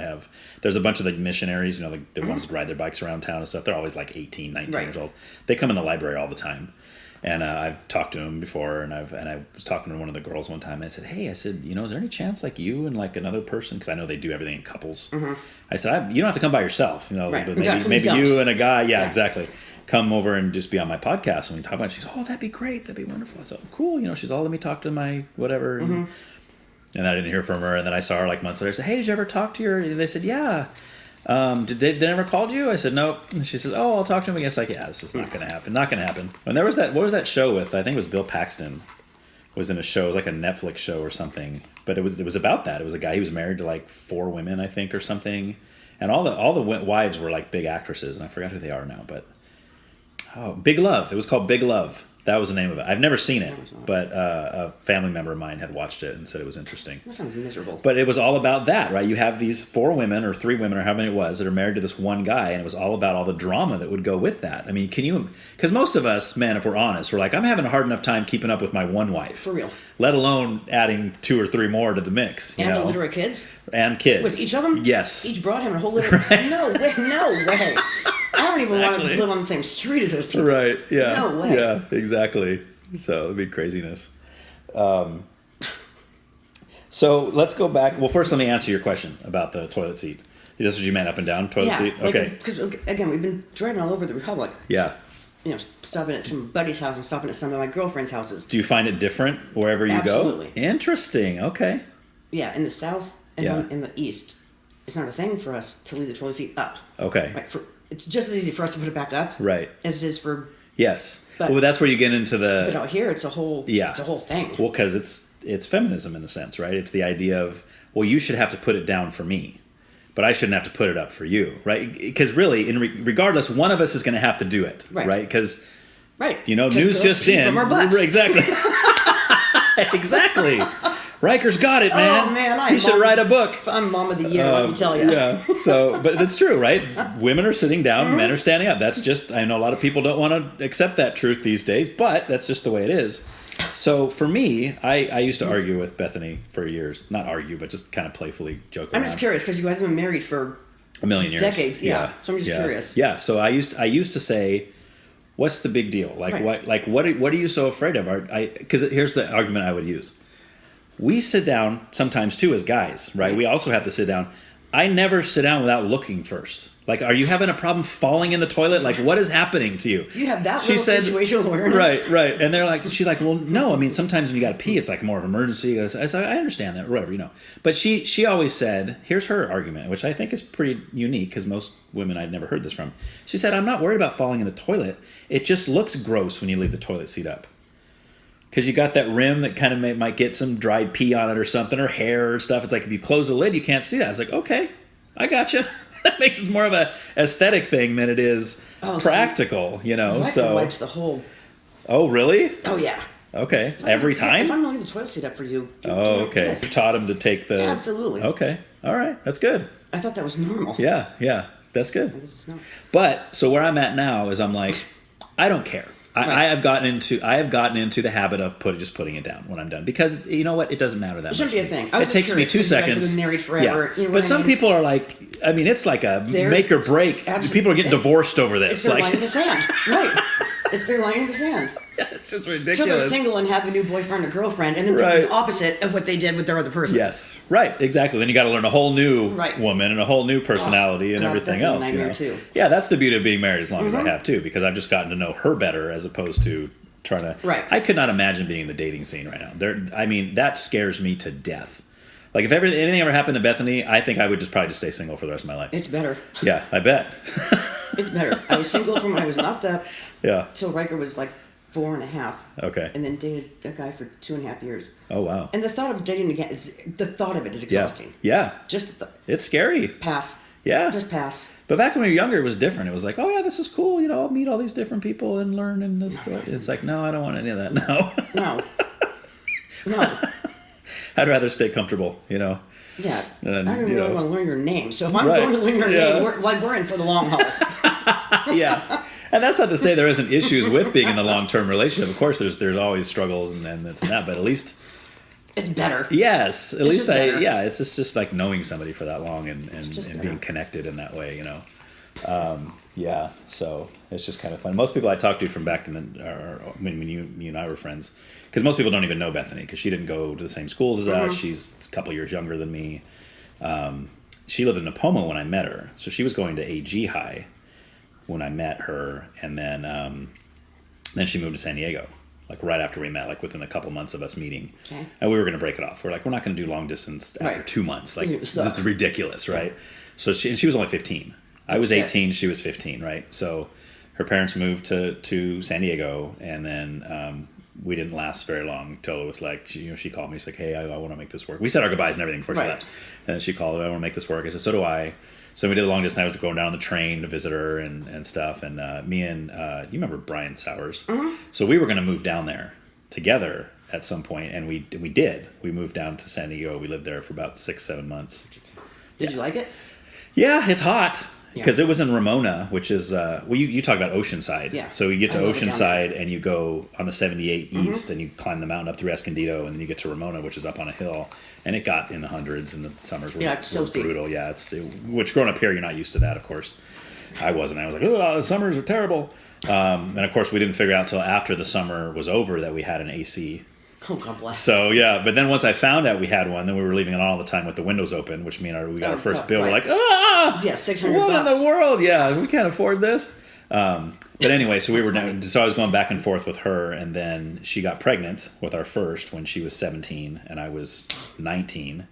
There's a bunch of missionaries, the ones that ride their bikes around town and stuff. They're always like 18, 19 years old. They come in the library all the time, and I've talked to them before. And I was talking to one of the girls one time. And I said, hey, is there any chance like you and like another person? Because I know they do everything in couples. I said, you don't have to come by yourself, but maybe you and a guy. Yeah, exactly. Come over and just be on my podcast and we talk about it. She's, oh, that'd be great. That'd be wonderful. I said, cool. She's all, let me talk to my whatever. And I didn't hear from her. And then I saw her like months later. I said, hey, did you ever talk to her? And they said, yeah. Did they never called you? I said, nope. And she says, oh, I'll talk to him again. It's like, yeah, this is not going to happen. Not going to happen. And there was what was that show with? I think it was Bill Paxton was in a show. It was like a Netflix show or something. But it was about that. It was a guy, he was married to like 4 women, I think, or something. And all the wives were like big actresses. And I forgot who they are now, but. Oh, Big Love. It was called Big Love. That was the name of it. I've never seen it, but a family member of mine had watched it and said it was interesting. That sounds miserable. But it was all about that, right? You have these 4 women or 3 women or how many it was that are married to this one guy, and it was all about all the drama that would go with that. I mean, because most of us, men, if we're honest, we're like, I'm having a hard enough time keeping up with my one wife. For real. Let alone adding 2 or 3 more to the mix. And the litter of kids? And kids. With each of them? Yes. Each brought him a whole litter. Right. No way. I don't even want to live on the same street as those people. Right, yeah. No way. Yeah, exactly. So it'd be craziness. So let's go back. Well, first let me answer your question about the toilet seat. This is what you meant, up and down toilet seat? Okay. Because, again, we've been driving all over the Republic. Yeah. stopping at some buddy's house and stopping at some of my girlfriend's houses. Do you find it different wherever you Absolutely. go? Interesting. Okay. Yeah, in the South and Yeah. in the East, it's not a thing for us to leave the toilet seat up. Okay. Right, it's just as easy for us to put it back up Right. as it is for... Yes. But- Well, that's where you get into But the... out here, it's a whole thing. Well, because it's feminism in a sense, right? It's the idea of, well, you should have to put it down for me, but I shouldn't have to put it up for you, right? Because really, regardless, one of us is going to have to do it, right? Because, right. news just in. From our butts. Exactly. Exactly. Riker's got it, man. Oh, man. He should write a book. I'm Mom of the Year, let me tell you. Yeah. So, but it's true, right? Women are sitting down, men are standing up. That's just, I know a lot of people don't want to accept that truth these days, but that's just the way it is. So for me, I used to argue with Bethany for years. Not argue, but just kind of playfully joke around. I'm just curious, because you guys have been married for... A million years. Decades, yeah. So I'm just curious. Yeah. So I used to say, what's the big deal? Like, right. what are you so afraid of? Because here's the argument I would use. We sit down sometimes too as guys, right? We also have to sit down. I never sit down without looking first. Like, are you having a problem falling in the toilet? Like, what is happening to you? Do you have that situational awareness? Right. And she's like, well, no. I mean, sometimes when you got to pee, it's like more of an emergency. I said, I understand that, whatever, But she always said, here's her argument, which I think is pretty unique because most women I'd never heard this from. She said, I'm not worried about falling in the toilet. It just looks gross when you leave the toilet seat up. Because you got that rim that kind of might get some dried pee on it or something, or hair or stuff. It's like if you close the lid, you can't see that. I was like, okay, I gotcha. That makes it more of a aesthetic thing than it is practical, So wipes the whole... Oh, really? Oh, yeah. Okay. Every time? If I'm going to leave the toilet seat up for you... Oh, okay. Yes. You taught him to take the... Absolutely. Okay. All right. That's good. I thought that was normal. Yeah. That's good. I guess it's not. But, so where I'm at now is I'm like, I don't care. I have gotten into the habit of just putting it down when I'm done because you know what, it doesn't matter that much. It shouldn't be a thing. It takes me 2 seconds. You guys have been married forever. Yeah. But some people are like, I mean, it's like a make or break. People are getting divorced over this. It's their line in the sand, right? It's their line in the sand. Yeah, it's just ridiculous. So they're single and have a new boyfriend or girlfriend, and then they're the opposite of what they did with their other person. Yes, right, exactly. Then you got to learn a whole new woman and a whole new personality and everything that's else. A nightmare too. Yeah, that's the beauty of being married as long as I have too, because I've just gotten to know her better as opposed to trying to. Right. I could not imagine being in the dating scene right now. I mean, that scares me to death. Like if anything ever happened to Bethany, I think I would probably just stay single for the rest of my life. It's better. Yeah, I bet. It's better. I was single from when I was locked up. Yeah. Till Riker was like 4.5. Okay. And then dated a guy for 2.5 years. Oh wow. And the thought of dating again, the thought of it is exhausting. Yeah. Just it's scary. Pass. Yeah. Just pass. But back when we were younger, it was different. It was like, oh yeah, this is cool. I'll meet all these different people and learn and this. It's like, no, I don't want any of that. No. No. I'd rather stay comfortable. Yeah. And, I don't really want to learn your name. So if I'm going to learn your name, we're in for the long haul. Yeah. And that's not to say there isn't issues with being in a long-term relationship. Of course, there's always struggles and this and that, but at least it's better. Yes, at least it's just like knowing somebody for that long and being connected in that way, Yeah, so it's just kind of fun. Most people I talk to from back then, when you and I were friends, because most people don't even know Bethany because she didn't go to the same schools as us. She's a couple years younger than me. She lived in Napomo when I met her, so she was going to AG High when I met her, and then she moved to San Diego, like right after we met, like within a couple months of us meeting. Okay. And we were going to break it off. We're like, we're not going to do long distance after 2 months. Like, this is ridiculous, right? So she was only 15. I was 18, she was 15, right? So her parents moved to San Diego, and then we didn't last very long until it was like, she called me. She's like, hey, I want to make this work. We said our goodbyes and everything before she left. And then she called, I want to make this work. I said, so do I. So we did the long distance. I was going down on the train to visit her and stuff. And me and, you remember Brian Sowers? Mm-hmm. So we were going to move down there together at some point, and we did. We moved down to San Diego. We lived there for about 6-7 months. Did you like it? Yeah, it's hot. Because it was in Ramona, which is, you talk about Oceanside. Yeah. So you get to Oceanside and you go on the 78 east and you climb the mountain up through Escondido, and then you get to Ramona, which is up on a hill. And it got in the hundreds, and the summers were, it's still brutal. Yeah, which growing up here, you're not used to that, of course. I wasn't. I was like, oh, the summers are terrible. And of course, we didn't figure out until after the summer was over that we had an AC. Oh, God bless. So, yeah, but then once I found out we had one, then we were leaving it on all the time with the windows open, which means we got our first bill. We're like, $600. What in the world? Yeah, we can't afford this. But anyway, so I was going back and forth with her, and then she got pregnant with our first when she was 17 and I was 19.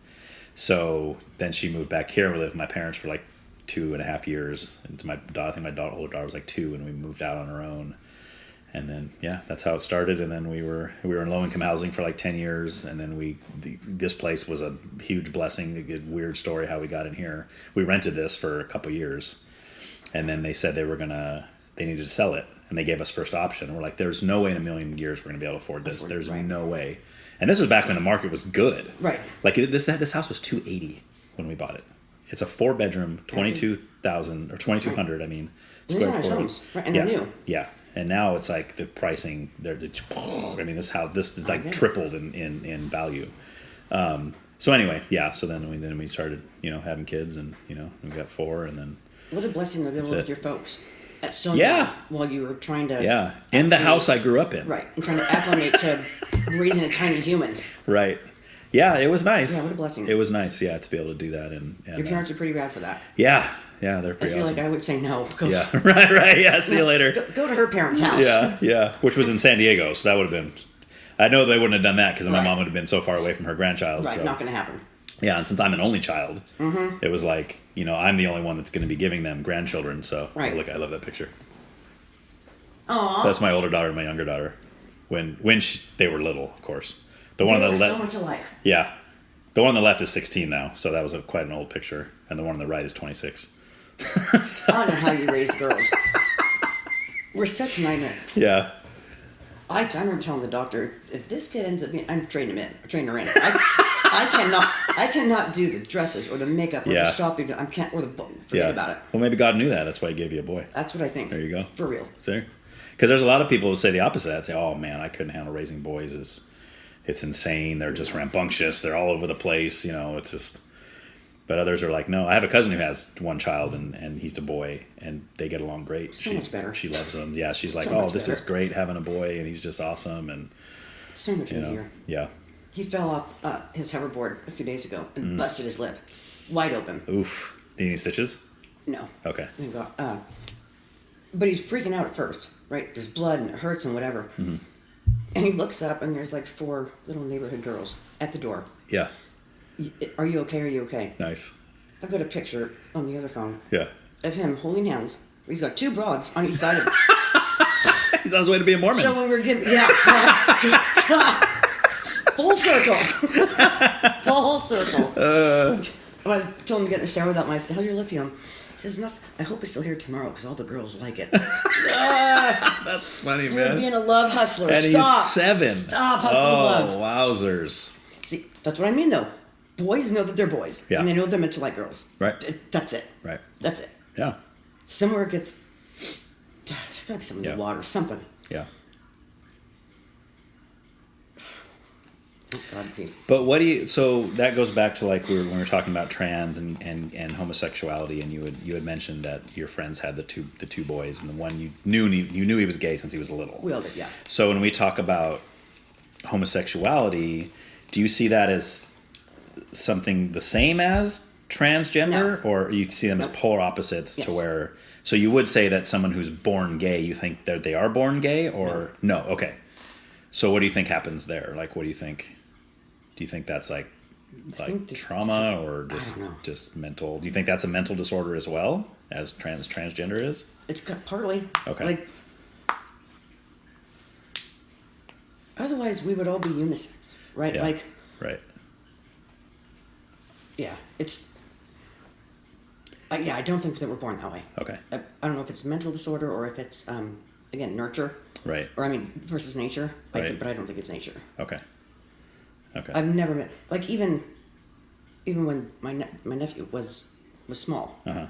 So then she moved back here. We lived with my parents for like 2.5 years. And to my daughter, I think my older daughter was like 2, and we moved out on our own. And then, yeah, that's how it started. And then we were in low-income housing for like 10 years. And then this place was a huge blessing. A good, weird story how we got in here. We rented this for a couple years. And then they said they needed to sell it. And they gave us first option. And we're like, there's no way in a million years we're going to be able to afford this. There's no way. And this was back when the market was good. Right. Like this house was $280 when we bought it. It's a 4-bedroom, 22,000 or 2,200. I mean, square foot homes, right? And yeah, they're new. Yeah, and now it's like the pricing. I mean, this is like tripled in value. So anyway, yeah. So then we started, having kids, and we got 4, and then. What a blessing to be able to live with your folks. At so while you were trying to in the house I grew up in, right, and trying to acclimate to raising a tiny human, right. Yeah, it was nice. Yeah, what a blessing. It was nice, to be able to do that. And your parents are pretty rad for that. Yeah, they're pretty awesome. I feel awesome. like I would say no. Right. Yeah, see you later. Go to her parents' house. Yeah, which was in San Diego, so that would have been. I know they wouldn't have done that because my mom would have been so far away from her grandchild. Right, so. not going to happen. Yeah, and since I'm an only child, it was like I'm the only one that's going to be giving them grandchildren. So look, I love that picture. Aww. That's my older daughter and my younger daughter, when they were little, of course. The one on the left, so much alike. Yeah, the one on the left is 16 now, so that was quite an old picture, and the one on the right is 26. I don't know how you raised girls. We're such a nightmare. Yeah. I remember telling the doctor, if this kid ends up being, I'm training her in. I cannot do the dresses or the makeup or the shopping. Forget about it. Well, maybe God knew that. That's why He gave you a boy. That's what I think. There you go. For real. See? Because there's a lot of people who say the opposite. That say, "Oh man, I couldn't handle raising boys. It's insane. They're just rambunctious. They're all over the place. It's just." But others are like, "No." I have a cousin who has one child, and he's a boy, and they get along great. So much better. She loves him. Yeah, she's like, this is great having a boy, and he's just awesome, and so much easier. Yeah. He fell off his hoverboard a few days ago and busted his lip, wide open. Oof. Do you need stitches? No. Okay. Thank God. But he's freaking out at first, right? There's blood and it hurts and whatever. Mm-hmm. And he looks up and there's like 4 little neighborhood girls at the door. Yeah. Are you okay? Are you okay? Nice. I've got a picture on the other phone. Yeah. Of him holding hands. He's got 2 broads on each side of him. He's on his way to be a Mormon. So when we're giving, full circle. Full circle. I told him to get in the shower without my. How's your lip feeling? He says, I hope it's still here tomorrow because all the girls like it. That's funny, man. You're being a love hustler. And Stop. he's 7. Stop hustling love. Oh, wowzers. See, that's what I mean, though. Boys know that they're boys. Yeah. And they know they're meant to like girls. Right. That's it. Right. That's it. Yeah. Somewhere it gets... There's got to be something in the water. Something. Yeah. Oh, God, but so that goes back to like when we were talking about trans and homosexuality, and you had mentioned that your friends had the two boys, and the one you knew he was gay since he was little. We all did, yeah. So when we talk about homosexuality, do you see that as something the same as transgender, or you see them as polar opposites? Yes. To where, so you would say that someone who's born gay, you think that they are born gay, or no? Okay. So what do you think happens there? Like, what do you think? Do you think that's like trauma or just mental? Do you think that's a mental disorder as well as transgender is? It's got partly. Okay. Like, otherwise, we would all be unisex, right? Yeah. Like, right. Yeah, it's. I don't think that we're born that way. Okay. I don't know if it's mental disorder or if it's again nurture. Right. Or versus nature. Right. But I don't think it's nature. Okay. Okay. I've never met even when my nephew was small. Uh-huh.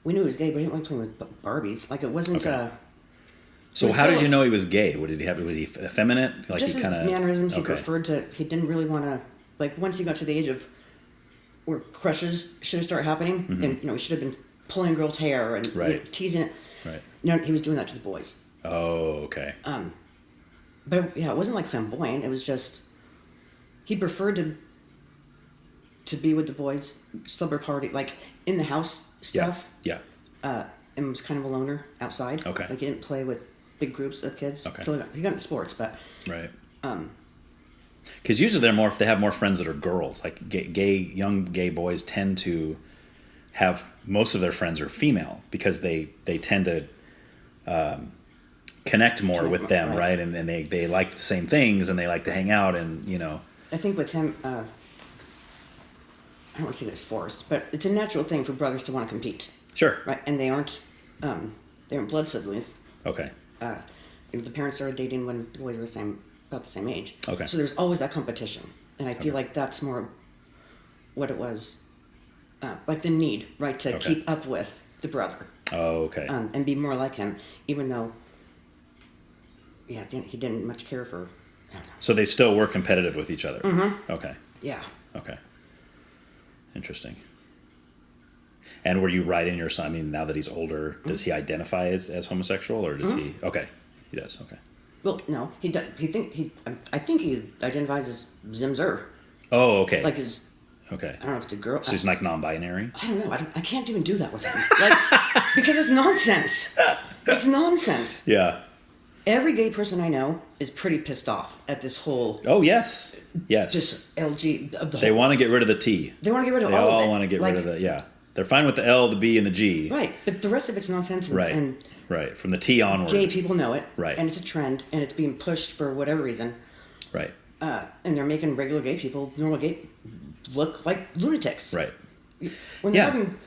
We knew he was gay, but he didn't like playing with Barbies. Like it wasn't. Okay. So how did you know he was gay? What did he have? Was he effeminate? Like just he his kinda, mannerisms. He preferred to. He didn't really want to. Like once he got to the age of where crushes should have started happening, and he should have been pulling girls' hair and teasing it. Right. No, he was doing that to the boys. Oh, okay. But yeah, it wasn't like flamboyant. It was just he preferred to be with the boys, slumber party, like in the house stuff. Yeah. and was kind of a loner outside. Okay. Like he didn't play with big groups of kids. Okay. So he got into sports, but Right. Because usually they have more friends that are girls. Like young gay boys tend to have most of their friends are female because they tend to connect more with them, right? And they like the same things and they like to hang out and, you know. I think with him, I don't want to say it's forced, but it's a natural thing for brothers to want to compete. Sure. Right, and they aren't blood siblings. Okay. The parents started dating when the boys were about the same age. Okay. So there's always that competition, and I feel like that's more what it was, like the need, right, to keep up with the brother. Oh, okay. And be more like him, even though, he didn't much care for. So they still were competitive with each other. Mm-hmm. Okay. Yeah. Okay. Interesting. And were you right in your son? I mean, now that he's older, does he identify as homosexual, or does he? Okay, he does. Okay. Well, no, he does. I think he identifies as Zimzer. Oh, okay. Like his. Okay. I don't know if it's a girl. So he's like non-binary. I don't know. I can't even do that with him. Like, because it's nonsense. It's nonsense. Yeah. Every gay person I know is pretty pissed off at this whole. Oh yes. Yes. Just LG of the whole. They want to get rid of the T. They want to get rid of They all of it. all want to get rid of the yeah. They're fine with the L, the B, and the G. Right, but the rest of it's nonsense. And, Right. And right. From the T onward. gay people know it. Right. And it's a trend, and it's being pushed for whatever reason. Right. And they're making regular gay people, normal gay, look like lunatics. Right. When they're having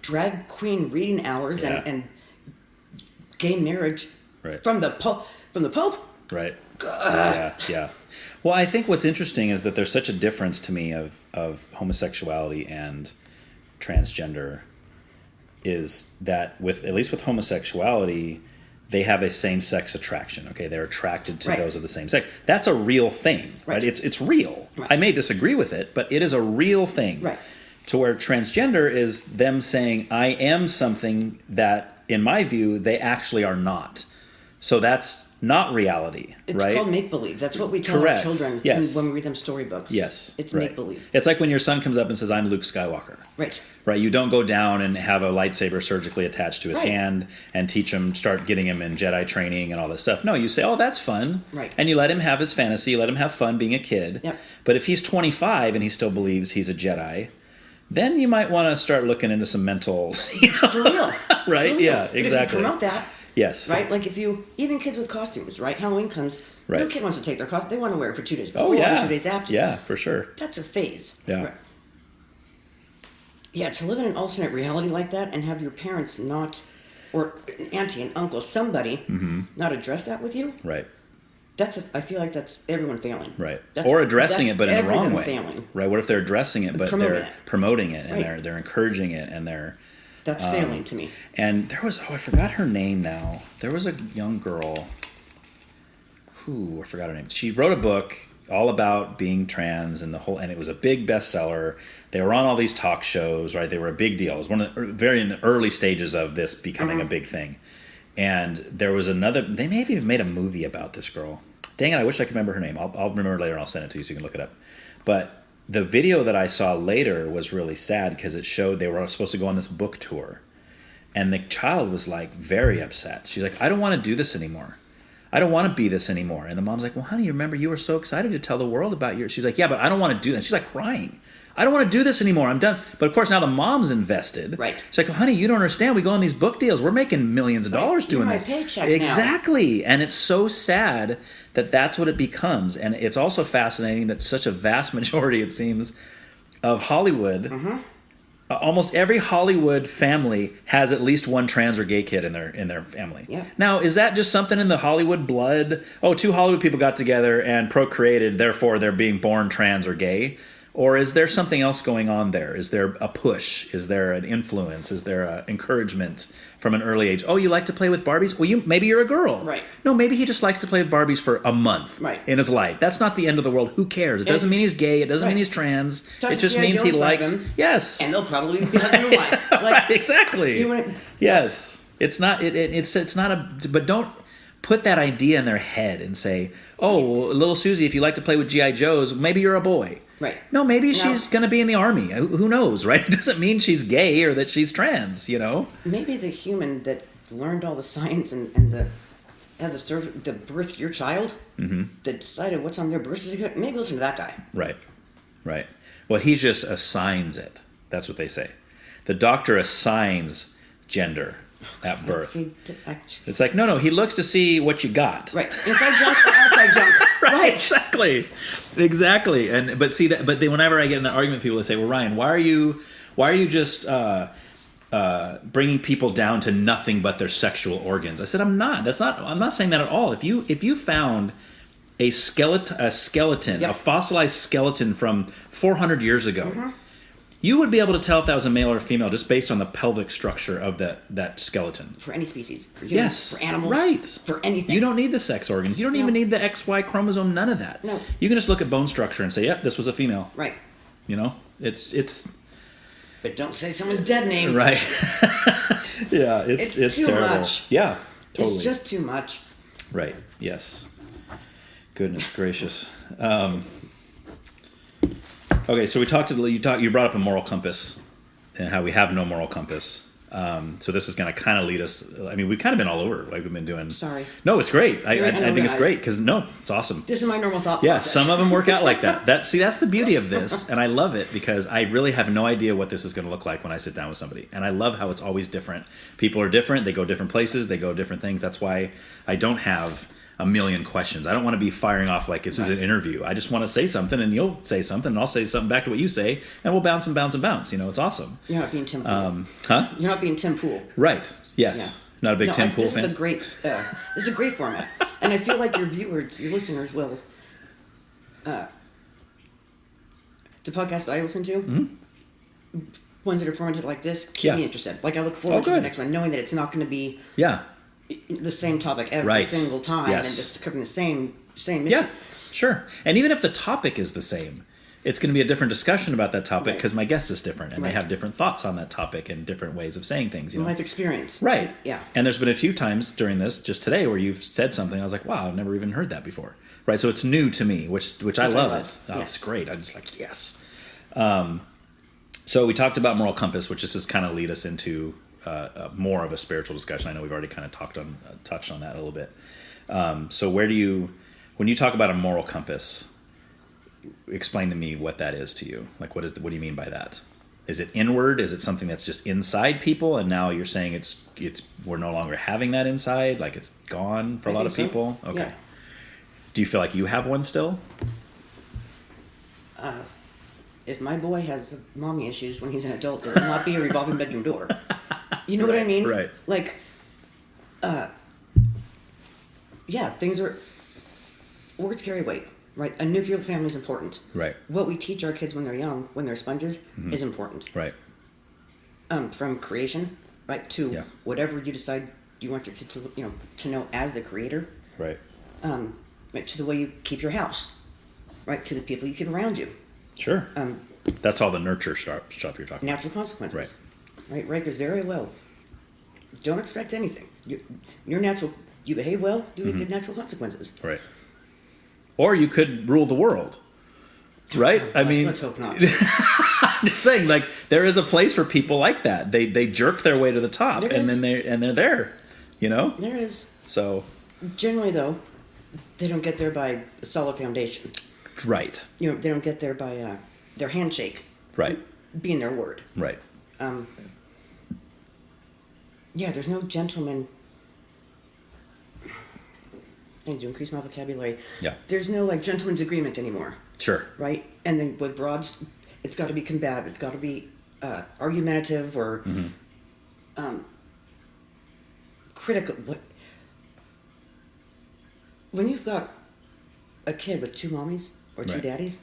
drag queen reading hours and gay marriage from the Pope. Right. Yeah. Well, I think what's interesting is that there's such a difference to me of homosexuality and transgender is that at least with homosexuality, they have a same-sex attraction. Okay, they're attracted to those of the same sex. That's a real thing, right? It's real. Right. I may disagree with it, but it is a real thing. Right. To where transgender is them saying, I am something that, in my view, they actually are not. So that's not reality, it's right? called make-believe. That's what we tell our children when we read them storybooks. Yes. It's make-believe. It's like when your son comes up and says, I'm Luke Skywalker. Right. Right. You don't go down and have a lightsaber surgically attached to his hand and start getting him in Jedi training and all this stuff. No, you say, oh, that's fun. Right. And you let him have his fantasy. You let him have fun being a kid. Yep. But if he's 25 and he still believes he's a Jedi, then you might want to start looking into some mental... For real. Right? For real. Yeah, But exactly. if you promote that... Yes. Right? Like even kids with costumes, right? Halloween comes, no kid wants to take their costume. They want to wear it for 2 days before and 2 days after. Yeah, for sure. That's a phase. Yeah. Right. Yeah, to live in an alternate reality like that and have your parents not, or an auntie, an uncle, somebody not address that with you. Right. I feel like that's everyone failing. Right. Or addressing it, but in the wrong way. Failing. Right. What if they're addressing it, but they're promoting it and Right. they're encouraging it and they're... That's failing to me. And there was, I forgot her name now. There was a young girl. I forgot her name. She wrote a book all about being trans and it was a big bestseller. They were on all these talk shows, right? They were a big deal. It was one of the very in the early stages of this becoming a big thing. And there was they may have even made a movie about this girl. Dang it, I wish I could remember her name. I'll remember later and I'll send it to you so you can look it up. But the video that I saw later was really sad because it showed they were supposed to go on this book tour. And the child was like very upset. She's like, I don't want to do this anymore. I don't want to be this anymore. And the mom's like, well, honey, you remember you were so excited to tell the world about your... She's like, yeah, but I don't want to do that. She's like crying. I don't want to do this anymore. I'm done. But of course, now the mom's invested. Right. She's like, well, honey, you don't understand. We go on these book deals. We're making millions of dollars doing this. My paycheck Exactly. Now. And it's so sad that that's what it becomes. And it's also fascinating that such a vast majority, it seems, of Hollywood... almost every Hollywood family has at least one trans or gay kid in their family. Yeah. Now, is that just something in the Hollywood blood? Oh, 2 Hollywood people got together and procreated, therefore they're being born trans or gay? Or is there something else going on there? Is there a push? Is there an influence? Is there an encouragement from an early age? Oh, you like to play with Barbies? Well, maybe you're a girl. Right. No, maybe he just likes to play with Barbies for a month in his life. That's not the end of the world. Who cares? It doesn't mean he's gay. It doesn't mean he's trans. It just means he likes... Yes. And they'll probably be husband and wife. Like, exactly. Yes. It's not... It's not a... But don't put that idea in their head and say, oh, well, little Susie, if you like to play with G.I. Joes, maybe you're a boy. Right. No, maybe No. she's going to be in the army. Who knows, right? It doesn't mean she's gay or that she's trans, you know? Maybe the human that learned all the science and the had the surgery, the birthed your child, that decided what's on their birth certificate. Maybe listen to that guy. Right. Right. Well, he just assigns it. That's what they say. The doctor assigns gender at birth. See, It's like, no, he looks to see what you got. right. Inside junk or outside junk. Right, exactly. And but see that. But then whenever I get in an argument with people, they say, "Well, Ryan, why are you just bringing people down to nothing but their sexual organs?" I said, "I'm not. I'm not saying that at all. If you found a skeleton, Yep. a fossilized skeleton from 400 years ago." You would be able to tell if that was a male or a female just based on the pelvic structure of that skeleton. For any species. For humans, Yes. for animals. Right. For anything. You don't need the sex organs. You don't even need the XY chromosome, none of that. No. You can just look at bone structure and say, yep, this was a female. Right. You know? It's But don't say someone's dead name. right. Yeah, it's too terrible. much. Yeah, totally. It's just too much. Right. Yes. Goodness gracious. Okay, so you brought up a moral compass and how we have no moral compass. So this is going to kind of lead us. I mean, we've kind of been all over, like we've been doing. Sorry. No, it's great. I Very think it's unorganized. great because it's awesome. This is my normal thought Yeah, process. some of them work out like that. That's the beauty of this, and I love it because I really have no idea what this is going to look like when I sit down with somebody, and I love how it's always different. People are different; they go different places, they go different things. That's why I don't have a million questions. I don't want to be firing off like this is an interview. I just want to say something, and you'll say something, and I'll say something back to what you say, and we'll bounce and bounce and bounce. You know, it's awesome. You're not being Tim Pool. Huh? You're not being Tim Pool. Right? Yes. Yeah. Not a big Tim Pool this fan. Is a great, this is a great format, and I feel like your listeners will. The podcasts I listen to, ones that are formatted like this, keep me interested. Like I look forward to the good. next one, knowing that it's not going to be Yeah. the same topic every Right. single time, Yes. and just covering the same issue. Yeah. Sure. And even if the topic is the same, it's going to be a different discussion about that topic Right. because my guest is different and they Right. have different thoughts on that topic and different ways of saying things. You know? Life experience. Right. Yeah. And there's been a few times during this, just today, where you've said something. I was like, wow, I've never even heard that before. Right. So it's new to me, which I love it. Oh, Yes. It's great. I'm just like, yes. So we talked about moral compass, which is just kind of lead us into more of a spiritual discussion. I know we've already kind of touched on that a little bit. So when you talk about a moral compass, explain to me what that is to you. Like, what do you mean by that? Is it inward? Is it something that's just inside people? And now you're saying we're no longer having that inside? Like it's gone for a lot of think so. people? Okay. Yeah. Do you feel like you have one still? If my boy has mommy issues when he's an adult, there will not be a revolving bedroom door. You know what I mean? Right. Like, words carry weight, right? A nuclear family is important. Right. What we teach our kids when they're young, when they're sponges, is important. Right. From creation, right, to whatever you decide you want your kid to know as the creator. Right. Right, to the way you keep your house, right, to the people you keep around you. Sure. That's all the nurture stuff you're talking about. Natural consequences. Right. Riker's very low. Don't expect anything. You're natural. You behave well, you get natural consequences. Right. Or you could rule the world. Right? I mean, let's hope not. I'm just saying, like, there is a place for people like that. They jerk their way to the top, There and is. then they're there. You know. There is. So. Generally, though, they don't get there by a solid foundation. Right. They don't get there by their handshake. Right. Being their word. Right. There's no gentleman. I need to increase my vocabulary. Yeah. There's no gentleman's agreement anymore. Sure. Right? And then with broads, it's got to be combative. It's got to be argumentative or critical. When you've got a kid with two mommies or two daddies,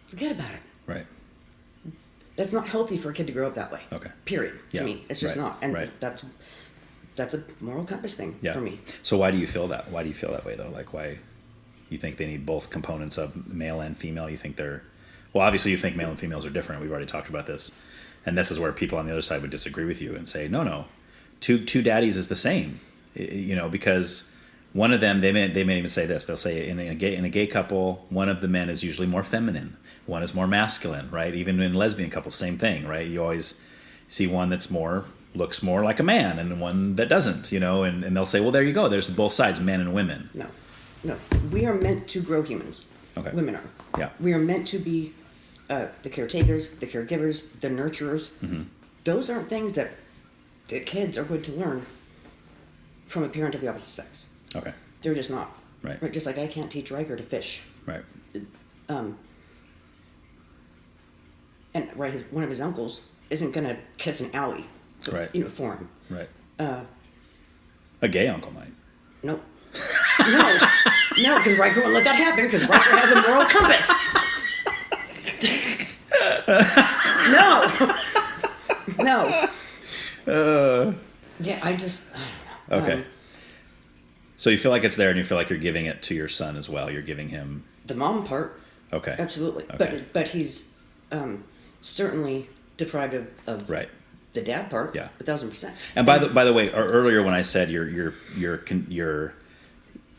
forget about it. Right. That's not healthy for a kid to grow up that way. Okay. Period. To me, it's just not. And that's a moral compass thing for me. So why do you feel that? Why do you feel that way though? Like why you think they need both components of male and female? You think obviously you think male and females are different. We've already talked about this. And this is where people on the other side would disagree with you and say, no, two daddies is the same. Because one of them, they may even say this. They'll say in a gay couple, one of the men is usually more feminine, one is more masculine, right? Even in lesbian couples, same thing, right? You always see one that's looks more like a man, and one that doesn't, and they'll say, well, there you go. There's both sides, men and women. No. We are meant to grow humans. Okay. Women are. Yeah. We are meant to be the caretakers, the caregivers, the nurturers. Mm-hmm. Those aren't things that the kids are going to learn from a parent of the opposite sex. Okay. They're just not. Right. Just like I can't teach Riker to fish. Right. And one of his uncles isn't going to kiss an owie. Right. For him. Right. A gay uncle might. Nope. No, because Riker won't let that happen because Riker has a moral compass. No. Yeah, I don't know. Okay. So you feel like it's there, and you feel like you're giving it to your son as well. You're giving him the mom part. Okay. Absolutely. Okay. But he's certainly deprived of right. the dad part. Yeah. 1,000%. And by the way, earlier when I said your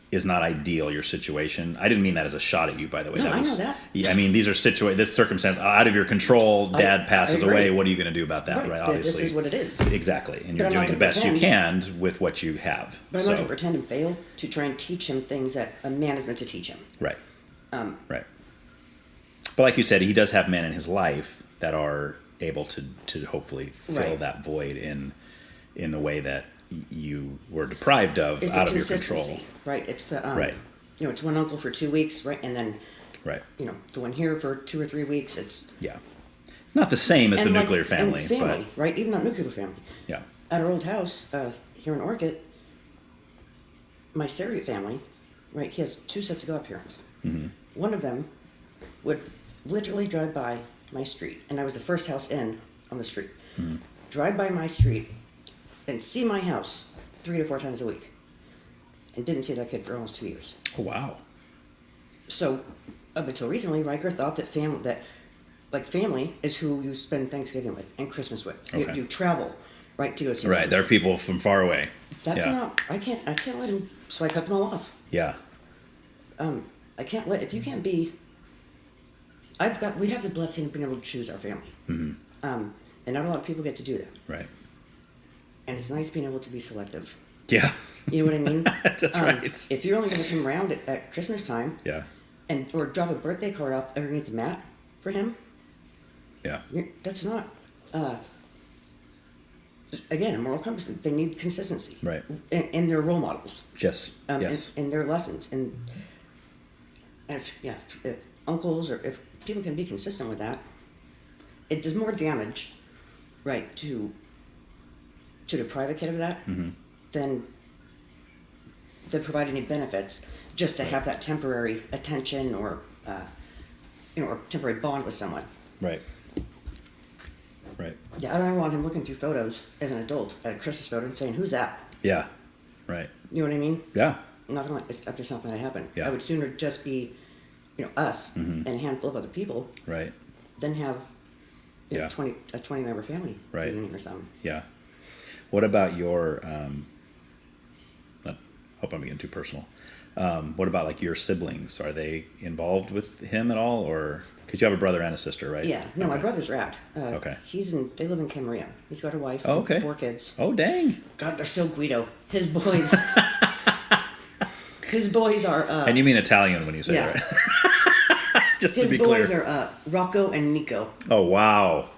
is not ideal, your situation, I didn't mean that as a shot at you, by the way. No, I know that. Yeah, I mean, these are this circumstance out of your control. Dad passes away. What are you going to do about that? Right. Obviously, this is what it is. Exactly, and you're doing the best you can with what you have. But I'm not going to pretend and fail to try and teach him things that a man is meant to teach him. Right. Right. But like you said, he does have men in his life that are able to hopefully fill that void in the way that you were deprived of out of your control. Right. It's the right. It's one uncle for 2 weeks, right, and then right. The one here for 2 or 3 weeks. It's not the same as the nuclear family, but right, even not nuclear family. Yeah. At our old house here in Orchid, my surrogate family, right, he has 2 sets of godparents. Mm-hmm. One of them would literally drive by my street, and I was the first house in on the street. Mm-hmm. Drive by my street and see my house 3 to 4 times a week, and didn't see that kid for almost 2 years. Oh, wow. So up until recently, Riker thought that family is who you spend Thanksgiving with and Christmas with. Okay. You travel, right, to go see right. them. There are people from far away. That's not. I can't let him. So I cut them all off. Yeah. I can't let if you can't be. We have the blessing of being able to choose our family. Mm-hmm. And not a lot of people get to do that. Right. And it's nice being able to be selective. Yeah. You know what I mean? That's right. If you're only going to come around at Christmas time, yeah, or drop a birthday card off underneath the mat for him, yeah, that's not. Again, a moral compass. They need consistency, right? In their role models. Yes. Yes. In their lessons, and if uncles or if people can be consistent with that, it does more damage, right, to deprive a kid of that than provide any benefits just to have that temporary attention or or temporary bond with someone. Right. Right. Yeah, I don't want him looking through photos as an adult at a Christmas photo and saying, "Who's that?" Yeah. Right. You know what I mean? Yeah. I'm not gonna. It's just not gonna happen. Yeah. I would sooner just be, us and a handful of other people. Right. Than have, yeah, 20 member family right. reunion or something. Yeah. What about your? I hope I'm getting too personal. What about like your siblings? Are they involved with him at all, or because you have a brother and a sister, right? Yeah. No, my brother's rad. Okay. They live in Camarillo. He's got a wife. Oh, okay. 4 kids. Oh, dang. God, they're so Guido. His boys. His boys are. And you mean Italian when you say that, right? Just to be clear. His boys are Rocco and Nico. Oh, wow.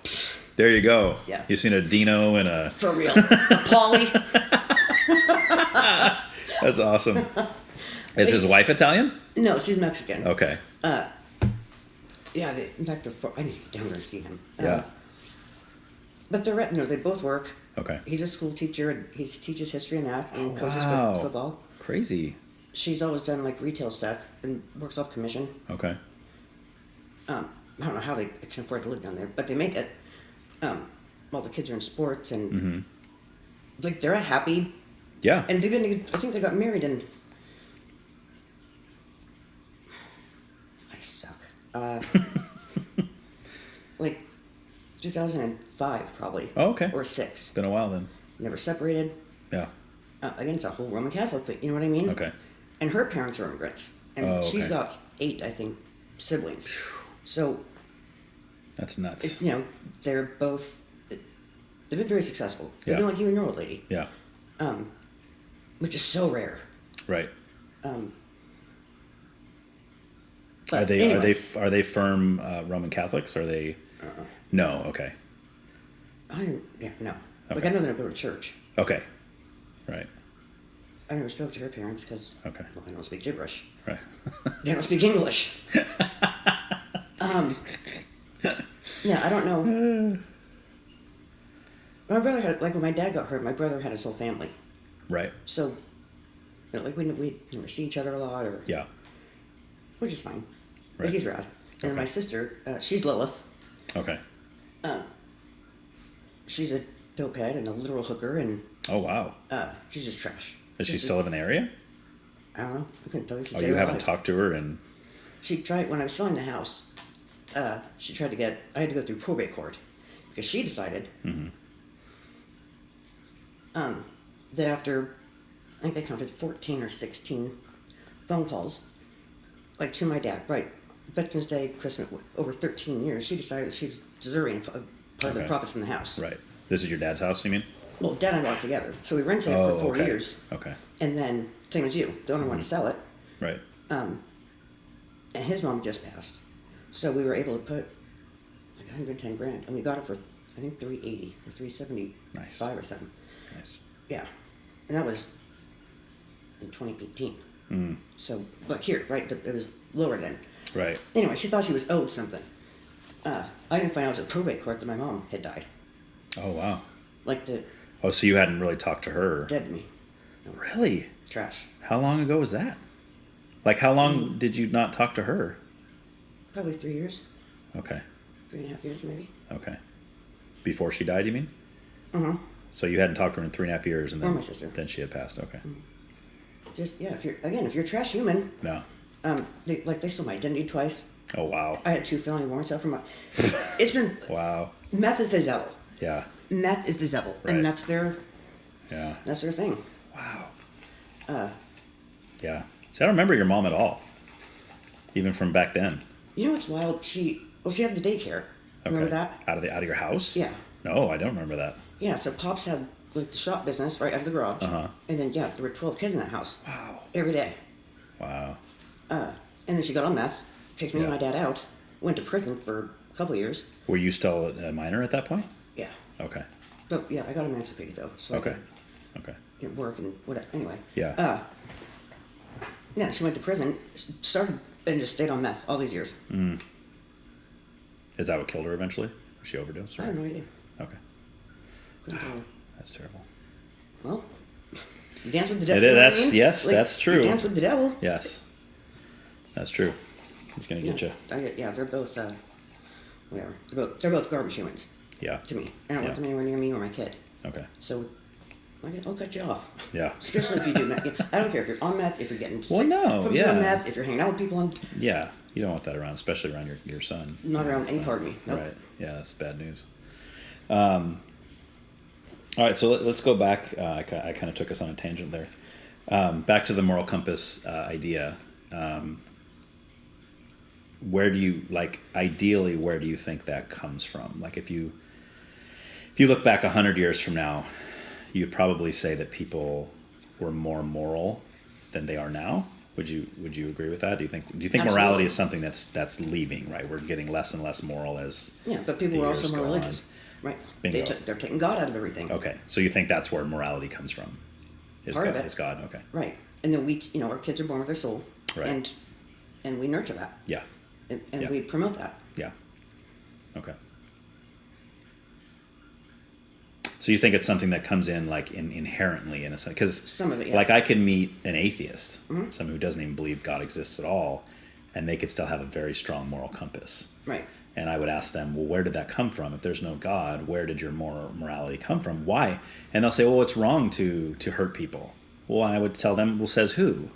There you go. Yeah. You've seen a Dino and a... For real. A Polly. That's awesome. Is his wife Italian? No, she's Mexican. Okay. Yeah, in fact, I need to get down there and see him. Yeah. But they both work. Okay. He's a school teacher, and he teaches history and math and coaches football. Crazy. She's always done like retail stuff and works off commission. Okay. I don't know how they can afford to live down there, but they make it. All the kids are in sports and like they're happy. Yeah. And they've been. I think they got married in. I suck. Like 2005 probably. Oh, okay. Or 6. Been a while then. Never separated. Yeah. Again, it's a whole Roman Catholic thing. You know what I mean? Okay. and her parents are immigrants, and she's okay. got 8, I think, siblings. So That's nuts. they're both. They've been very successful. They've been like you and your old lady. Yeah. Which is so rare. Right. But Are they anyway, are they firm Roman Catholics? Are they? No. Okay. No. Like Okay. I know they don't go to church. Okay. Right. I never spoke to her parents because Okay. I don't speak gibberish. Right. They don't speak English. Yeah, I don't know. My brother had, like when my dad got hurt, my brother had his whole family. Right. So, like we never see each other a lot, or Yeah. which is fine. Right. But he's rad. And Okay. my sister, she's Lilith. Okay. She's a dopehead and a literal hooker, and Oh wow. she's just trash. Does she Just- still live in the area? I don't know. I couldn't tell you. Oh, you haven't talked to her and. She tried when I was selling the house. She tried to get. I had to go through probate court because she decided that after, I think I counted 14 or 16 phone calls, like to my dad, right, Veterans Day, Christmas, over 13 years, she decided that she was deserving of part of the Okay. profits from the house. Right. This is your dad's house, you mean? Well, Dad and I bought together, so we rented it for 4 okay. years, Okay. and then same as you, the owner wanted to sell it, Right. and his mom just passed, so we were able to put like 110 grand, and we got it for I think 380 or 375 Nice. or something. Nice. Yeah, and that was in 2018. So, but here, right, it was lower then. Right. Anyway, she thought she was owed something. I didn't find out it was at probate court that my mom had died. Oh wow. Like the Oh, so you hadn't really talked to her? dead to me. Really? Trash. How long ago was that? Like, how long did you not talk to her? Probably 3 years, Okay. 3.5 years maybe. Okay. Before she died, you mean? Uh-huh. So you hadn't talked to her in 3.5 years, and Or then my sister. then she had passed. Okay. Just, yeah, if you're a trash human, No. they stole my identity twice. Oh wow. I had 2 felony warrants out for my. It's been. Wow. Meth is the devil. Yeah. Meth is the devil, Right. and that's their Yeah. thing. Wow. Yeah. See, I don't remember your mom at all, even from back then. You know what's wild? She had the daycare. Remember that? Out of your house? Yeah. No, I don't remember that. Yeah. So Pops had like the shop business right out of the garage, and then there were 12 kids in that house. Wow. Every day. Wow. And then she got on meth, kicked me and Yeah. my dad out, went to prison for a couple of years. Were you still a minor at that point? Yeah. Okay. But yeah, I got emancipated though, so Okay. I Okay. could work and whatever. Anyway. Yeah. Yeah, she went to prison, started and just stayed on meth all these years. Is that what killed her eventually? Or she overdosed? I have no idea. Okay. Couldn't tell her. That's terrible. Well, you dance with the devil. It is, you know what that's- I mean? yes, that's true. You dance with the devil. Yes. That's true. He's gonna get you. Yeah, they're both whatever. They're both garbage humans Yeah. to me. I don't want Yeah. them anywhere near me or my kid. Okay. So I'll cut you off. Yeah. Especially if you do meth. I don't care if you're on meth, if you're getting sick no, from yeah. doing meth, if you're hanging out with people on Yeah. You don't want that around, especially around your son. not around That's any part of me. Nope. Right. Yeah, that's bad news. All right, so let's go back. I kind of took us on a tangent there. Back to the moral compass idea. Where do you ideally? Where do you think that comes from? Like, if you look back 100 years from now, you'd probably say that people were more moral than they are now. Would you agree with that? Do you think Absolutely. morality is something that's leaving? Right, we're getting less and less moral as But people the were also years more go religious. on. Right. Bingo. They're taking God out of everything. Okay, so you think that's where morality comes from? Part of God, it. is God? Okay. Right. And then our kids are born with their soul. Right. And we nurture that. Yeah. And Yeah. we promote that. Yeah. Okay. So you think it's something that comes in inherently in a sense? Because Some of it, yeah. like I could meet an atheist, someone who doesn't even believe God exists at all, and they could still have a very strong moral compass. Right. And I would ask them, well, where did that come from? If there's no God, where did your morality come from? Why? And they'll say, well, it's wrong to hurt people. Well, I would tell them, well, says who?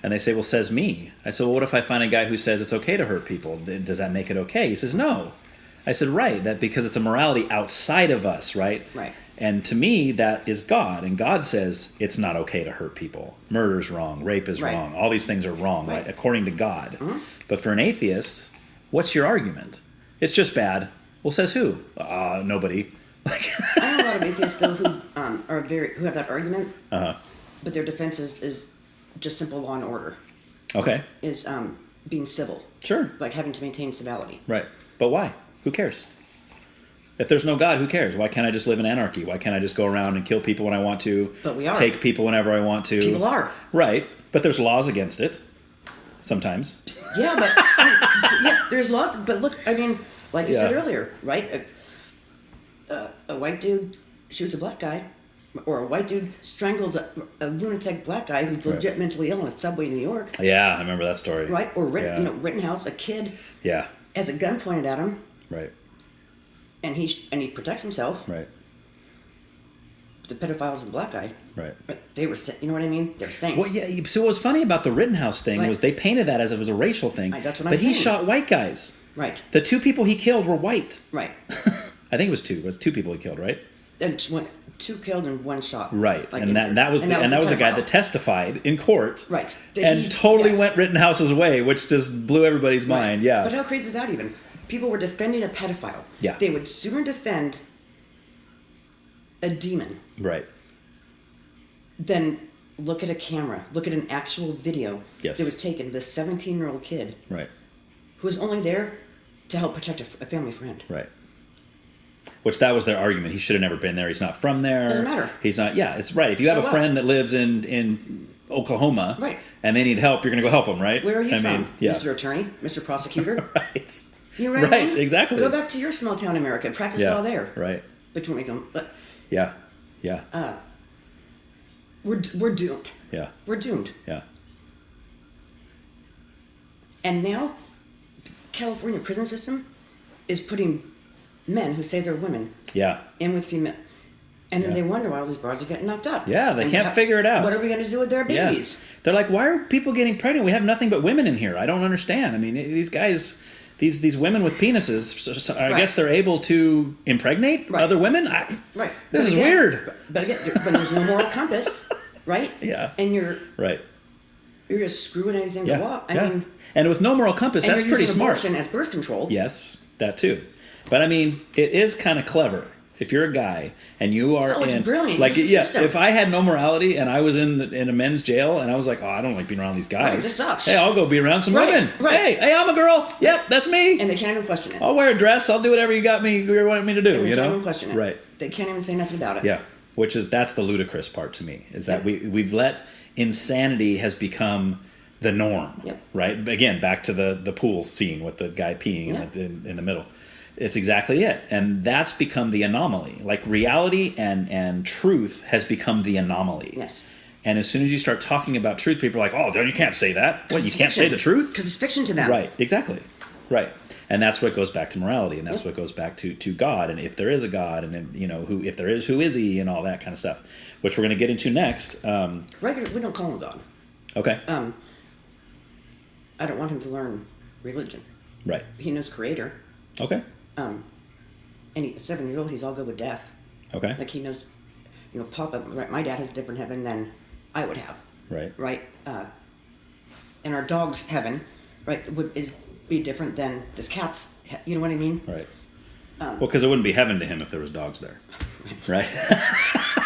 And they say, well, says me. I said, well, what if I find a guy who says it's okay to hurt people? Does that make it okay? He says, no. I said, right, that because it's a morality outside of us, right? Right. And to me, that is God. And God says it's not okay to hurt people. Murder's wrong. Rape is wrong. All these things are wrong, right? According to God. Mm-hmm. But for an atheist, what's your argument? It's just bad. Well, says who? Nobody. I know a lot of atheists, though, who have that argument, but their defense is just simple law and order. Okay. Is being civil. Sure. Like having to maintain civility. Right. But why? Who cares? If there's no God, who cares? Why can't I just live in anarchy? Why can't I just go around and kill people when I want to? But we are. Take people whenever I want to. People are. Right. But there's laws against it. Sometimes. Yeah, but there's laws. But look, I mean, like you said earlier, right? A white dude shoots a black guy, or a white dude strangles a lunatic black guy who's legit mentally ill on a subway in New York. Yeah, I remember that story. Right? Or Rittenhouse, a kid has a gun pointed at him. Right. And he protects himself. Right. The pedophile's the black guy. Right. But they were, you know what I mean? They're saints. Well, yeah. So what was funny about the Rittenhouse thing was they painted that as it was a racial thing. Right, that's what I'm saying. But he saying. shot white guys. Right. The 2 people he killed were white. Right. I think it was 2. It was 2 people he killed, right? And 2 killed and 1 shot. Right. Like and that was the guy that testified in court. Right. And totally went Rittenhouse's way, which just blew everybody's mind. Yeah. But how crazy is that even? People were defending a pedophile. Yeah. They would sooner defend a demon. Right. Than look at a camera, look at an actual video that was taken of this 17-year-old kid. Right. Who was only there to help protect a family friend. Right. Which that was their argument. He should have never been there. He's not from there. Doesn't matter. He's not. Yeah, it's right. If you have a friend that lives in Oklahoma, right, and they need help, you're going to go help them, right? Where are you from, Mr. Attorney, Mr. Prosecutor? Right. You know what I mean? Exactly. Go back to your small town America. Practice law there. Right. Between them, but yeah. We're doomed. Yeah. We're doomed. Yeah. And now, California prison system is putting men who say they're women in with female. And then they wonder why all these broads are getting knocked up. Yeah, they can't figure it out. What are we going to do with their babies? Yeah. They're like, why are people getting pregnant? We have nothing but women in here. I don't understand. I mean, these guys, these women with penises, I guess they're able to impregnate other women? This is weird. But there's no moral compass, right? Yeah. And you're just screwing anything to walk. I mean, and with no moral compass, that's pretty smart. Abortion as birth control. Yes, that too. But I mean, it is kind of clever. If you're a guy and you are it's brilliant. Like, system. If I had no morality and I was in a men's jail and I was like, I don't like being around these guys. Right, this sucks. Hey, I'll go be around some women. Right. Hey, I'm a girl. Yep, that's me. And they can't even question it. I'll wear a dress. I'll do whatever you want me to do. And they you can't know, even question it. Right? They can't even say nothing about it. Yeah, that's the ludicrous part to me is that we've let insanity has become the norm. Yep. Right. Again, back to the pool scene with the guy peeing in the middle. It's exactly it. And that's become the anomaly. Like reality and truth has become the anomaly. Yes. And as soon as you start talking about truth, people are like, oh, you can't say that. What, you can't say the truth? Because it's fiction to them. Right, exactly. Right. And that's what goes back to morality, and that's what goes back to God, and if there is a God, and then, if there is, who is he, and all that kind of stuff, which we're going to get into next. We don't call him God. Okay. I don't want him to learn religion. Right. He knows Creator. Okay. And 7-year-old, he's all good with death. Okay. Like he knows, Papa, right, my dad has a different heaven than I would have. Right. Right? And our dog's heaven, right, would be different than this cat's, you know what I mean? Right. Well, because it wouldn't be heaven to him if there was dogs there. Right?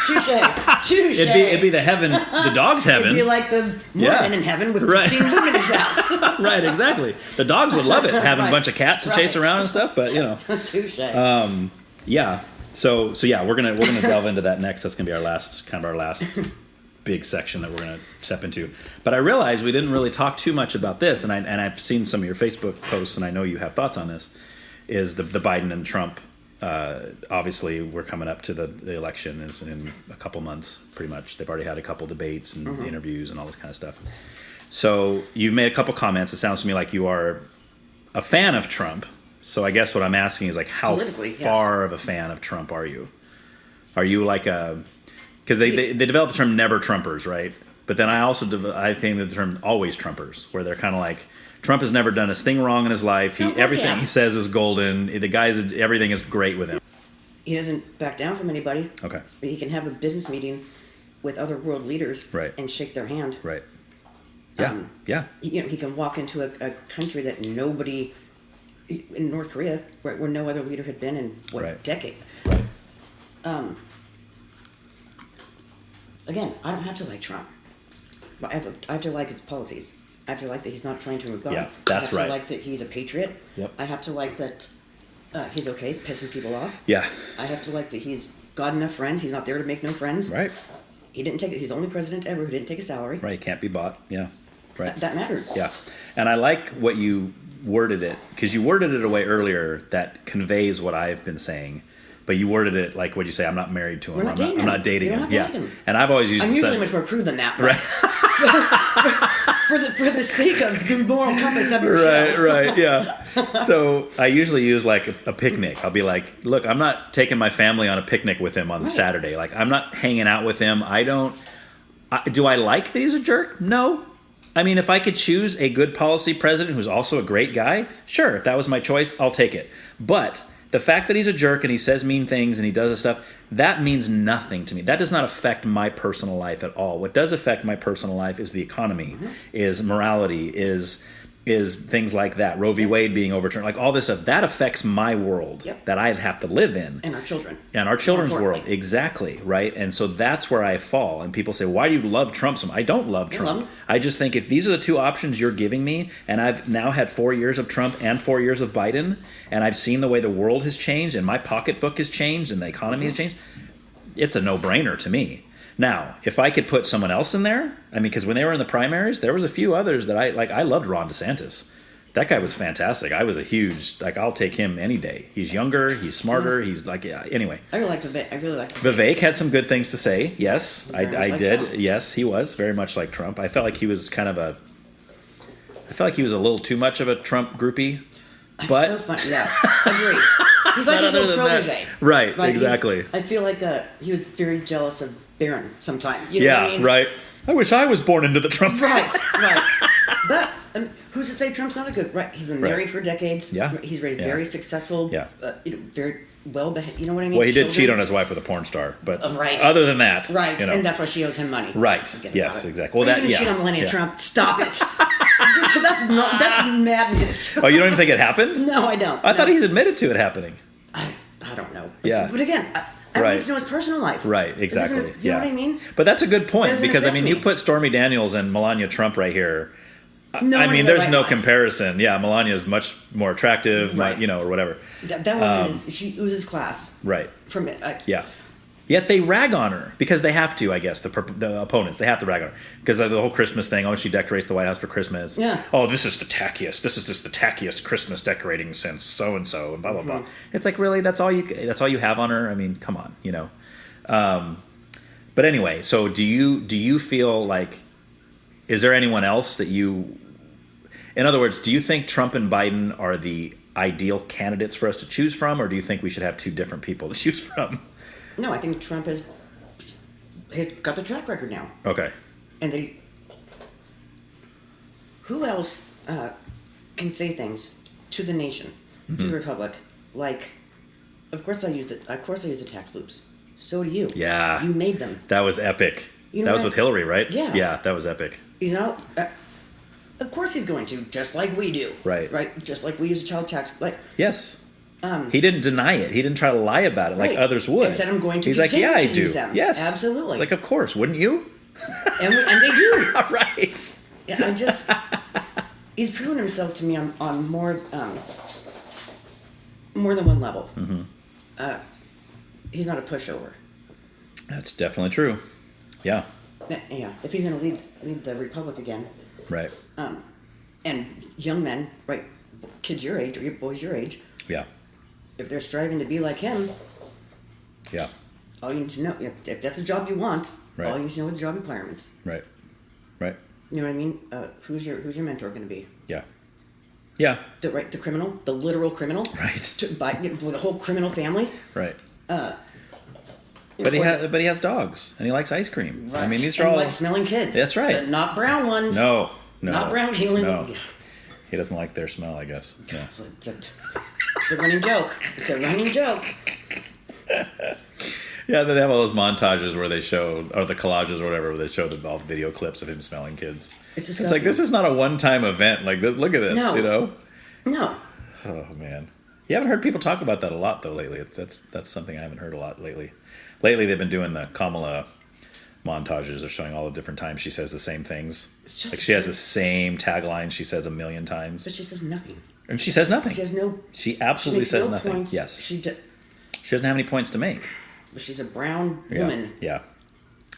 Touche. It'd be the heaven, the dog's heaven. It'd be like the Mormon in heaven with 15 women in his house. Right, exactly. The dogs would love it, having a bunch of cats to chase around and stuff, but, Touche. Yeah. So we're gonna delve into that next. That's gonna be our last big section that we're gonna step into. But I realized we didn't really talk too much about this, and I've seen some of your Facebook posts, and I know you have thoughts on this. Is the Biden and Trump? Obviously, we're coming up to the election is in a couple months, pretty much. They've already had a couple debates and interviews and all this kind of stuff. So you've made a couple comments. It sounds to me like you are a fan of Trump. So I guess what I'm asking is like, how far of a fan of Trump are you? Are you like because they developed the term "never Trumpers," right? But then I think the term "always Trumpers," where they're kind of like, Trump has never done a thing wrong in his life. Everything he says is golden. The guy's everything is great with him. he doesn't back down from anybody. Okay. But he can have a business meeting with other world leaders Right. and shake their hand. Right. Yeah. Yeah. He can walk into a country that nobody in North Korea, where no other leader had been in Right. decade. Right. Again, I don't have to like Trump, but I have to like his policies. I have to like that he's not trying to remove God. Yeah, that's I right. have to like that he's a patriot. Yep. I have to like that he's okay pissing people off. Yeah. I have to like that he's got enough friends. He's not there to make no friends. Right. He didn't take. He's the only president ever who didn't take a salary. Right. He can't be bought. Yeah. Right. That matters. Yeah. And I like what you worded it, because you worded it a way earlier that conveys what I've been saying. But you worded it like, what'd you say? I'm not married to him. We're not dating I'm not dating You him. don't have to Yeah. like him. And I've always used I'm the usually sen- much more crude than that. Right. For the sake of the moral compass of your Right, show. right, yeah. So I usually use like a picnic. I'll be like, look, I'm not taking my family on a picnic with him on Right. Saturday. Like, I'm not hanging out with him. Do I like that he's a jerk? No. I mean, if I could choose a good policy president who's also a great guy, sure, if that was my choice, I'll take it. But the fact that he's a jerk and he says mean things and he does this stuff, that means nothing to me. That does not affect my personal life at all. What does affect my personal life is the economy, is morality, is things like that. Roe v. Wade being overturned, like all this stuff. That affects my world that I'd have to live in. And our children. And our children's More world. importantly. Exactly, right? And so that's where I fall. And people say, why do you love Trump so much? I don't love Trump. love him. I just think if these are the two options you're giving me, and I've now had 4 years of Trump and 4 years of Biden, and I've seen the way the world has changed, and my pocketbook has changed, and the economy has changed, it's a no-brainer to me. Now, if I could put someone else in there, I mean, because when they were in the primaries, there was a few others that I loved Ron DeSantis. That guy was fantastic. I was a huge, I'll take him any day. He's younger, he's smarter, he's like, anyway. I really like Vivek. Vivek had some good things to say. Yes, Very much I like did. Trump. Yes, he was very much like Trump. I felt like he was I felt like he was a little too much of a Trump groupie. But So fun. Yes, agree. He's like his other little than that- protege. Right, Like, exactly. I feel like he was very jealous of Barron sometimes. You know what I mean? Right. I wish I was born into the Trump Right, right. But who's to say Trump's not a good? Right, he's been Right. married for decades. Yeah. He's raised Yeah. very successful. Yeah. Very well behaved. You know what I mean? Well, he did Children. cheat on his wife with a porn star, but Right. other than that, Right, you know. and that's why she owes him money. Right. Forget Yes, about it. exactly. Well, Or that- even cheat yeah. on Melania Yeah. Trump. Stop it. That's madness. Oh, you don't even think it happened? No, I don't. I thought No. he's admitted to it happening. I don't know. Yeah. But again, I Right. don't need to know his personal life. Right, It exactly. doesn't- You know what I mean? But that's a good point, doesn't because I affect mean, you me. put Stormy Daniels and Melania Trump right here. No I one mean, in their there's right no mind. comparison. Yeah, Melania is much more attractive, Right. or whatever. That woman she oozes class Right. from it. Yeah. Yet they rag on her because they have to, I guess, the opponents. They have to rag on her because of the whole Christmas thing. Oh, she decorates the White House for Christmas. Yeah. Oh, this is the tackiest. This is just the tackiest Christmas decorating since so and so, and blah blah blah. It's like, really, that's all you have on her. I mean, come on, But anyway, so do you feel like, is there anyone else that you? In other words, do you think Trump and Biden are the ideal candidates for us to choose from, or do you think we should have two different people to choose from? No, I think Trump has got the track record now. Okay. And who else can say things to the nation, to the republic, like, of course I use the tax loops. So do you. Yeah. You made them. That was epic. You know That was what? with Hillary, right? Yeah. Yeah, that was epic. He's not. Of course he's going to, just like we do. Right. Right. Just like we use a child tax. Like. Yes. He didn't deny it. He didn't try to lie about it like Right. others would. And said, "I'm going to He's like, continue yeah, I to do. use them." Yes. Absolutely. It's like, of course. Wouldn't you? And they do. Right. Yeah, he's proven himself to me on more than one level. He's not a pushover. That's definitely true. Yeah. Yeah, if he's going to lead the republic again, Right. and young men, right, kids your age or boys your age, Yeah. if they're striving to be like him, Yeah. all you need to know, if that's a job you want, Right. all you need to know are the job requirements. Right. Right. You know what I mean? Who's your mentor going to be? Yeah. Yeah. The criminal, the literal criminal, Right. With the whole criminal family. Right. But he has dogs and he likes ice cream. Right. I mean, these are and all like smelling kids. That's right. But not brown ones. No. Not brown. No. He doesn't like their smell, I guess. Yeah. It's a running joke. It's a running joke. Yeah, they have all those montages where they show, or the collages or whatever, where they show all the video clips of him smelling kids. It's like, this is not a one-time event. Like, this, look at this, No. you know? No. Oh, man. You haven't heard people talk about that a lot, though, lately. That's something I haven't heard a lot lately. Lately, they've been doing the Kamala montages. They're showing all the different times she says the same things. Like, she has the same tagline she says a million times. But she says nothing. And she says nothing. She has no... She absolutely says no nothing. points. Yes. She doesn't have any points to make. She's a brown woman. Yeah.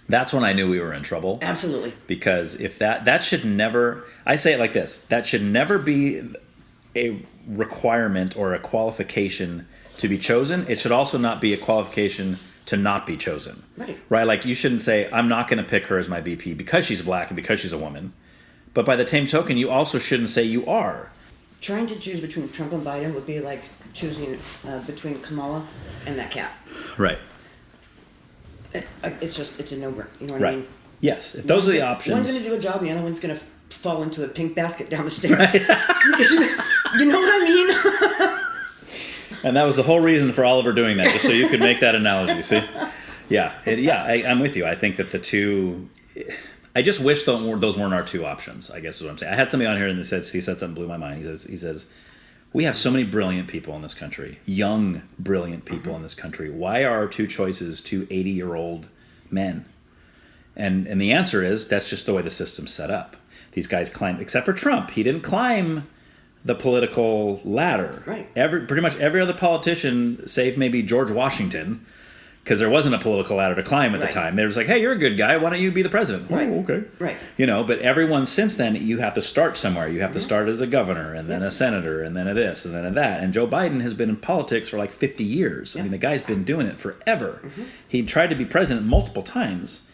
That's when I knew we were in trouble. Absolutely. Because if that should never, I say it like this, that should never be a requirement or a qualification to be chosen. It should also not be a qualification to not be chosen. Right. Right? Like, you shouldn't say, I'm not going to pick her as my VP because she's black and because she's a woman. But by the same token, you also shouldn't say you are. Trying to choose between Trump and Biden would be like choosing between Kamala and that cat. Right. It's a no-brainer. You know what I Right. mean? Yes. If those are the options. One's going to do a job, and the other one's going to fall into a pink basket down the stairs. Right. You know what I mean? And that was the whole reason for Oliver doing that, just so you could make that analogy. See? Yeah. I'm with you. I think that the two. I just wish those weren't our two options, I guess is what I'm saying. I had somebody on here and he said something blew my mind. He says, we have so many brilliant people in this country, young, brilliant people in this country. Why are our two choices two 80-year-old men? And the answer is, that's just the way the system's set up. These guys climbed, except for Trump. He didn't climb the political ladder. Right. Pretty much every other politician, save maybe George Washington, because there wasn't a political ladder to climb at the time. They were like, hey, you're a good guy. Why don't you be the president? Right. Oh, okay. Right. You know, but everyone since then, you have to start somewhere. You have to start as a governor and then a senator and then a this and then a that. And Joe Biden has been in politics for like 50 years. I mean, the guy's been doing it forever. He tried to be president multiple times.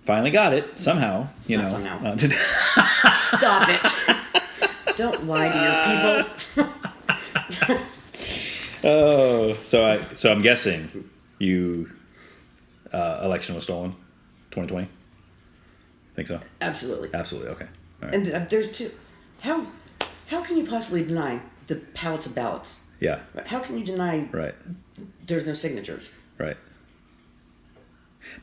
Finally got it somehow, you know. Somehow. Stop it. Don't lie to your people. Oh, so I'm guessing election was stolen, 2020. Think so? Absolutely. Absolutely. Okay. All right. And there's two. How can you possibly deny the pallets of ballots? Yeah. How can you deny Right. there's no signatures? Right.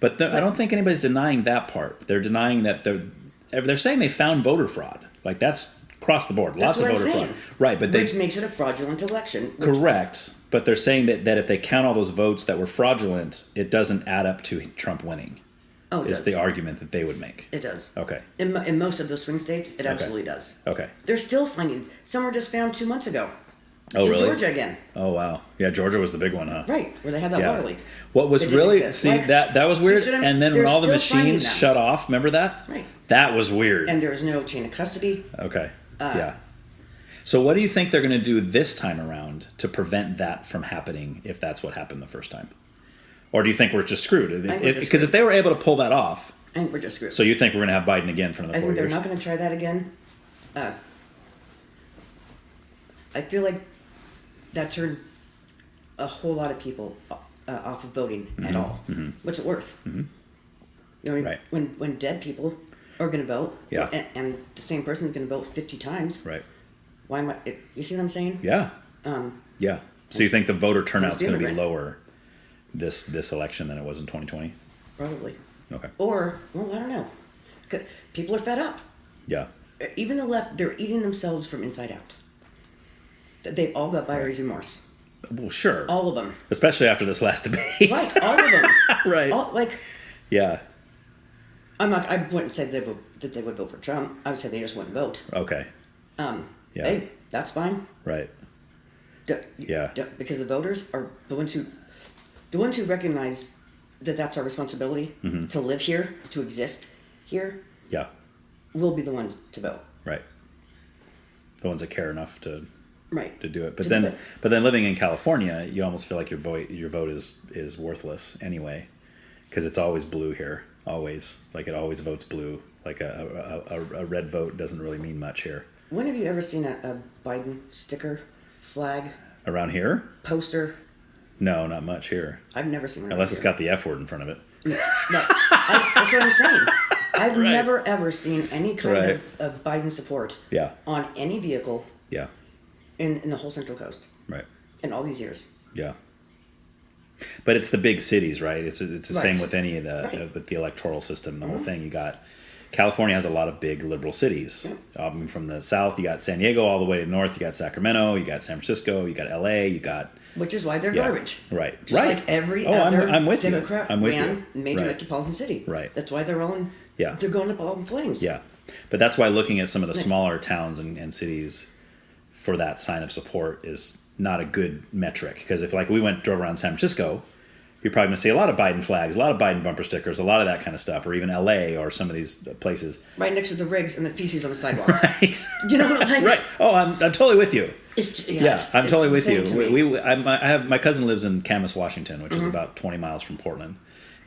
But I don't think anybody's denying that part. They're denying that they're saying they found voter fraud. Like, that's across the board. Lots of voter fraud. Right, but which makes it a fraudulent election. Correct. But they're saying that if they count all those votes that were fraudulent, it doesn't add up to Trump winning. Oh, it is does. the argument that they would make. It does. Okay. In most of those swing states, it absolutely does. Okay. They're still finding. Some were just found 2 months ago. Oh, in really? Georgia again. Oh, wow. Yeah, Georgia was the big one, huh? Right, where they had that water leak. What was It didn't really exist. see Like, that was weird. And then when they're all the still finding machines them. shut off, remember that? Right. That was weird. And there's no chain of custody. Okay. Yeah. So what do you think they're going to do this time around to prevent that from happening if that's what happened the first time? Or do you think we're just screwed? Because if they were able to pull that off, I think we're just screwed. so you think we're going to have Biden again for another 4 years? I think they're not going to try that again. I feel like that turned a whole lot of people off of voting at all. Mm-hmm. What's it worth? Mm-hmm. You know, right. When dead people are going to vote, yeah. and the same person is going to vote 50 times, right? Why am I? You see what I'm saying? Yeah. Yeah. So you think the voter turnout's going to be lower this election than it was in 2020? Probably. Okay. Or, well, I don't know. People are fed up. Yeah. Even the left, they're eating themselves from inside out. They've all got buyer's remorse. Well, sure. All of them. Especially after this last debate. Right, all of them. Right. Yeah. I wouldn't say that they would vote for Trump. I would say they just wouldn't vote. Okay. Yeah. Hey, that's fine. Right. Because the voters are the ones who recognize that that's our responsibility to live here, to exist here. Yeah. Will be the ones to vote. Right. The ones that care enough to do it. But then living in California, you almost feel like your vote is worthless anyway, because it's always blue here. Always, like, it always votes blue. Like a red vote doesn't really mean much here. When have you ever seen a Biden sticker, flag? Around here? Poster? No, not much here. I've never seen one. Unless it's got the F word in front of it. No, that's what I'm saying. I've never ever seen any kind of Biden support on any vehicle in the whole Central Coast. Right. In all these years. Yeah. But it's the big cities, right? It's the same Right. with any of with the electoral system, the whole thing. You got California has a lot of big liberal cities. From the south, you got San Diego, all the way to the north, you got Sacramento, you got San Francisco, you got LA, you got. Which is why they're garbage. Right. Just like every other I'm with Democrat you. I'm with major you. metropolitan city. Right. That's why they're all in. Yeah. They're going up all in flames. Yeah. But that's why looking at some of the smaller towns and cities for that sign of support is not a good metric. Because if we drove around San Francisco, you're probably going to see a lot of Biden flags, a lot of Biden bumper stickers, a lot of that kind of stuff, or even LA or some of these places. Right next to the rigs and the feces on the sidewalk. Right. Do you know what I'm like? Right. Oh, I'm totally with you. I'm totally with you. I have my cousin lives in Camas, Washington, which is about 20 miles from Portland.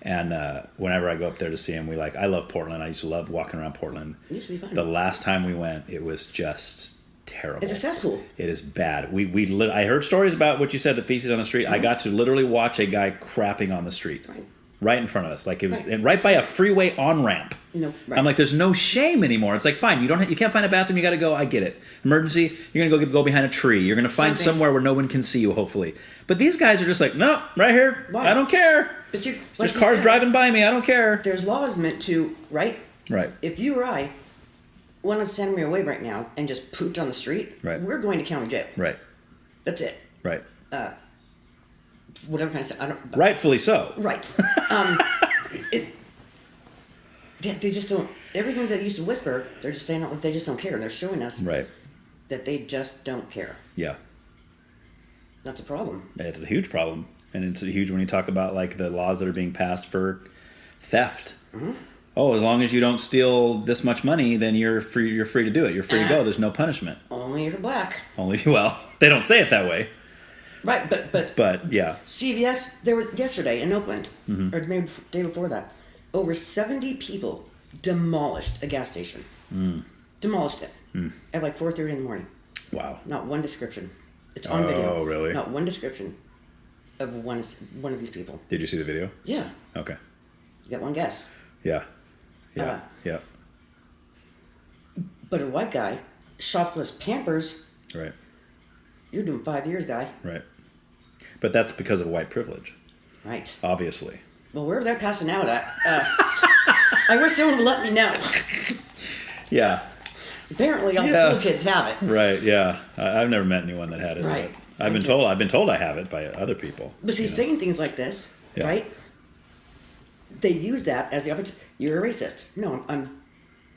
And whenever I go up there to see him, I love Portland. I used to love walking around Portland. It used to be fun. The last time we went, it was just terrible. It's a cesspool. It is bad. I heard stories about what you said, the feces on the street. I got to literally watch a guy crapping on the street. Right in front of us. Like it was and right by a freeway on-ramp. No, right. I'm like, there's no shame anymore. It's like, fine, you can't find a bathroom, you got to go. I get it. Emergency, you're going to go behind a tree. You're going to find somewhere where no one can see you, hopefully. But these guys are just like, no, right here. Right. I don't care. But there's cars driving by me. I don't care. There's laws meant to, right? Right. If you or I want to send me away right now and just pooped on the street, we're going to county jail. Right. That's it. Right. Whatever kind of stuff. Rightfully so. Right. They just don't. Everything they used to whisper, they're just saying they just don't care. They're showing us that they just don't care. Yeah. That's a problem. It's a huge problem. And it's huge when you talk about the laws that are being passed for theft. Mm-hmm. Oh, as long as you don't steal this much money, then you're free to do it. You're free to go. There's no punishment. Only if you're black. They don't say it that way. Right, but yeah. CVS, they were yesterday in Oakland, or maybe the day before that. Over 70 people demolished a gas station. Demolished it at 4:30 in the morning. Wow. Not one description. It's on video. Oh, really? Not one description of one of these people. Did you see the video? Yeah. Okay. You got one guess. Yeah. Yeah. Yeah. But a white guy shoplifts Pampers. Right. You're doing 5 years, guy. Right. But that's because of white privilege. Right. Obviously. Well, wherever they're passing out at, I wish someone would let me know. Yeah. Apparently, all the cool kids have it. Right. Yeah. I've never met anyone that had it. Right. I've been told I have it by other people. But see, saying things like this, right? They use that as the opportunity. You're a racist. No, I'm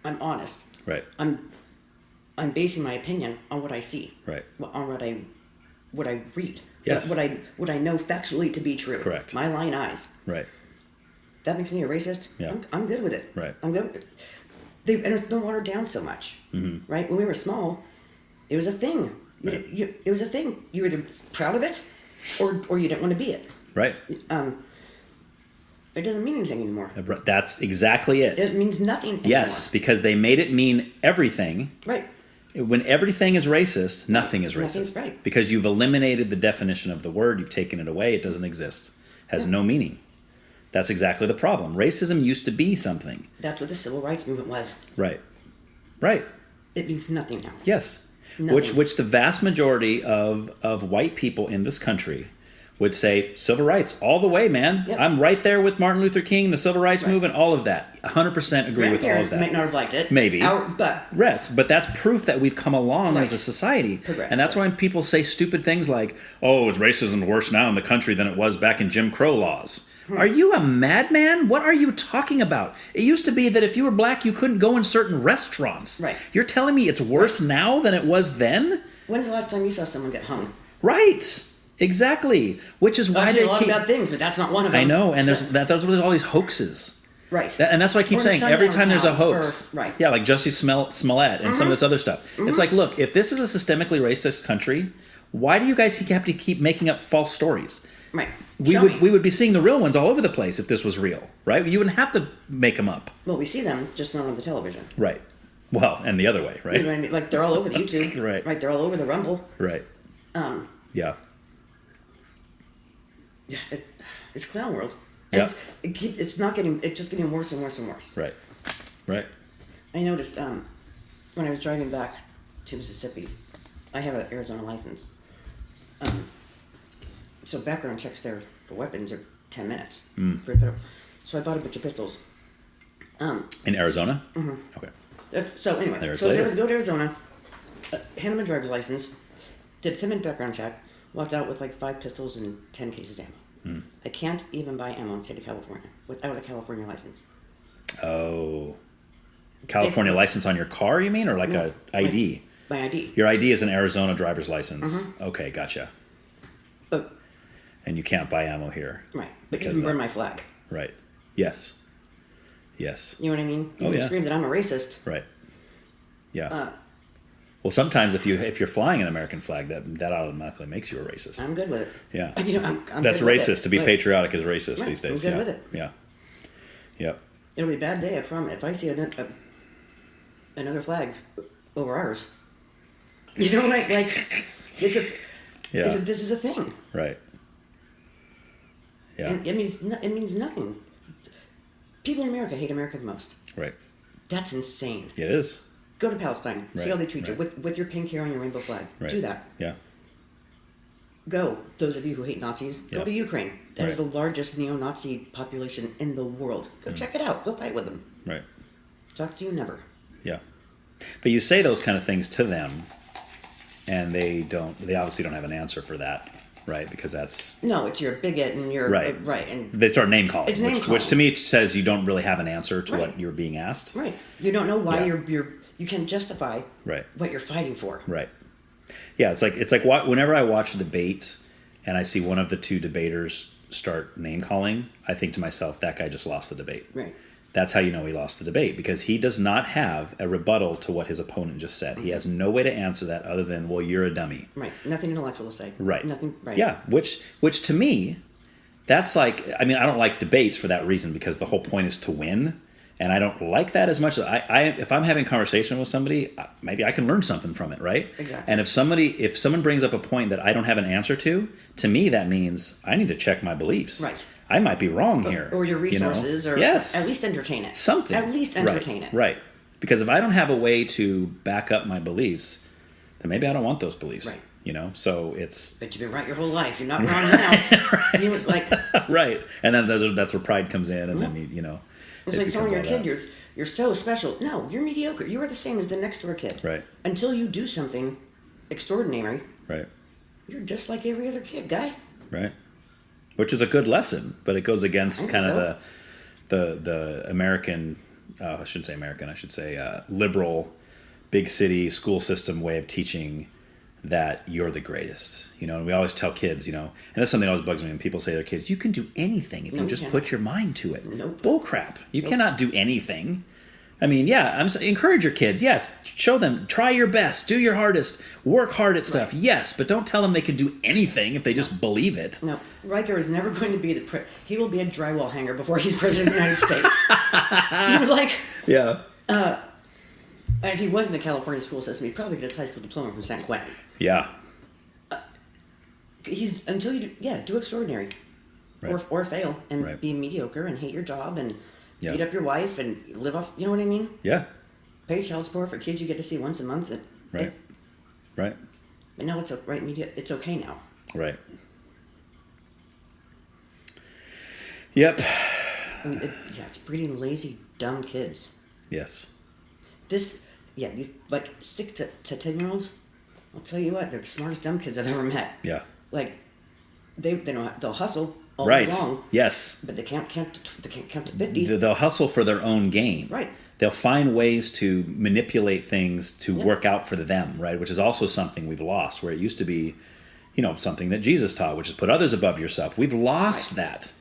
honest. Right. I'm basing my opinion on what I see. Right. On what I read. Yes. What I know factually to be true. Correct. My lying eyes. Right. That makes me a racist. Yeah. I'm good with it. Right. I'm good with it. And it's been watered down so much. Mm-hmm. Right? When we were small, it was a thing. Right. It was a thing. You were either proud of it or you didn't want to be it. Right. It doesn't mean anything anymore. That's exactly it. It means nothing anymore. Yes, because they made it mean everything. Right. When everything is racist, nothing is racist. Right. Because you've eliminated the definition of the word, you've taken it away, it doesn't exist. Has no meaning. That's exactly the problem. Racism used to be something. That's what the civil rights movement was. Right. Right. It means nothing now. Yes. Nothing. Which the vast majority of white people in this country would say civil rights all the way, man. Yep. I'm right there with Martin Luther King, the civil rights movement, all of that. 100% agree with all of that. Might not have liked it. Maybe. But that's proof that we've come along as a society. And that's why when people say stupid things like, oh, is racism worse now in the country than it was back in Jim Crow laws? Are you a madman? What are you talking about? It used to be that if you were black, you couldn't go in certain restaurants. Right. You're telling me it's worse now than it was then? When's the last time you saw someone get hung? Right. Exactly. Which is why I've they seen a lot of bad things, but that's not one of them. I know, and there's all these hoaxes. Right. And that's why I keep saying every time there's a hoax. Right. Yeah, like Jussie Smollett and some of this other stuff. It's like, look, if this is a systemically racist country, why do you guys have to keep making up false stories? Right. We would be seeing the real ones all over the place if this was real, right? You wouldn't have to make them up. Well, we see them, just not on the television. Right. Well, and the other way, right? You know what I mean? Like, they're all over the YouTube. Right. Right, they're all over the Rumble. Right. Yeah. Yeah, it's clown world. Yeah. And it's just getting worse and worse and worse. Right. Right. I noticed when I was driving back to Mississippi, I have an Arizona license. So background checks there for weapons are 10 minutes. Mm. So I bought a bunch of pistols. In Arizona? Mm-hmm. Okay. So anyway, There's so I was later. able to go to Arizona, hand him a driver's license, did a 10-minute background check, walked out with like 5 pistols and 10 cases of ammo. Mm. I can't even buy ammo in the state of California without a California license. Oh. California license on your car, you mean? Or like a ID? My ID. Your ID is an Arizona driver's license. Mm-hmm. Okay, gotcha. But, And you can't buy ammo here. right. But you Because can of burn that. my flag. Right. Yes. Yes. You know what I mean? You Oh, can yeah. scream that I'm a racist. Right. Yeah. Well, sometimes if you're flying an American flag, that automatically makes you a racist. I'm good with it. Yeah. You know, I'm That's good with racist. it. To be Right. patriotic is racist Right. these days. I'm good yeah. with it. Yeah. Yep. It'll be a bad day, I promise. If I see another flag over ours. You know, like it's a... Yeah. This is a thing. Right. Yeah. And it means nothing. People in America hate America the most. Right. That's insane. It is. Go to Palestine. See Right, how they treat you right. with your pink hair on your rainbow flag. Right. Do that. Yeah. Go. Those of you who hate Nazis, Yeah. go to Ukraine. That is Right. the largest neo-Nazi population in the world. Go check it out. Go fight with them. Right. Talk to you never. Yeah. But you say those kind of things to them, and they obviously don't have an answer for that, right? Because that's No, it's you're a bigot and you're Right. right and they start name calling, It's name which to calling. me says you don't really have an answer to Right. what you're being asked. right. You don't know why Yeah. you can't justify Right. what you're fighting for. Right. Yeah, it's like whenever I watch a debate and I see one of the two debaters start name calling, I think to myself, that guy just lost the debate. Right. That's how you know he lost the debate, because he does not have a rebuttal to what his opponent just said. He has no way to answer that other than, well, you're a dummy. Right. Nothing intellectual to say. Right. Nothing. Right. Yeah, which to me, that's like, I mean, I don't like debates for that reason, because the whole point is to win, and I don't like that as much. If I'm having a conversation with somebody, maybe I can learn something from it, right? Exactly. And if someone brings up a point that I don't have an answer to me that means I need to check my beliefs. Right. I might be wrong here. Or your you know? resources, or yes. at least entertain it. Something. At least entertain it. Right. Because if I don't have a way to back up my beliefs, then maybe I don't want those beliefs. Right. You know, so it's But you've been right your whole life. You're not wrong now. Right. You was like right, and then that's where pride comes in, and then you know, it's it like telling your becomes all kid that. you're so special. No, you're mediocre. You are the same as the next door kid. Right. Until you do something extraordinary, Right, you're just like every other kid, guy. right, which is a good lesson, but it goes against I kind think of the American, I shouldn't say American, I should say liberal, big city school system way of teaching that you're the greatest, you know. And we always tell kids, you know, and that's something that always bugs me when people say to their kids, you can do anything if No, you you just can't. put your mind to it. Nope. Bull crap. You cannot do anything. I mean, yeah, encourage your kids. Yes, show them, try your best, do your hardest, work hard at stuff. Yes, but don't tell them they can do anything if they just believe it. No, Riker is never going to be he will be a drywall hanger before he's president of the United States. He was like, Yeah. if he was in the California school system, he'd probably get his high school diploma from San Quentin. Yeah. He's until you do extraordinary, Right. or fail and Right. be mediocre and hate your job and Yeah. beat up your wife and live off. You know what I mean? Yeah. Pay child support for kids you get to see once a month. Right. Right. But now it's It's okay now. Right. Yep. I mean, it's breeding lazy, dumb kids. Yes. These like 6 to 10-year-olds. I'll tell you what, they're the smartest dumb kids I've ever met. Yeah. Like they know they'll hustle all Right. day long, Yes. but they can't count to 50. They'll hustle for their own gain. Right. They'll find ways to manipulate things to Yeah. work out for them, right? Which is also something we've lost, where it used to be, you know, something that Jesus taught, which is put others above yourself. We've lost that.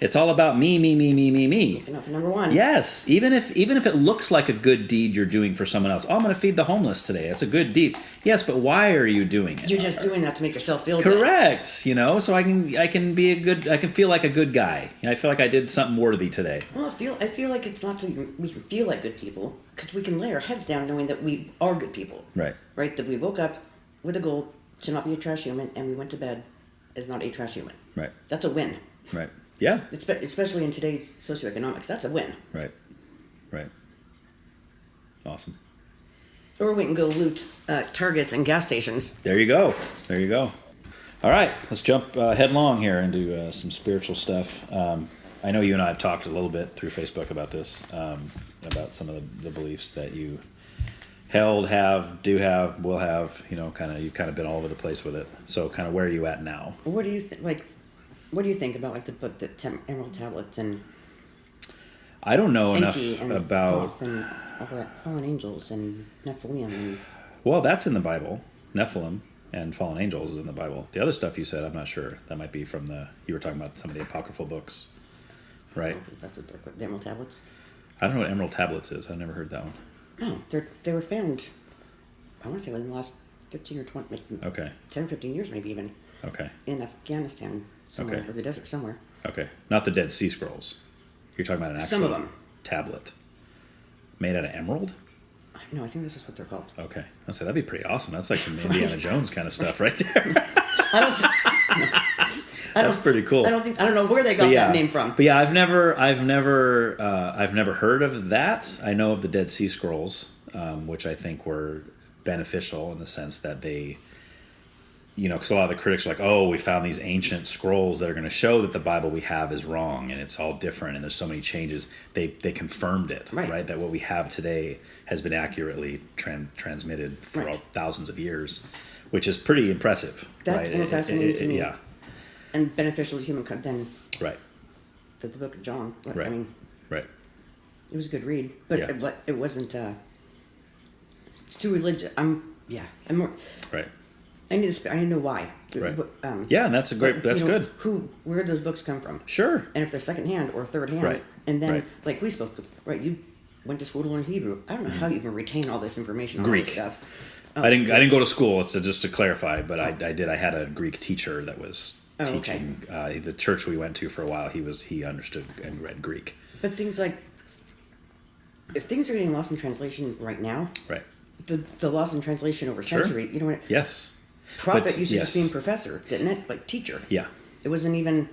It's all about me, me, me, me, me, me. You know, for number one. Yes, even if it looks like a good deed you're doing for someone else. Oh, I'm going to feed the homeless today. It's a good deed. Yes, but why are you doing it? You're just doing that to make yourself feel good. Correct. You know, so I can feel like a good guy. I feel like I did something worthy today. Well, I feel like it's not so we can feel like good people, because we can lay our heads down knowing that we are good people. Right. Right? That we woke up with a goal to not be a trash human, and we went to bed as not a trash human. Right. That's a win. Right. Yeah. Especially in today's socioeconomics, that's a win. Right. Right. Awesome. Or we can go loot Targets and gas stations. There you go. There you go. All right, let's jump headlong here into some spiritual stuff. I know you and I have talked a little bit through Facebook about this, about some of the beliefs that you held, have, do have, will have. You've kind of been all over the place with it. So, kind of where are you at now? What do you What do you think about the book, the Emerald Tablets, and I don't know enough and about Thoth and all that fallen angels and Nephilim and Well, that's in the Bible. Nephilim and fallen angels is in the Bible. The other stuff you said, I'm not sure. That might be from you were talking about some of the apocryphal books, right? that's what they're called, the Emerald Tablets. I don't know what Emerald Tablets is. I've never heard that one. No, they were found, I want to say within the last 15 or 20, like Okay. 10 or 15 years maybe even, Okay. in Afghanistan somewhere, Okay. or the desert somewhere. Okay. Not the Dead Sea Scrolls. You're talking about an actual Some of them. tablet made out of emerald? No, I think that's just what they're called. Okay. I'll say that'd be pretty awesome. That's like some Indiana Jones kind of stuff right there. That's pretty cool. I don't know where they got that name from. But yeah, I've never heard of that. I know of the Dead Sea Scrolls, which I think were beneficial in the sense that they, because a lot of the critics are like, oh, we found these ancient scrolls that are going to show that the Bible we have is wrong and it's all different and there's so many changes. They confirmed it, right? That what we have today has been accurately transmitted for thousands of years, which is pretty impressive. That's more fascinating to me. Yeah. And beneficial to human than right. the book of John. Right. I mean, right. It was a good read, but it wasn't. It's too religious. I'm more. Right. I need to know why. Right. Yeah, and that's good. Where those books come from? Sure. And if they're secondhand or thirdhand, right. And then like we spoke, right? You went to school to learn Hebrew. I don't know how you even retain all this information. Greek All this stuff. I didn't go to school. Just to clarify, but I did. I had a Greek teacher that was teaching the church we went to for a while. He understood and read Greek. But things like, if things are getting lost in translation right now, right? The loss in translation over century, you know what? Yes. Prophet used to just mean professor, didn't it? Like teacher. Yeah. It wasn't even.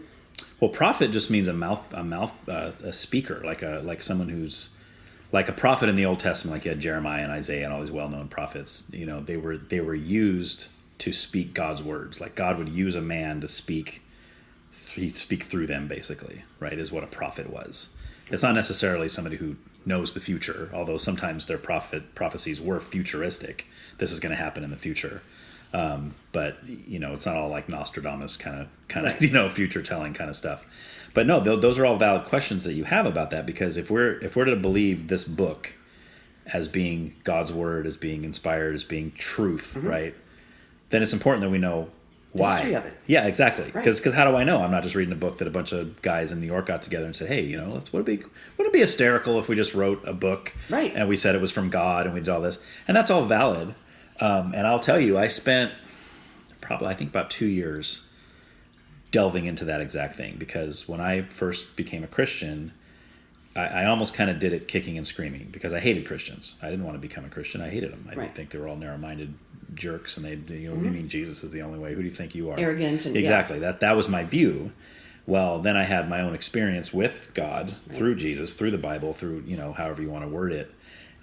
Well, prophet just means a speaker, like someone who's like a prophet in the Old Testament, like you had Jeremiah and Isaiah and all these well-known prophets. They were used to speak God's words. Like God would use a man to speak through them, basically. Right? Is what a prophet was. It's not necessarily somebody who knows the future, although sometimes their prophecies were futuristic. This is going to happen in the future. But it's not all like Nostradamus kind of future telling kind of stuff. But no, those are all valid questions that you have about that, because if we're to believe this book as being God's word, as being inspired, as being truth, right? Then it's important that we know why. The history of it. Yeah, exactly. Because how do I know? I'm not just reading a book that a bunch of guys in New York got together and said, hey, would it be hysterical if we just wrote a book and we said it was from God and we did all this? And that's all valid. And I'll tell you, I spent probably, I think, about 2 years delving into that exact thing, because when I first became a Christian, I almost kind of did it kicking and screaming, because I hated Christians. I didn't want to become a Christian. I hated them. I didn't think they were all narrow-minded jerks, and what do you mean Jesus is the only way? Who do you think you are? Arrogant. And, exactly. That was my view. Well, then I had my own experience with God through Jesus, through the Bible, through, however you want to word it.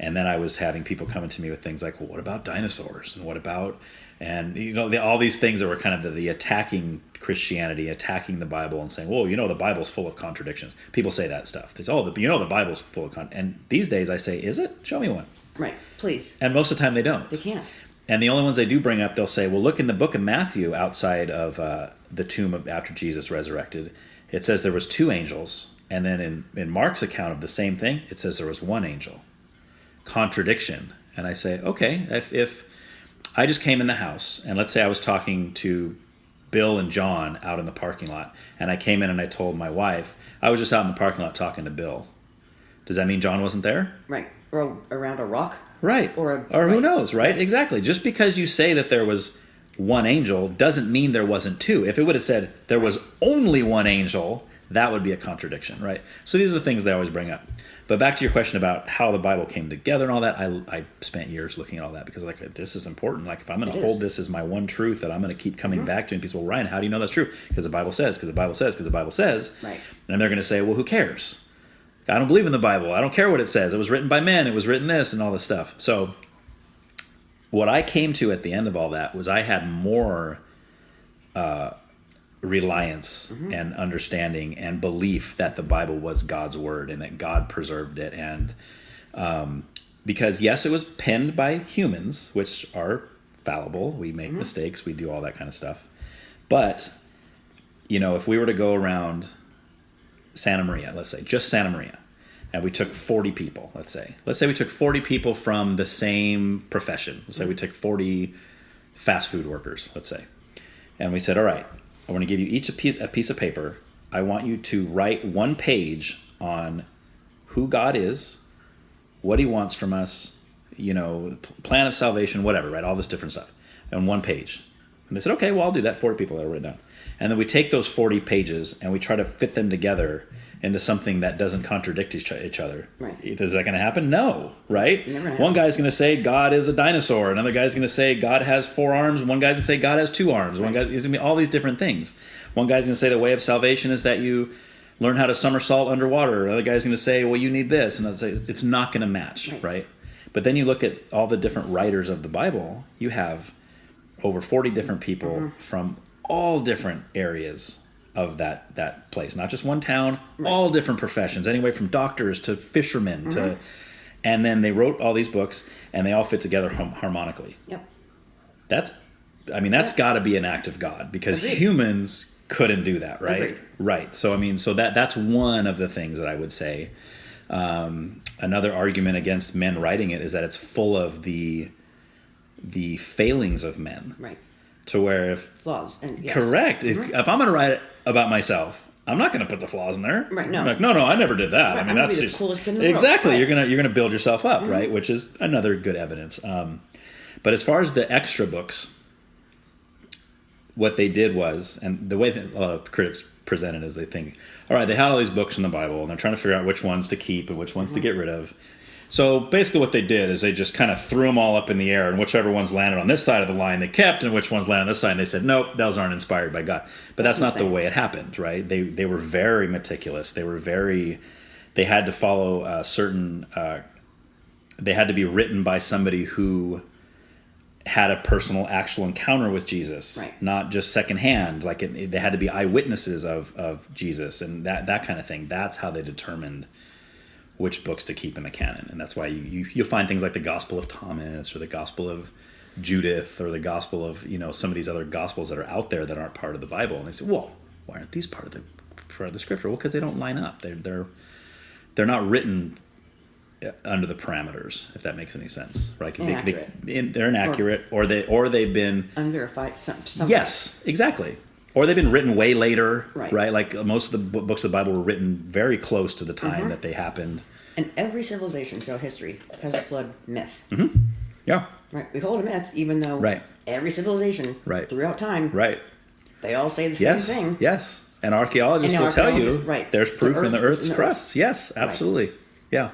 And then I was having people coming to me with things like, well, what about dinosaurs? And what about, and all these things that were kind of the attacking Christianity, attacking the Bible and saying, well, the Bible's full of contradictions. People say that stuff. They say, the Bible's full of and these days I say, is it? Show me one. Right, please. And most of the time they don't. They can't. And the only ones they do bring up, they'll say, well, look in the book of Matthew, outside of the tomb after Jesus resurrected, it says there was 2 angels. And then in Mark's account of the same thing, it says there was 1 angel. Contradiction. And I say, okay, if I just came in the house, and let's say I was talking to Bill and John out in the parking lot, and I came in and I told my wife, I was just out in the parking lot talking to Bill. Does that mean John wasn't there? Right. Or around a rock? Right. Or who knows, right? Exactly. Just because you say that there was 1 angel doesn't mean there wasn't 2. If it would have said there was only 1 angel, that would be a contradiction, right? So these are the things they always bring up. But back to your question about how the Bible came together and all that, I spent years looking at all that, because this is important. Like, if I'm going to hold this as my one truth that I'm going to keep coming back to, and people say, well, Ryan, how do you know that's true? Because the Bible says, because the Bible says, because the Bible says. Right. And they're going to say, well, who cares? I don't believe in the Bible. I don't care what it says. It was written by men. It was written this and all this stuff. So what I came to at the end of all that was I had more reliance and understanding and belief that the Bible was God's word and that God preserved it. And because, yes, it was penned by humans, which are fallible. We make mistakes. We do all that kind of stuff. But, if we were to go around Santa Maria, let's say, just Santa Maria, and we took 40 people, let's say we took 40 people from the same profession. Let's say we took 40 fast food workers, let's say. And we said, all right, I want to give you each a piece of paper. I want you to write one page on who God is, what he wants from us, plan of salvation, whatever, right? All this different stuff on one page. And they said, okay, well, I'll do that. 40 people that are written down. And then we take those 40 pages and we try to fit them together into something that doesn't contradict each other. Right. Is that going to happen? No, right? One guy's going to say God is a dinosaur. Another guy's going to say God has 4 arms. One guy's going to say God has 2 arms. One guy is going to be all these different things. One guy's going to say the way of salvation is that you learn how to somersault underwater. Another guy's going to say, well, you need this. And I'd say it's not going to match, right? But then you look at all the different writers of the Bible. You have over 40 different people from all different areas of that place, not just one town, all different professions, anyway from doctors to fishermen to, and then they wrote all these books and they all fit together harmonically. Yep. That's got to be an act of God because humans couldn't do that, right? Agreed. Right. So that's one of the things that I would say. Another argument against men writing it is that it's full of the failings of men. Right. To where if flaws and yes. Correct. If I'm going to write about myself, I'm not going to put the flaws in there. Right. No. I'm like, no, I never did that. Right, that's the coolest kid in the exactly. world. Right. You're gonna build yourself up, right? Which is another good evidence. But as far as the extra books, what they did was, and the way that a lot of critics present it is they think, all right, they had all these books in the Bible, and they're trying to figure out which ones to keep and which ones to get rid of. So basically what they did is they just kind of threw them all up in the air, and whichever ones landed on this side of the line they kept, and which ones landed on this side, and they said, nope, those aren't inspired by God. But that's not the way it happened, right? They were very meticulous. They had to follow certain, they had to be written by somebody who had a personal, actual encounter with Jesus, right. Not just secondhand. Like they had to be eyewitnesses of Jesus and that kind of thing. That's how they determined which books to keep in the canon, and that's why you'll find things like the Gospel of Thomas or the Gospel of Judith or the Gospel of some of these other Gospels that are out there that aren't part of the Bible, and they say, "Whoa, why aren't these part of the Scripture?" Well, because they don't line up. They're not written under the parameters, if that makes any sense, right? They're inaccurate, or they've been unverified. Some yes, exactly. Or they've been written way later, right? Like most of the books of the Bible were written very close to the time that they happened. And every civilization throughout history has a flood myth. Mm-hmm. Yeah. Right. We hold a myth, even though every civilization throughout time, they all say the same thing. Yes. And archaeologists will tell you there's proof in the Earth's crust. Yes, absolutely. Right. Yeah.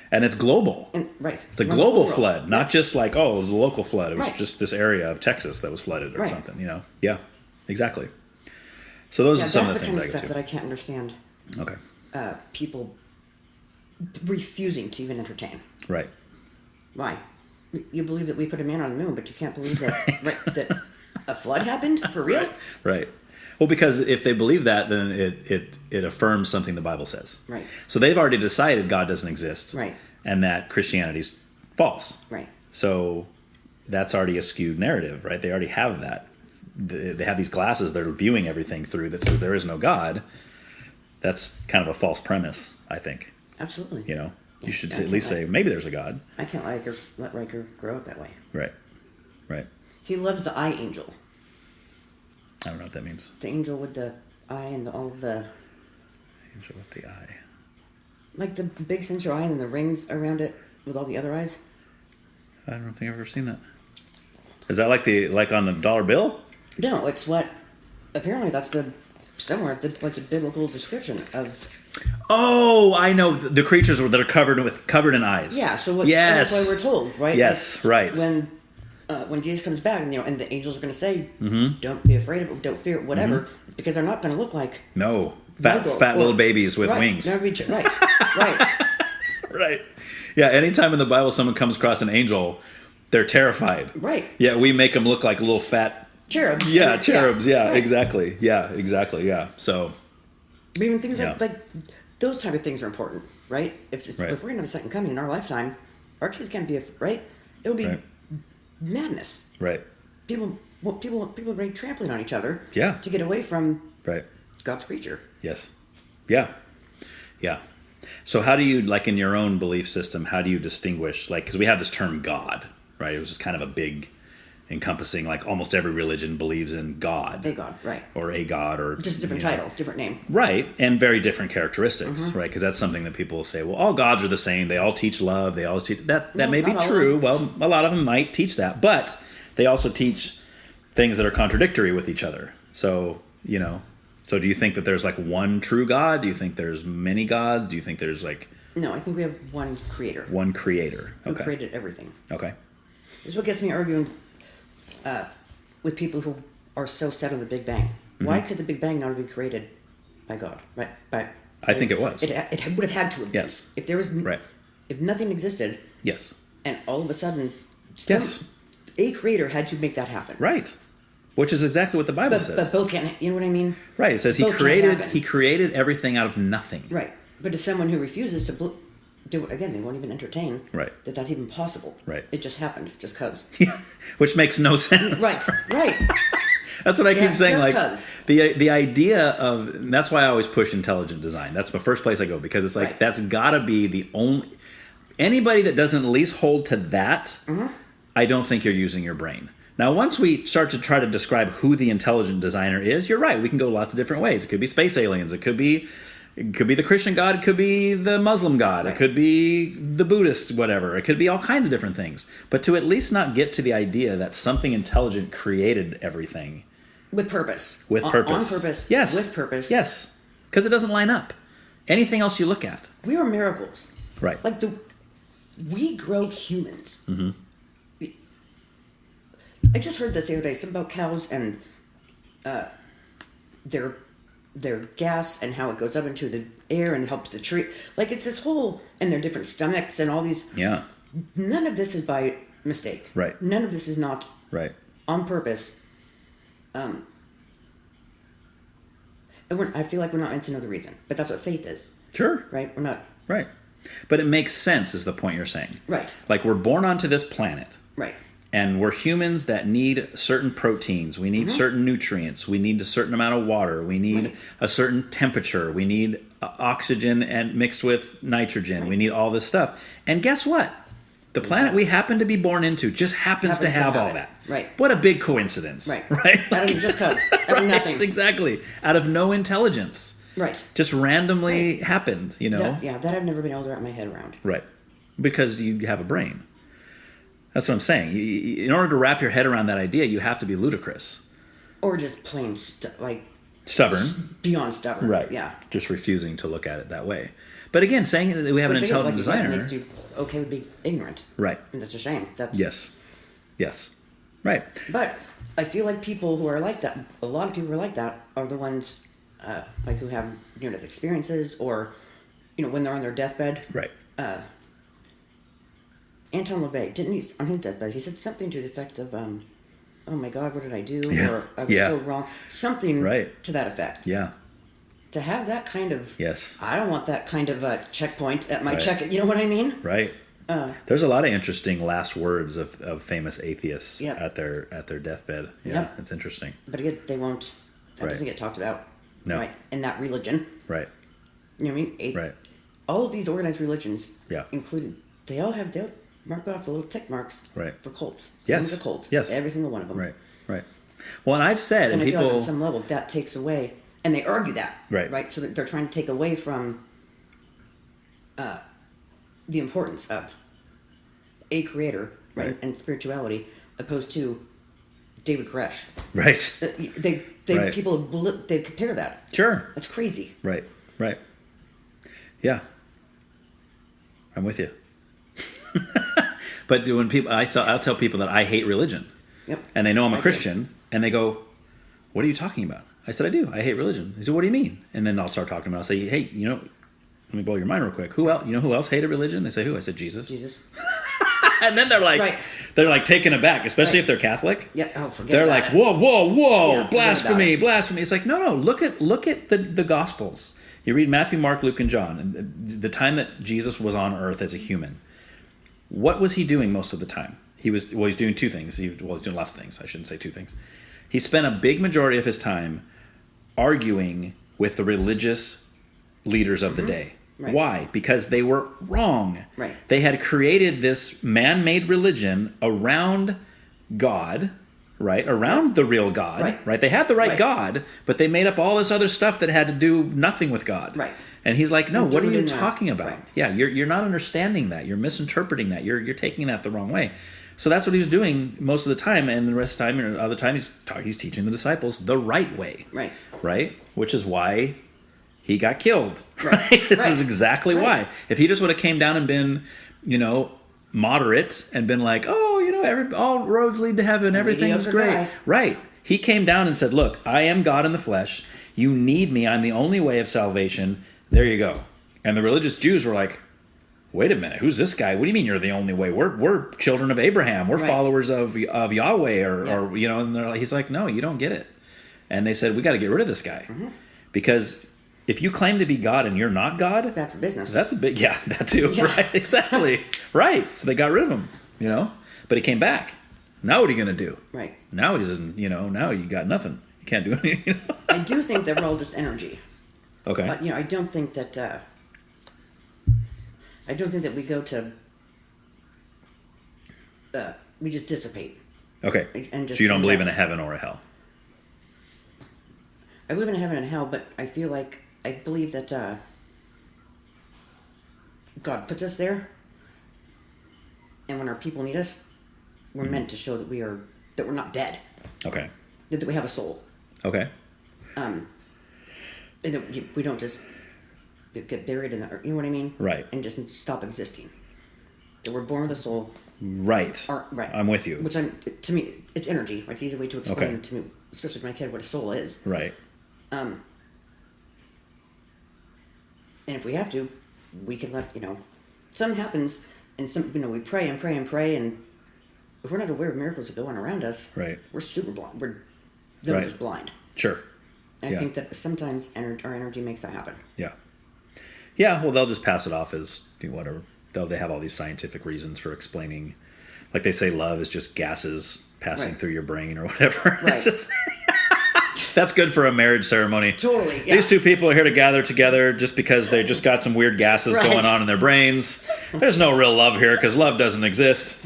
And it's global. It's a global flood, not just like, it was a local flood. It was just this area of Texas that was flooded or something, Yeah, exactly. So those are some of the things I go to. That's the kind of stuff that I can't understand. Okay. People refusing to even entertain. Right. Why? You believe that we put a man on the moon, but you can't believe that that a flood happened? For real? Right. Well, because if they believe that, then it affirms something the Bible says. Right. So they've already decided God doesn't exist. Right. And that Christianity's false. Right. So that's already a skewed narrative, right? They already have that. They have these glasses they're viewing everything through that says there is no God. That's kind of a false premise, I think. Absolutely. You should at least say maybe there's a God. I can't let Riker grow up that way. Right. He loves the eye angel. I don't know what that means. The angel with the eye and all the... Angel with the eye. Like the big central eye and the rings around it with all the other eyes. I don't think I've ever seen that. Is that like on the dollar bill? No, it's what... Apparently that's the biblical description of... Oh, I know the creatures that are covered in eyes. Yeah, so that's why we're told, right? Yes, right. When Jesus comes back, and the angels are going to say, "Don't be afraid of it, don't fear it, whatever," because they're not going to look like fat little babies with wings. Right. Yeah. Anytime in the Bible someone comes across an angel, they're terrified. Right. Yeah, we make them look like little fat cherubs. Yeah, cherubs. Yeah, right. Exactly. Yeah, exactly. Yeah. So, but even things like those type of things are important, right? If we're going to have a second coming in our lifetime, our kids can't be right. It would be madness. Right. People are going to trampling on each other. Yeah. To get away from right God's creature. Yes. Yeah. Yeah. So how do you, like in your own belief system, how do you distinguish, like, because we have this term God, right? It was just kind of a big encompassing, like almost every religion believes in God. A God, right. Or a God, or just a different title, different name. Right, and very different characteristics, right? Because that's something that people say, well, all gods are the same. They all teach love. They all teach, that may be true. Well, a lot of them might teach that, but they also teach things that are contradictory with each other. So, so do you think that there's like one true God? Do you think there's many gods? Do you think there's like... No, I think we have one creator. One creator. Who created everything. Okay. This is what gets me arguing with people who are so set on the Big Bang. Mm-hmm. Why could the Big Bang not have been created by God? Right? I think it was. It would have had to have been. Yes. If there was... Right. If nothing existed... Yes. And all of a sudden... Yes. A creator had to make that happen. Right. Which is exactly what the Bible says. But both can't... You know what I mean? Right. It says he created everything out of nothing. Right. But to someone who refuses to do it again, they won't even entertain that that's even possible. Right. It just happened, just cause. Which makes no sense. Right. That's what I keep saying. Like cause. the idea of, and that's why I always push intelligent design. That's the first place I go, because it's like that's gotta be the only, anybody that doesn't at least hold to that, I don't think you're using your brain. Now, once we start to try to describe who the intelligent designer is, you're right. We can go lots of different ways. It could be space aliens. It could be the Christian God. It could be the Muslim God. It could be the Buddhist whatever. It could be all kinds of different things. But to at least not get to the idea that something intelligent created everything. With purpose. With purpose. On purpose. Yes. With purpose. Yes. Because it doesn't line up. Anything else you look at. We are miracles. Right. Like we grow humans. Mm-hmm. I just heard this the other day, something about cows and their gas and how it goes up into the air and helps the tree. Like it's this whole, and their different stomachs and all these. Yeah. None of this is by mistake. Right. None of this is not on purpose. And I feel like we're not meant to know the reason, but that's what faith is. Sure. Right? We're not. Right. But it makes sense is the point you're saying. Right. Like we're born onto this planet. Right. And we're humans that need certain proteins. We need certain nutrients. We need a certain amount of water. We need a certain temperature. We need oxygen and mixed with nitrogen. Right. We need all this stuff. And guess what? The planet we happen to be born into just happens to have all that. Right. What a big coincidence. Right. Right? Out of just cause. Out of nothing. Exactly. Out of no intelligence. Right. Just randomly happened, That I've never been able to wrap my head around. Right. Because you have a brain. That's what I'm saying. In order to wrap your head around that idea, you have to be ludicrous. Or just plain, stubborn. Beyond stubborn. Right. Yeah. Just refusing to look at it that way. But again, saying that we have an intelligent designer. Makes you okay with being ignorant. Right. And that's a shame. Yes. Right. But I feel like people who are like that, a lot of people who are like that, are the ones like who have near-death experiences or, when they're on their deathbed. Right. Anton LaVey, didn't he, on his deathbed, he said something to the effect of, oh my God, what did I do? Yeah. Or I was so wrong. Something to that effect. Yeah. To have that kind of... Yes. I don't want that kind of checkpoint at my check... You know what I mean? Right. There's a lot of interesting last words of famous atheists at their deathbed. Yeah, it's interesting. But again, they won't... That doesn't get talked about. No. Right? In that religion. Right. You know what I mean? Right. All of these organized religions, Yeah. included, they'll mark off the little tick marks for cults. Yes. Some a cult. Yes. Every single one of them. Right. Well, and I've said, and I feel like on some level, that takes away... And they argue that. Right. So that they're trying to take away from the importance of a creator, and spirituality, opposed to David Koresh. Right. People they compare that. Sure. That's crazy. Right. Yeah. I'm with you. But when people, I'll tell people that I hate religion. Yep. And they know I'm a Christian, and they go, "What are you talking about?" I said, "I do. I hate religion." He said, "What do you mean?" And then I'll start talking to them. I'll say, "Hey, let me blow your mind real quick. Who else hated religion?" They say, "Who?" I said, "Jesus." And then they're like, Right. they're like taken aback, especially Right. if they're Catholic. Yeah. Oh, forget They're about like, it. whoa, Yeah, blasphemy, forget blasphemy. It's like, no, look at the Gospels. You read Matthew, Mark, Luke, and John. And the time that Jesus was on earth as a human, what was he doing most of the time? He's doing two things. He's doing lots of things. I shouldn't say two things. He spent a big majority of his time arguing with the religious leaders of the day. Right. Why? Because they were wrong. Right. They had created this man-made religion around God, right? Around the real God, right? They had the right God, but they made up all this other stuff that had to do nothing with God. Right. And he's like, no, what are you Interpreting that. talking about? Right. Yeah, you're not understanding that. You're misinterpreting that. You're taking that the wrong way. So that's what he was doing most of the time, and the rest of the time, or other time, he's teaching the disciples the right way. Right. Right? Which is why he got killed. Right? This is exactly why. If he just would have came down and been, moderate and been like, oh, all roads lead to heaven, everything's great. Guy. Right. He came down and said, look, I am God in the flesh. You need me. I'm the only way of salvation. There you go. And the religious Jews were like, wait a minute, who's this guy? What do you mean you're the only way? We're children of Abraham. We're followers of Yahweh, or and they're like, he's like, no, you don't get it. And they said, we got to get rid of this guy. Because if you claim to be God and you're not God, Bad for business. that's a big, that too, Yeah. right? Exactly. Right. So they got rid of him, but he came back. Now what are you going to do? Right. Now he's now you got nothing. You can't do anything. I do think that we're all just energy. Okay. I don't think that. I don't think that we go to. We just dissipate. Okay. And just so you don't believe in a heaven or a hell? I believe in heaven and hell, but I feel like I believe that God puts us there, and when our people need us, we're meant to show that we're not dead. Okay. That we have a soul. Okay. And that we don't just get buried in the earth, you know what I mean? Right. And just stop existing. That we're born with a soul. Right. Right. I'm with you. Which to me, it's energy. It's an easy way to explain Okay. to me, especially to my kid, what a soul is. Right. And if we have to, we can let, something happens, and we pray and pray and pray, and if we're not aware of miracles that go on around us, Right. we're super blind. We're Right. just blind. Sure. And I think that sometimes our energy makes that happen. Yeah. Yeah, well, they'll just pass it off as whatever. They have all these scientific reasons for explaining. Like they say love is just gases passing through your brain or whatever. Right. It's just, that's good for a marriage ceremony. Totally, yeah. These two people are here to gather together just because they just got some weird gases Right. going on in their brains. There's no real love here because love doesn't exist.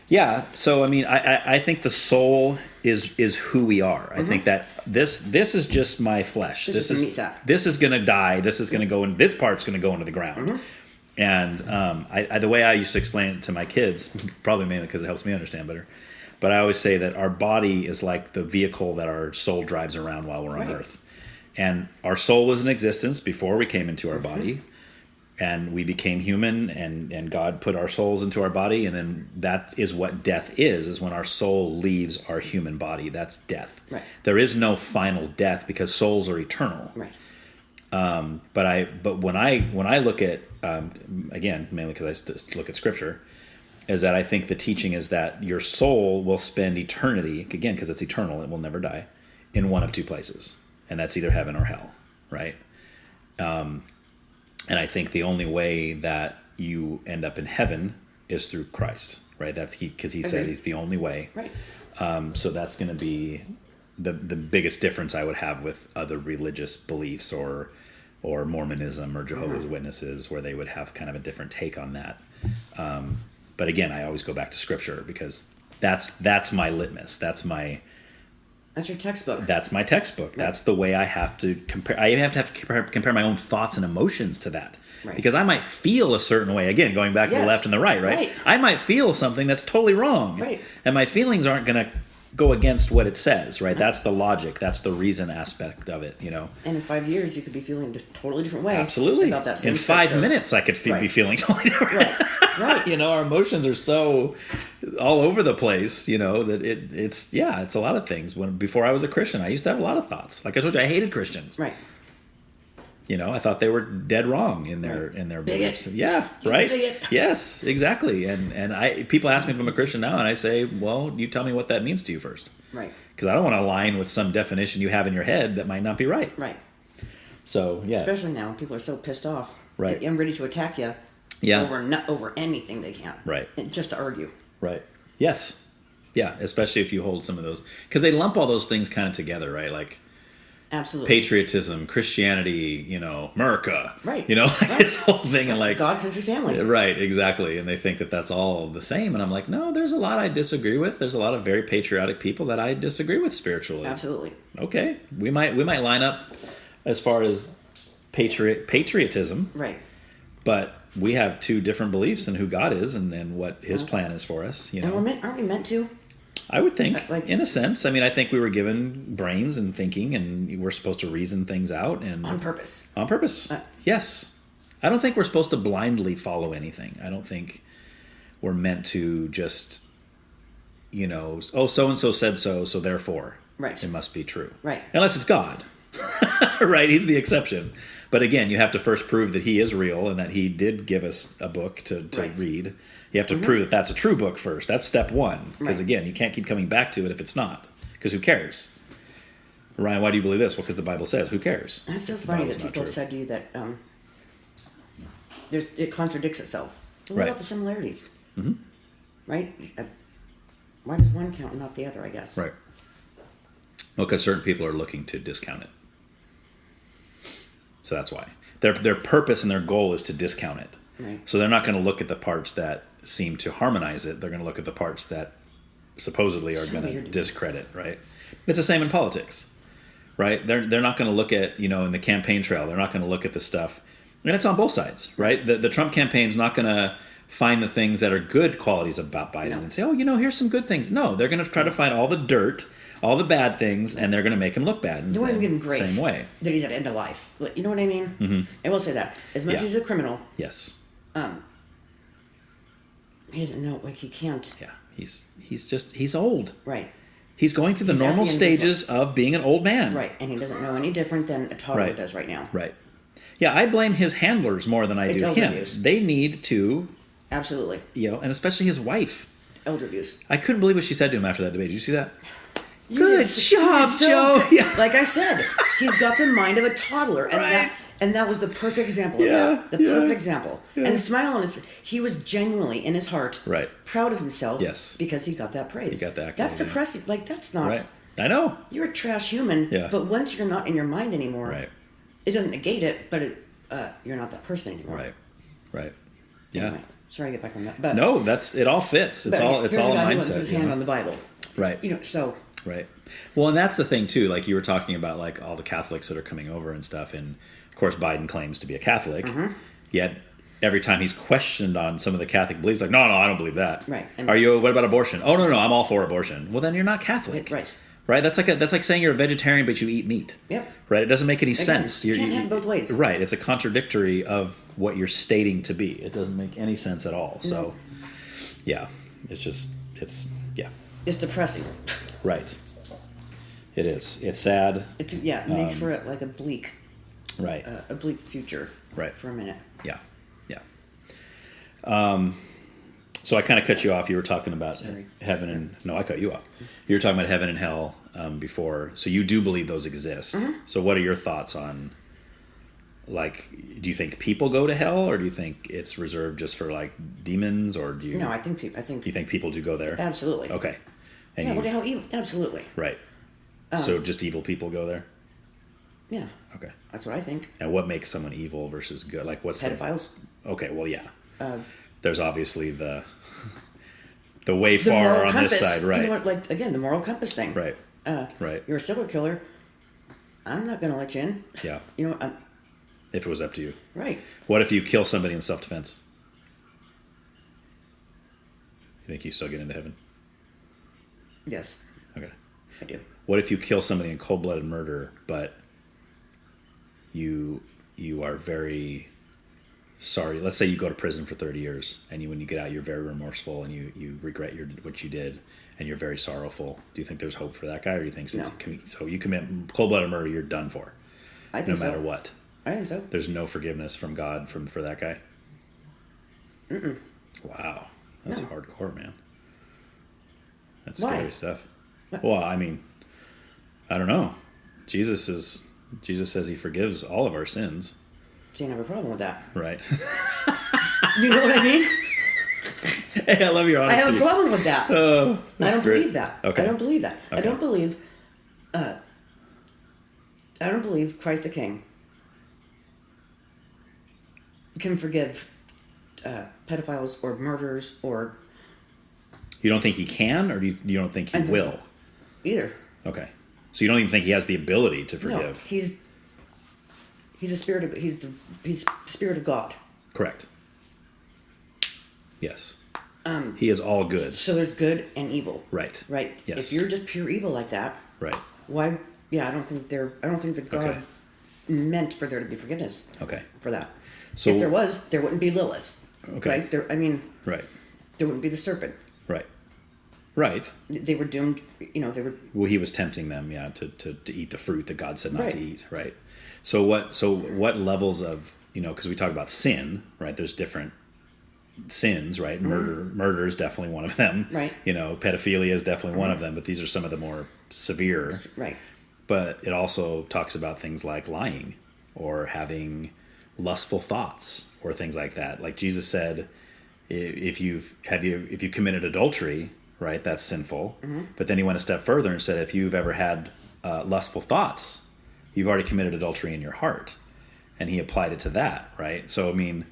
Yeah, so I mean, I think the soul is who we are. I think that this is just my flesh. This is a meat sack. This is gonna die. This is gonna go in. This part's gonna go into the ground. And the way I used to explain it to my kids, probably mainly because it helps me understand better, but I always say that our body is like the vehicle that our soul drives around while we're on Earth. And our soul was in existence before we came into our body. And we became human, and God put our souls into our body, and then that is what death is when our soul leaves our human body. That's death. Right. There is no final death because souls are eternal. Right. But when I look at again, mainly because I look at Scripture, is that I think the teaching is that your soul will spend eternity, again because it's eternal, it will never die, in one of two places, and that's either heaven or hell, right? And I think the only way that you end up in heaven is through Christ, right? That's because he said he's the only way. Right. So that's going to be the biggest difference I would have with other religious beliefs or Mormonism or Jehovah's Witnesses, where they would have kind of a different take on that. But again, I always go back to Scripture because that's my litmus. That's your textbook. That's my textbook. Right. That's the way I have to compare. I have to compare my own thoughts and emotions to that. Right. Because I might feel a certain way. Again, going back to the left and the right, right? I might feel something that's totally wrong. Right. And my feelings aren't going to go against what it says, right? That's the logic. That's the reason aspect of it, And in 5 years, you could be feeling a totally different way. Absolutely. About that same in 5 scripture. minutes, I could be feeling totally different. Right. Our emotions are so all over the place, that it's a lot of things. Before I was a Christian, I used to have a lot of thoughts. Like I told you, I hated Christians. Right. You know, I thought they were dead wrong in their beliefs. Yeah, You right. bigot. Yes, exactly. And people ask me if I'm a Christian now, and I say, well, you tell me what that means to you first, Right. because I don't want to align with some definition you have in your head that might not be right. Right. So yeah, Especially now, people are so pissed off. Right. And ready to attack you. Yeah. Over anything they can. Right. And just to argue. right. Yes, yeah. Especially if you hold some of those, because they lump all those things kind of together, right? Like Absolutely. patriotism, Christianity, you know, America, Right. You know, like Right. this whole thing, and like God, country, family. right, exactly, and they think that that's all the same, and I'm like, no, there's a lot I disagree with. There's a lot of very patriotic people that I disagree with spiritually. Absolutely. Okay, we might line up as far as patriotism, Right. but we have two different beliefs in who God is and what His plan is for us. You know, And aren't we meant to? I would think, like- in a sense. I mean, I think we were given brains and thinking, and we're supposed to reason things out and On purpose. on purpose. Yes, I don't think we're supposed to blindly follow anything. I don't think we're meant to just, you know, oh, so and so said so, so therefore, Right. it must be true. Right. Unless it's God, right? He's the exception. But again, you have to first prove that He is real and that He did give us a book to Right. read. You have to prove that that's a true book first. That's step one. Because Right. again, you can't keep coming back to it if it's not. Because who cares? Ryan, why do you believe this? Well, because the Bible says. Who cares? That's so The funny Bible's that not people true. have said to you that it contradicts itself. What Right. about the similarities? Mm-hmm. Right? Why does one count and not the other, I guess? Right. Well, because certain people are looking to discount it. So that's why. Their purpose and their goal is to discount it. Right. So they're not going to look at the parts that seem to harmonize it. They're going to look at the parts that supposedly are So going to weird. discredit, right? It's the same in politics, right? They're not going to look at, you know, in the campaign trail, they're not going to look at the stuff. And it's on both sides, right? The Trump campaign's not going to find the things that are good qualities about Biden and say, oh, you know, here's some good things. No, they're going to try to find all the dirt, all the bad things, and they're going to make him look bad. They won't even give him grace. Same way. That he's at the end of life. You know what I mean? Mm-hmm. I will say that. As much Yeah. as he's a criminal, Yes. he doesn't know, like, he can't. Yeah. He's old. Right. He's going through the He's at normal the end of his stages of being an old man. Right. And he doesn't know any different than a toddler Right. does right now. Right. Yeah, I blame his handlers more than I It's do elder him. abuse. They need to, Absolutely. you know, and especially his wife. Elder abuse. I couldn't believe what she said to him after that debate. Did you see that? You Good did job, so Joe. good. Yeah. Like I said, he's got the mind of a toddler, and that was the perfect example of Yeah, that. The yeah, perfect example. yeah. And the smile on his he was genuinely in his heart Right. proud of himself. Yes. Because he got that praise. He got that That's accolade, yeah. depressing. Like that's not. Right. I know. You're a trash human. Yeah. But once you're not in your mind anymore, Right. it doesn't negate it, but you're not that person anymore. Right. Right. Yeah. Anyway, sorry to get back on that. But No, it all fits. It's but all a here's a guy who wants to mindset. put his you hand know? on the Bible. Right. You know, so Right. Well, and that's the thing too. Like you were talking about, like all the Catholics that are coming over and stuff, and of course Biden claims to be a Catholic. Mm-hmm. Yet every time he's questioned on some of the Catholic beliefs, like, no, I don't believe that. Right. And- Are you? What about abortion? Oh, no, I'm all for abortion. Well, then you're not Catholic. Right. Right. That's like saying you're a vegetarian but you eat meat. Yep. Right. It doesn't make any Again, sense. you can't have it both ways. Right. It's a contradictory of what you're stating to be. It doesn't make any sense at all. So, yeah, it's it's depressing. right. It is. It's sad. It makes for like a bleak Right. a bleak future. Right. For a minute. Yeah. So I kind of cut you off. You were talking about Sorry. heaven and no, I cut you off. You were talking about heaven and hell before. So you do believe those exist. Mm-hmm. So what are your thoughts on? Like, do you think people go to hell, or do you think it's reserved just for like demons, or do you? No, I think you think people do go there? absolutely. Okay. And Yeah, you, look at how evil. Absolutely. right. So just evil people go there. Yeah, Okay. that's what I think. And what makes someone evil versus good? Like what's the Pedophiles. Okay, well, yeah. Uh, There's obviously the way the far moral on compass. this side, right? You know what, like again, the moral compass thing. Right. Right. You're a serial killer. I'm not going to let you in. Yeah. You know, If it was up to you. right. What if you kill somebody in self-defense? You think you still get into heaven? Yes, Okay. I do. What if you kill somebody in cold-blooded murder, but you are very sorry? Let's say you go to prison for 30 years, and when you get out, you're very remorseful, and you regret what you did, and you're very sorrowful. Do you think there's hope for that guy, or do you think No. so you commit cold-blooded murder, you're done for, I no think matter so. what? I think so. There's no forgiveness from God for that guy? Mm-mm. Wow. That's No. hardcore, man. That's Why? scary stuff. What? Well, I mean, I don't know. Jesus says he forgives all of our sins, So you don't have a problem with that. right? You know what I mean? Hey, I love your I honesty. have a problem with that. Oh, I don't great. believe that. Okay. I don't believe that. Okay. I don't believe Christ the King can forgive pedophiles or murderers or You don't think he can, or you don't think he will? either. Okay. So you don't even think he has the ability to No, forgive? he's a spirit of he's spirit of God. Correct. Yes. He is all good. So there's good and evil. Right. Right. Yes. If you're just pure evil like that, Right. why? Yeah, I don't think that God Okay. meant for there to be forgiveness. Okay. For that. So if there was, there wouldn't be Lilith. Okay. Right. There wouldn't be the serpent. Right. Right. They were doomed. They were. Well, he was tempting them, to eat the fruit that God said not Right. to eat, right? So what levels of, because we talk about sin, right? There's different sins, right? Murder is definitely one of them. Right. Pedophilia is definitely one of them, but these are some of the more severe. Right. But it also talks about things like lying or having lustful thoughts or things like that. Like Jesus said, if you committed adultery, right, that's sinful. Mm-hmm. But then he went a step further and said, if you've ever had lustful thoughts, you've already committed adultery in your heart. And he applied it to that, right? So, I mean,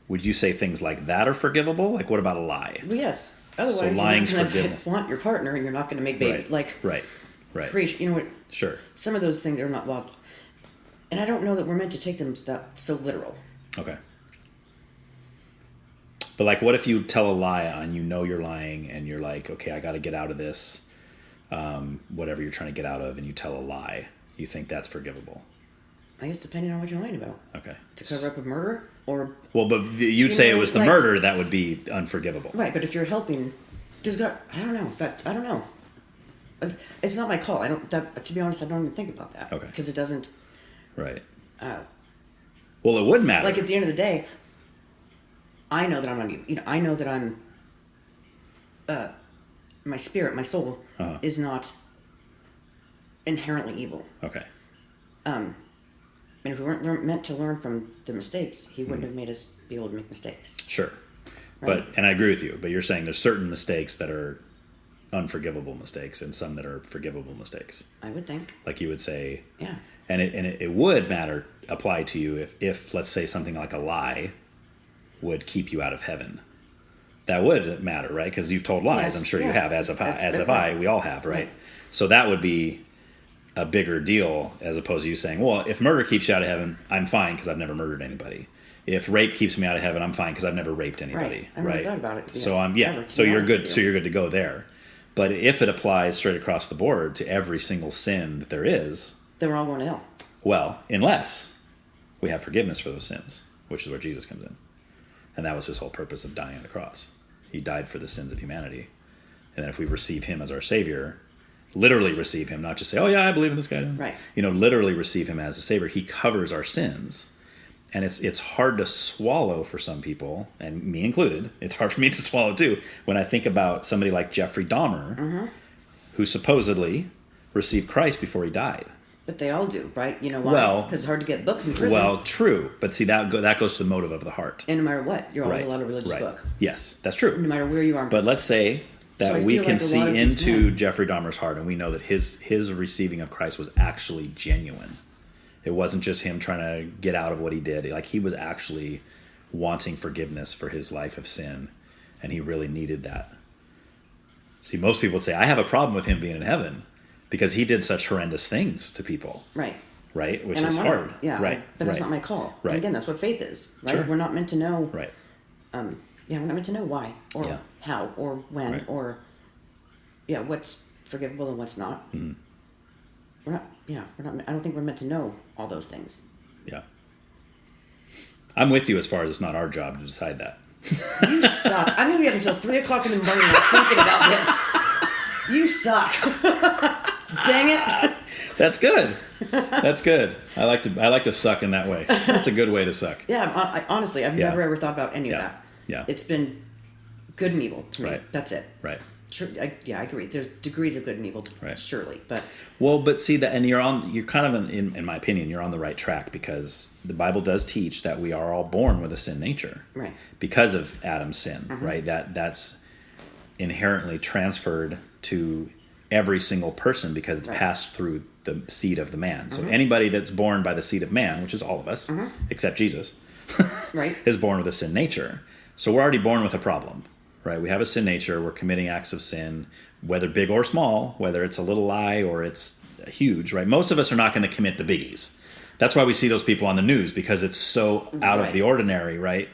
would you say things like that are forgivable? Like, what about a lie? Well, yes. Otherwise, So lying's you're not going forgiveness. to want your partner, and you're not going to make baby. Right. Right. Creation. You know what? Sure. Some of those things are not law, and I don't know that we're meant to take them so literal. Okay. But like, what if you tell a lie and you're lying and you're like, okay, I got to get out of this, whatever you're trying to get out of, and you tell a lie? You think that's forgivable? I guess depending on what you're lying about. Okay. To cover up a murder or. Well, but you'd say it was the murder that would be unforgivable. Right, but if you're helping, I don't know. But I don't know. It's not my call. To be honest, I don't even think about that. Okay. Because it doesn't. Right. Well, it would matter. Like at the end of the day, I know that I know that I'm. My spirit, my soul, is not inherently evil. Okay. And if we weren't meant to learn from the mistakes, he wouldn't have made us be able to make mistakes. Sure. Right? And I agree with you, but you're saying there's certain mistakes that are unforgivable mistakes and some that are forgivable mistakes. I would think. Like you would say. Yeah. And it would apply to you if let's say something like a lie would keep you out of heaven. That would matter, right? Because you've told lies. Yes, I'm sure you yeah. have, as have Right. I. We all have, right? Right. So that would be a bigger deal as opposed to you saying, well, if murder keeps you out of heaven, I'm fine because I've never murdered anybody. If rape keeps me out of heaven, I'm fine because I've never raped anybody. Right. I never thought about it. So Ever, so to be you're honest good. with you. So you're good to go there. But if it applies straight across the board to every single sin that there is, Then we're all going to hell. well, unless we have forgiveness for those sins, which is where Jesus comes in. And that was his whole purpose of dying on the cross. He died for the sins of humanity. And then if we receive him as our Savior, literally receive him, not just say, oh yeah, I believe in this guy. Right. Literally receive him as a Savior. He covers our sins. And it's hard to swallow for some people, and me included. It's hard for me to swallow too, when I think about somebody like Jeffrey Dahmer, who supposedly received Christ before he died. But they all do, right? You know why? Well, Because it's hard to get books in prison. Well, true. But see, that goes to the motive of the heart. And no matter what, you're all Right. allowed a religious Right. book. Yes, that's true. No matter where you are. But let's say that So I we feel can like a see lot of these into men- Jeffrey Dahmer's heart, and we know that his receiving of Christ was actually genuine. It wasn't just him trying to get out of what he did. Like, he was actually wanting forgiveness for his life of sin, and he really needed that. See, most people would say, I have a problem with him being in heaven because he did such horrendous things to people. Right. Right? Which And is I'm one of hard. them. Yeah. Right. But that's right. not my call. Right. And again, that's what faith is, right? Sure. We're not meant to know. Right. We're not meant to know why or Yeah. how or when Right. or what's forgivable and what's not. Mm-hmm. We're not. I don't think we're meant to know all those things. Yeah. I'm with you as far as it's not our job to decide that. You suck. I'm gonna be up until 3:00 in the morning thinking about this. You suck. Dang it. That's good. That's good. I like to suck in that way. That's a good way to suck. Yeah, honestly, I've never ever thought about any of that. Yeah. It's been good and evil to me. Right. That's it. Right. Sure, I agree. There's degrees of good and evil, Right. surely, but See that, and you're kind of in my opinion, you're on the right track, because the Bible does teach that we are all born with a sin nature, right, because of Adam's sin, right? That's inherently transferred to every single person because it's passed through the seed of the man. So anybody that's born by the seed of man, which is all of us, except Jesus, right, is born with a sin nature. So we're already born with a problem. Right, we have a sin nature. We're committing acts of sin, whether big or small, whether it's a little lie or it's huge. Right, most of us are not going to commit the biggies. That's why we see those people on the news, because it's so out of the ordinary. Right,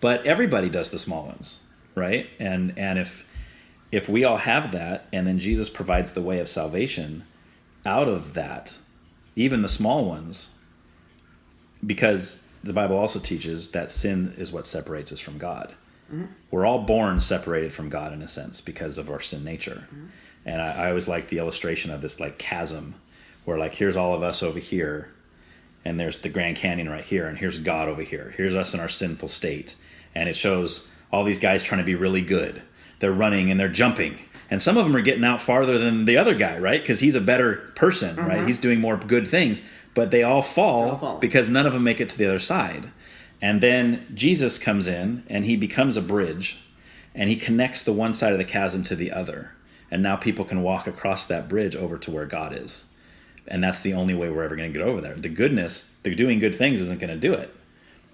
but everybody does the small ones. Right, and if we all have that, and then Jesus provides the way of salvation out of that, even the small ones, because the Bible also teaches that sin is what separates us from God. We're all born separated from God in a sense because of our sin nature. And I always like the illustration of this like chasm where like here's all of us over here and there's the Grand Canyon right here and here's God over here. Here's us in our sinful state. And it shows all these guys trying to be really good. They're running and they're jumping. And some of them are getting out farther than the other guy, right? Because he's a better person, right? He's doing more good things. But they all fall because none of them make it to the other side. And then Jesus comes in and he becomes a bridge and he connects the one side of the chasm to the other. And now people can walk across that bridge over to where God is. And that's the only way we're ever going to get over there. The doing good things isn't going to do it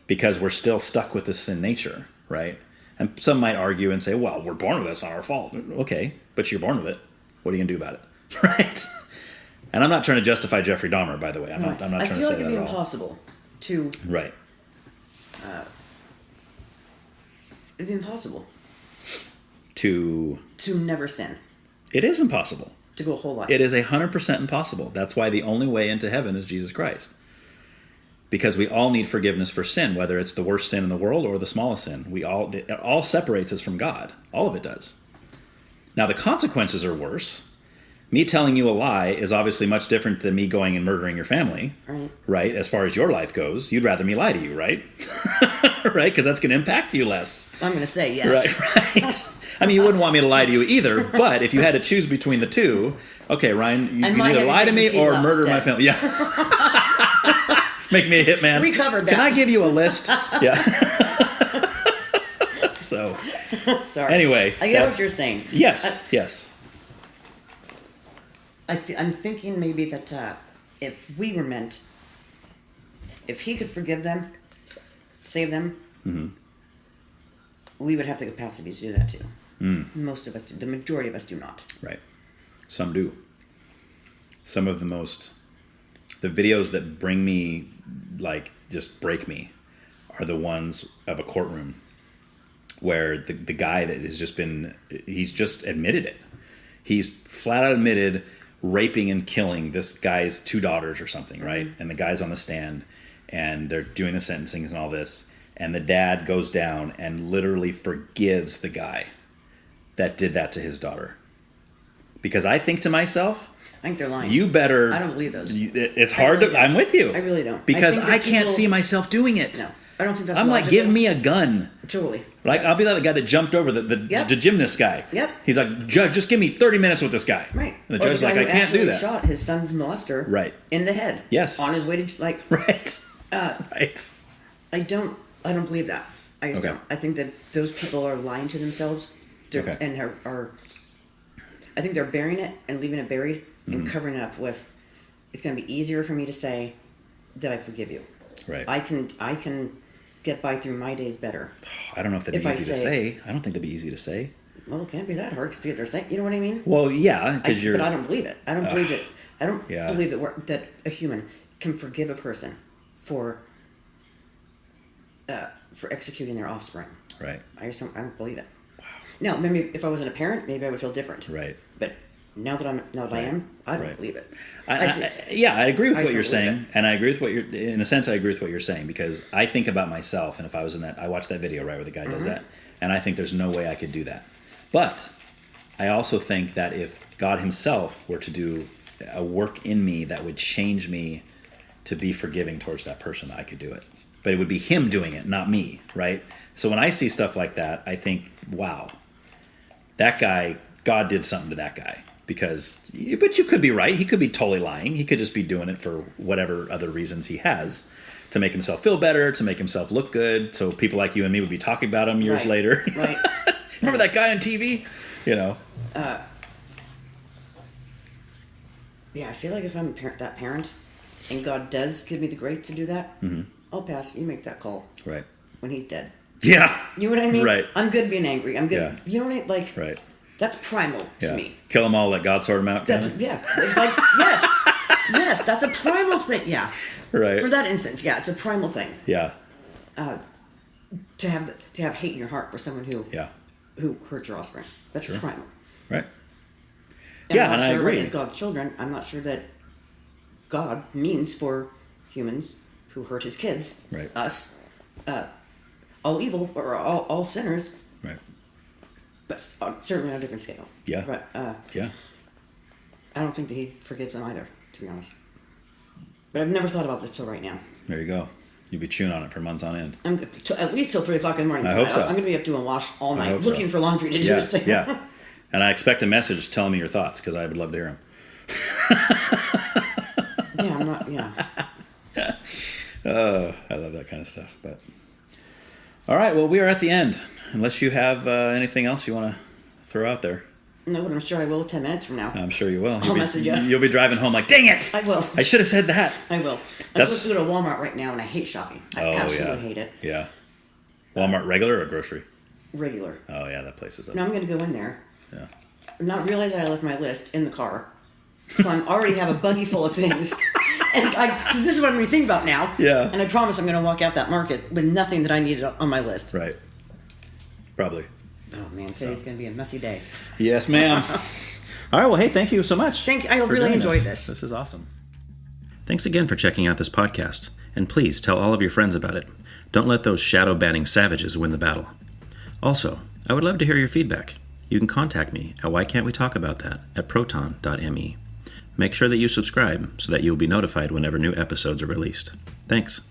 because we're still stuck with this sin nature, right? And some might argue and say, well, we're born with it. It's not our fault. Okay, but you're born with it. What are you going to do about it? Right? And I'm not trying to justify Jeffrey Dahmer, by the way. I'm not trying to say that at all. I feel like it'd be impossible to... Right. It'd be impossible. To never sin. It is impossible. To go a whole life. It is 100% impossible. That's why the only way into heaven is Jesus Christ. Because we all need forgiveness for sin, whether it's the worst sin in the world or the smallest sin. It all separates us from God. All of it does. Now the consequences are worse. Me telling you a lie is obviously much different than me going and murdering your family, right? As far as your life goes, you'd rather me lie to you, right? Right? Because that's going to impact you less. I'm going to say yes. Right. I mean, you wouldn't want me to lie to you either, but if you had to choose between the two, okay, Ryan, you either lie to me or murder my family. Yeah. Make me a hitman. We covered that. Can I give you a list? Yeah. So. Sorry. Anyway. I get what you're saying. Yes. Yes. I'm thinking maybe that if we were meant, if he could forgive them, save them, we would have the capacity to do that too. Most of us do. The majority of us do not. Right. Some do. Some of the videos that bring me, like, just break me, are the ones of a courtroom where the guy that has he's just admitted it. He's flat out admitted raping and killing this guy's 2 daughters or something, right? And the guy's on the stand and they're doing the sentencing and all this. And the dad goes down and literally forgives the guy that did that to his daughter. Because I think to myself, I think they're lying. You better... I don't believe those. It's hard to... I'm with you. I really don't. Because I can't see myself doing it. No. I don't think that's I'm logical. like, give me a gun. Totally. Like, I'll be like the guy that jumped over the gymnast guy. Yep. He's like, Judge, just give me 30 minutes with this guy. Right. And the judge's like, I can't do that. Shot his son's molester. In the head. Yes. On his way to right. Right. I don't believe that. I just don't. I think that those people are lying to themselves. And are. I think they're burying it and leaving it buried and covering it up with. It's going to be easier for me to say that I forgive you. Right. I can get by through my days better. I don't know if that'd be easy to say. I don't think that'd be easy to say. Well, it can't be that hard because they're saying, you know what I mean? Well, yeah, because But I don't believe it. I don't believe it. I don't Yeah. believe that a human can forgive a person for executing their offspring. Right. I don't believe it. Wow. Now, maybe if I wasn't a parent, maybe I would feel different. Right. But now that I am, I don't believe it. I agree with what you're saying, it. and I agree with what you're. In a sense, I agree with what you're saying because I think about myself, and if I was in that, I watched that video right where the guy does that, and I think there's no way I could do that. But I also think that if God Himself were to do a work in me that would change me to be forgiving towards that person, I could do it. But it would be him doing it, not me, right? So when I see stuff like that, I think, wow, that guy, God did something to that guy. But you could be right. He could be totally lying. He could just be doing it for whatever other reasons he has, to make himself feel better, to make himself look good. So people like you and me would be talking about him years later. Right. Remember that guy on TV? Yeah, I feel like if I'm that parent, and God does give me the grace to do that, I'll pass. You make that call. Right. When he's dead. Yeah. You know what I mean? Right. I'm good being angry. I'm good. Yeah. You know what I mean? Like. Right. That's primal to me. Kill them all, let God sort them out. That's yes, that's a primal thing. Yeah, right. For that instance, yeah, it's a primal thing. Yeah. To have hate in your heart for someone who hurt your offspring. That's primal. Right. And and I agree. As God's children, I'm not sure that God means for humans who hurt His kids, us, all evil or all sinners. Right. But certainly on a different scale. Yeah. But I don't think that He forgives them either, to be honest. But I've never thought about this till right now. There you go. You'll be chewing on it for months on end. At least till 3 o'clock in the morning. I hope so. I'm going to be up doing wash all night, looking for laundry to do. Yeah. And I expect a message telling me your thoughts, because I would love to hear them. Yeah, I'm not. Yeah. Oh, I love that kind of stuff. But all right, well, we are at the end. Unless you have anything else you want to throw out there. No, but I'm sure I will 10 minutes from now. I'm sure you will. I'll message you. You'll be driving home like, dang it! I will. I should have said that. I will. I'm supposed to go to Walmart right now, and I hate shopping. I absolutely hate it. Yeah. Walmart regular or grocery? Regular. Oh, yeah, that place is up. Now I'm going to go in there. Yeah. Not realize that I left my list in the car. So I already have a buggy full of things. And because this is what I'm going to think about now. Yeah. And I promise I'm going to walk out that market with nothing that I needed on my list. Right. Probably. Oh, man. Today's going to be a messy day. Yes, ma'am. All right. Well, hey, thank you so much. Thank you. I really enjoyed this. This is awesome. Thanks again for checking out this podcast, and please tell all of your friends about it. Don't let those shadow-banning savages win the battle. Also, I would love to hear your feedback. You can contact me at whycan'twetalkaboutthat at proton.me. Make sure that you subscribe so that you'll be notified whenever new episodes are released. Thanks.